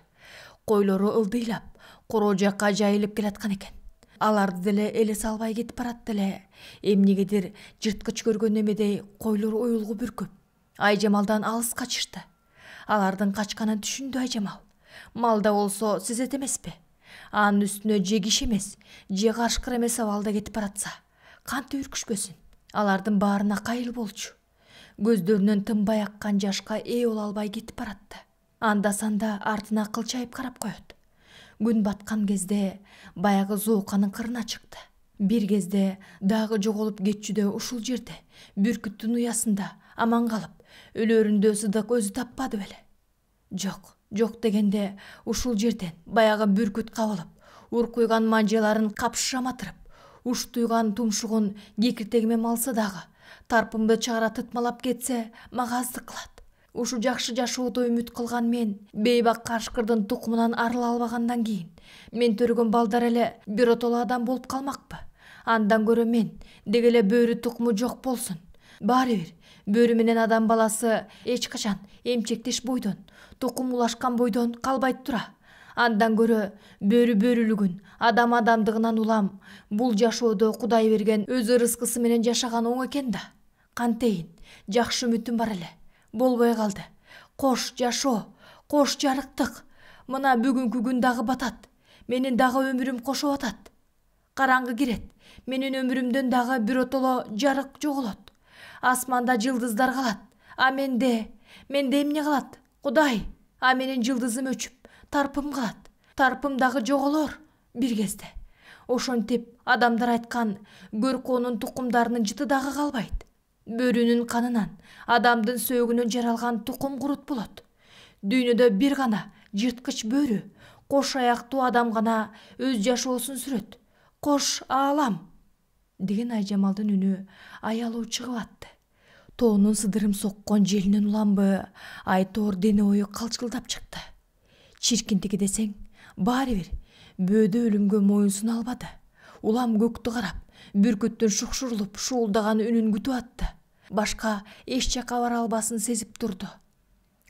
Койлору ылдыйлап, короо жакка жайылып келаткан экен. Аларды деле эле салбай кетип баратты эле. Эмнегедир жырткыч көргөн эмедей койлор уюлгу бүркүп, Айжамалдан алыс качышты. Алардын качканын түшүндү Айжамал. Малда болсо сезет эмеспи? Анын үстүнө же киш эмес, же кашкыр эмес абалда кетип баратса, кантип үркүшпөсүн? Алардын баарына кайыл болчу. Көздөрүнөн тынбай аккан жашка ээ боло албай кетип баратты. Анда санда артына кылчайып карап коет. Күн баткан кезде баягы Зооканын кырына чыкты. Бир кезде дагы жоголуп кетчүдө ушул жерде, бүркүттүн уясында аман калып, өлөрүндө Сыдык өзү таппады беле? Жок дегенде ушул жерден баягы бүркүт кабылып, уркуйган манжаларын капшыра матырып, уш туйган тумшугун кекиртегиме малса дагы, тарпымды чыгара тытмалап кетсе мага аздык кылат. Ушу жакшы жашоодо үмүт кылган мен бейбак Кашкырдын тукумунан арыла албагандан кийин мен төргөн балдар эле биротоло адам болуп калмакпы. Андан көрө мен деги эле бөрү тукуму жок болсун. Баары бир бөрү менен адам баласы эч качан эмчектеш бойдон, тукум улашкан бойдон калбайт тура. Андан көрө бөрү бөрүлүгүн, адам адамдыгынан улам. Бул жашоодо Кудай берген өз ырыскысы менен жашаган оң экен да. Кантейин, жакшы үмүтүм бар эле. Болбой калды. Кош жашоо, кош жарыктык. Мына бүгүнкү күн дагы батат. Менин дагы өмүрүм кошоп атат. Караңгы кирет. Менин өмүрүмдөн дагы биротоло жарык жоголот. Асманда жылдыздар калат. А менде эмне калат? Кудай, а менин жылдызым өчүп, тарпым калат. Тарпым дагы жоголор бир кезде. Ошентип адамдар айткан Көркөнүн тукумдарынын жыты дагы калбайт. Бөрүнүн канынан, адамдын сөөгүнөн жаралган тукум курут болот. Дүйнөдө бир гана жырткыч бөрү, кош аяктуу адам гана өз жашоосун сүрөт. Кош аалам деген Айжамалдын үнү аялуу чыгып атты. Тоонун сыдырым соккон желинен уламбы, айтоор дене ою калчылдап чыкты. Чиркинтиги десең, баары бир бөөдө өлүмгө моюн суна албады. Улам көктү карап, бүркүттүн шукшурулуп шуулдаган үнүн күтүп атты. Башка эч жака бара албасын сезип турду.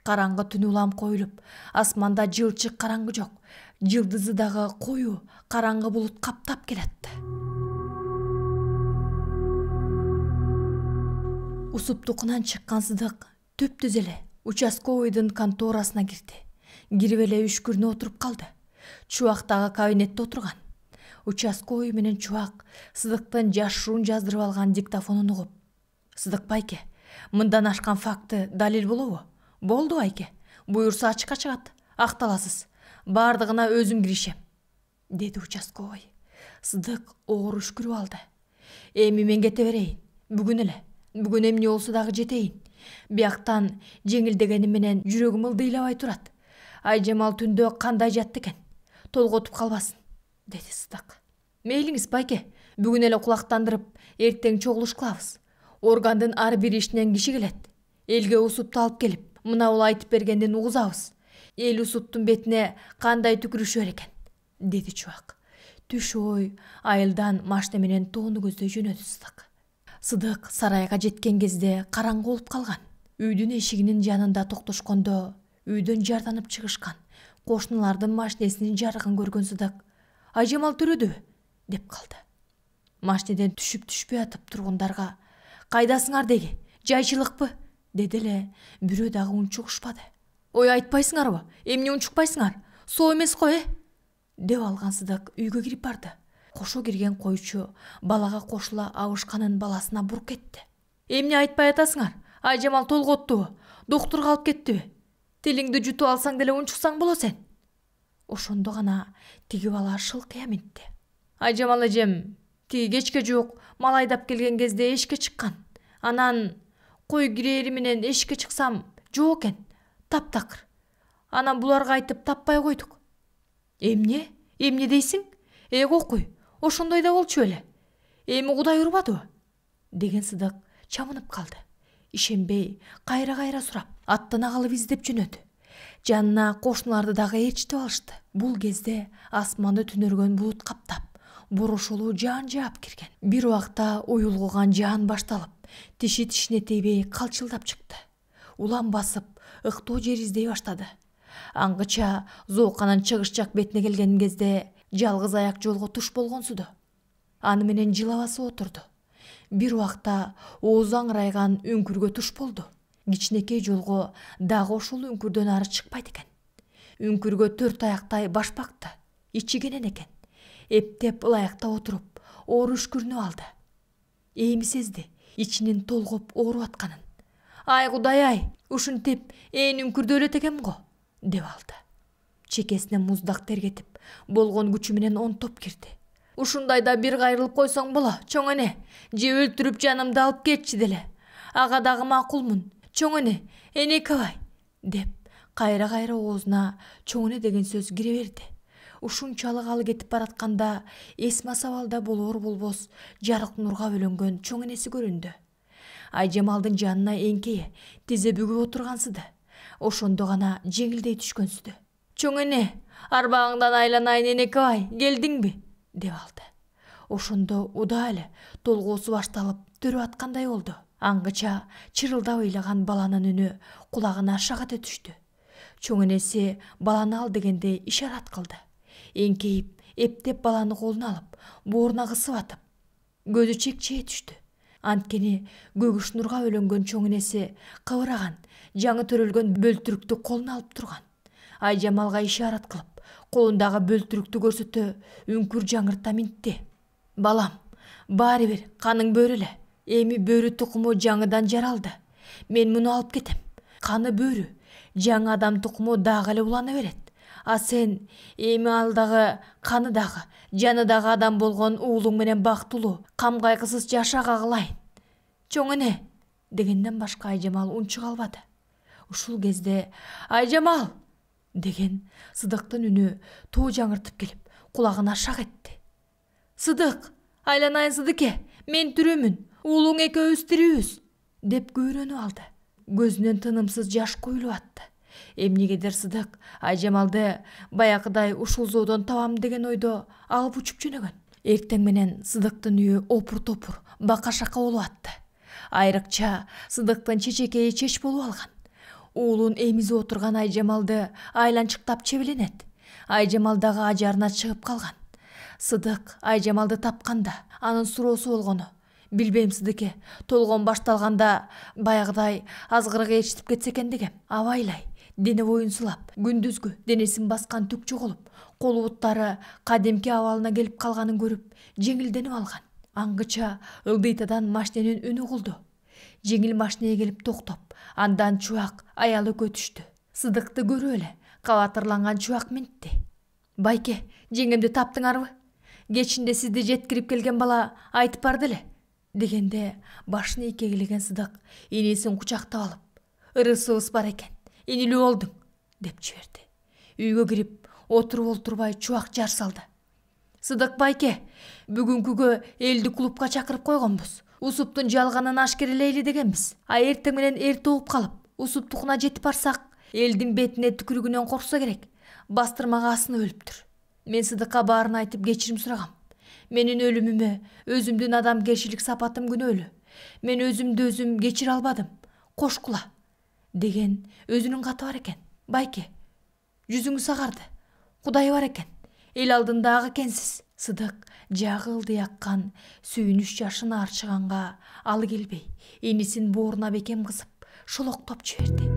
Караңгы түн улам коюлуп, асманда жылчык караңгы жок. Жылдызы дагы коюу караңгы булут каптап келатты. Усуптукунан чыккан Сыдык төп-түз эле участковыйдын конторасына кирди. Кирип эле үшкүрүнө отуруп калды. Чубактагы кабинетте отурган. Участковый менен Чубак Сыдыктын жашыруун жаздырып алган диктофонун угуп: «Сыдык байке, мындан ашкан факты далил болобу?» «Болду байке. Буюрса ачыкка чыгат. Акталасыз. Бардыгына өзүм киришем», — деди участковый. Сыдык оор үшкүрүп алды. «Эми мен кете берейин. Бүгүн эмне болсо дагы жетейин. Бияктан жеңилдегени менен жүрөгүм ылдыйлабай турат. Айжамал түндө кандай жатты экен? Толготуп калбасын», — деди Сыдык. «Мейлиңиз байке, бүгүн эле кулактандырып, эртең чогулуш кылабыз. Органдын ар бир ишинен киши келет. Элге усупту алып келип, мынабул айтып бергенден угузабыз. Эл усуптун бетине кандай түкүрүшөр экен», — деди Чубак. Түш ой айылдан машина менен тоону көздөй жөнөдү Сыдык. Сыдык сарайга жеткен кезде караңгы болуп калган. Үйдүн эшигинин жанында токтошкондо үйдөн жарданып чыгышкан кошуналардын машинесинин жарыгын көргөн Сыдык: «Айжамал төрөдүбү?» деп калды. Машинеден түшүп атып тургундарга: «Кайдасыңар деги? Жайчылыкпы?» деди эле бирөө дагы унчугушпады. «Ой, айтпайсыңарбы? Эмне унчукпайсыңар? Соо эмес го, деп алган Сыдык үйгө кирип барды. Кошо кирген койчу балага кошула абышканын баласына буруп кетти. «Эмне айтпай атасыңар? Айжамал толготтубу? Доктурга алып кеттиби? Тилиңди жутуп алсаң деле унчуксаң боло сен». Ошондо гана тиги бала шылкыя минти. «Айжамал эжем тиги кечке жуук мал айдап келген кезде эшикке чыккан. Анан кой кирээри менен эшикке чыксам жок экен, таптакыр. Анан буларга айтып таппай койдук». «Эмне дейсиң? Кокуй, ошондой да болчу эле. Эми Кудай урбадыбы?» деген Сыдык чамынып калды. Ишенбей кайра сурап, аттана калып издеп жөнөдү. Жанына кошуналарды дагы ээрчитип алышты. Бул кезде асманды түнөргөн булут каптап, борошолуу жаан жаап кирген. Бир убакта уюлгуган жаан башталып, тиши тишине тийбей калчылдап чыкты. Улам басып, ыктоо жер издей баштады. Аңгыча Зооканын чыгыш жак бетине келген кезде жалгыз аяк жолго туш болгонсуду. Аны менен жылабасы отурду. Бир убакта оозу аңырайган үңкүргө туш болду. Кичинекей жолго дагы ошол үңкүрдөн ары чыкпайт экен. Үңкүргө 4 аяктай баш бакты. Ичи кенен экен. Эптеп ылайыкта отуруп, оор үшкүрүнүп алды. Эми сезди ичинин толгоп ооруп атканын. «Ай Кудай, ушинтип ээн үңкүрдө өлөт экем го», деп алды. Чекесине муздак тергетип, болгон күчү менен онтоп кирди. «Ушундайда бир кайрылып койсоң боло, чоң эне. Же өлтүрүп жанымды алып кетчи деле. Ага дагы макулмун. Чоң эне кабай», деп кайра оозуна чоң эне деген сөз кире берди. Ушунчалык алы кетип баратканда эсма сабалда болор болбос жарык нурга бөлөнгөн чоң энеси көрүндү. Айжамалдын жанына эңкейе тизе бүгүп отурган Сыды. ошондо гана жеңилдей түшкөнсүдү. Чоң эне, арбагыңдан айланайын энекебай, келдиңби? деп алды. Ошондо уда эле толгоосу башталып төрүп аткандай болду. Аңгыча чырылдап ыйлаган баланын үнү кулагына шагата түштү. Чоң энеси баланы ал дегенде ишарат кылды. Эңкейип, эптеп баланы колуна алып, бооруна кысып атып, көзү чекчее түштү. Анткени көгүш нурга бөлөнгөн чоң энеси кыбыраган, жаңы төрөлгөн бөлтүрүктү колуна алып турган. Айжамалга ишарат кылып, колундагы бөлтүрүктү көрсөтө үңкүр жаңырта минтти. Балам, баары бир каның бөрү эле. Эми бөрү тукуму жаңыдан жаралды. Мен муну алып кетем. Каны бөрү, жаңы адам тукуму дагы эле улана берет. А сен эми ал дагы, каны дагы, жаны дагы адам болгон уулуң менен бактылуу, кам кайгысыз жашага кылайын. Чоң эне, дегенден башка Айжамал унчук албады. Ушул кезде Айжамал деген Сыдыктын үнү тоо жаңыртып келип, кулагына шак этти. Сыдык, айланайын Сыдыке, мен тирүүмүн, уулуң экөөбүз тирүүбүз, деп көйрөнүп алды. Көзүнөн тынымсыз жаш куюлуп атты. Эмнегедир Сыдык Айжамалды баягыдай ушул zoодон табам деген ойдо алып учуп жөнөгөн. Эртең менен Сыдыктын үйү опур-топур, бака-шака болуп атты. Айрыкча Сыдыктын чечекейи чеч болуп алган. Уулун эмизип отурган Айжамалды айланчыктап чебеленет. Айжамал дагы ажарына чыгып калган. Сыдык Айжамалды тапканда анын суроосу болгону: билбейм Сыдыке, толгон башталганда баягыдай азгырык ээрчитип кетсе экен дегем. Абайлай, дене боюн сулап, күндүзгү денесин баскан түк жоголуп, кол буттары кадимки абалына келип калганын көрүп, жеңилденип алган. Аңгыча ылдыйтадан машиненин үнү угулду. Жеңил машинеге келип токтоп, андан чубак аял экөө түштү. Сыдыкты көрүп эле кабатырланган чубак минтти. Байке, жеңемди таптыңарбы? Кечинде сизди жеткирип келген бала айтып барды эле, дегенде башын ийкегилеген Сыдык энесин кучактап алып: ырысыбыз бар экен, энилүү болдуң, деп жиберди. Үйгө кирип, отуруп олтурбай чубак жар салды. Сыдык байке, бүгүнкүгө элди клубка чакырып койгонбуз. Усуптун жалганын ашкерелейли дегенбиз. А эртең менен эрте угуп калып, усуптукуна жетип барсак, элдин бетине түкүрүгүнөн корксо керек. Бастырмага асынып өлүптүр. Мен Сыдыкка баарын айтып кечирим сурагам. Менин өлүмүмө өзүмдүн адамгерчилик сапатым күнөөлүү. Мен өзүмдү өзүм кечире албадым. Кошкула, деген өзүнүн каты бар экен. Байке, жүзүңүз агарды. Кудай бар экен. Эл алдындагы экенсиз. Сыдык жагы ылдый аккан сүйүнүч жашын арчыганга алы келбей, энисин бооруна бекем кысып, шолоктоп жиберди.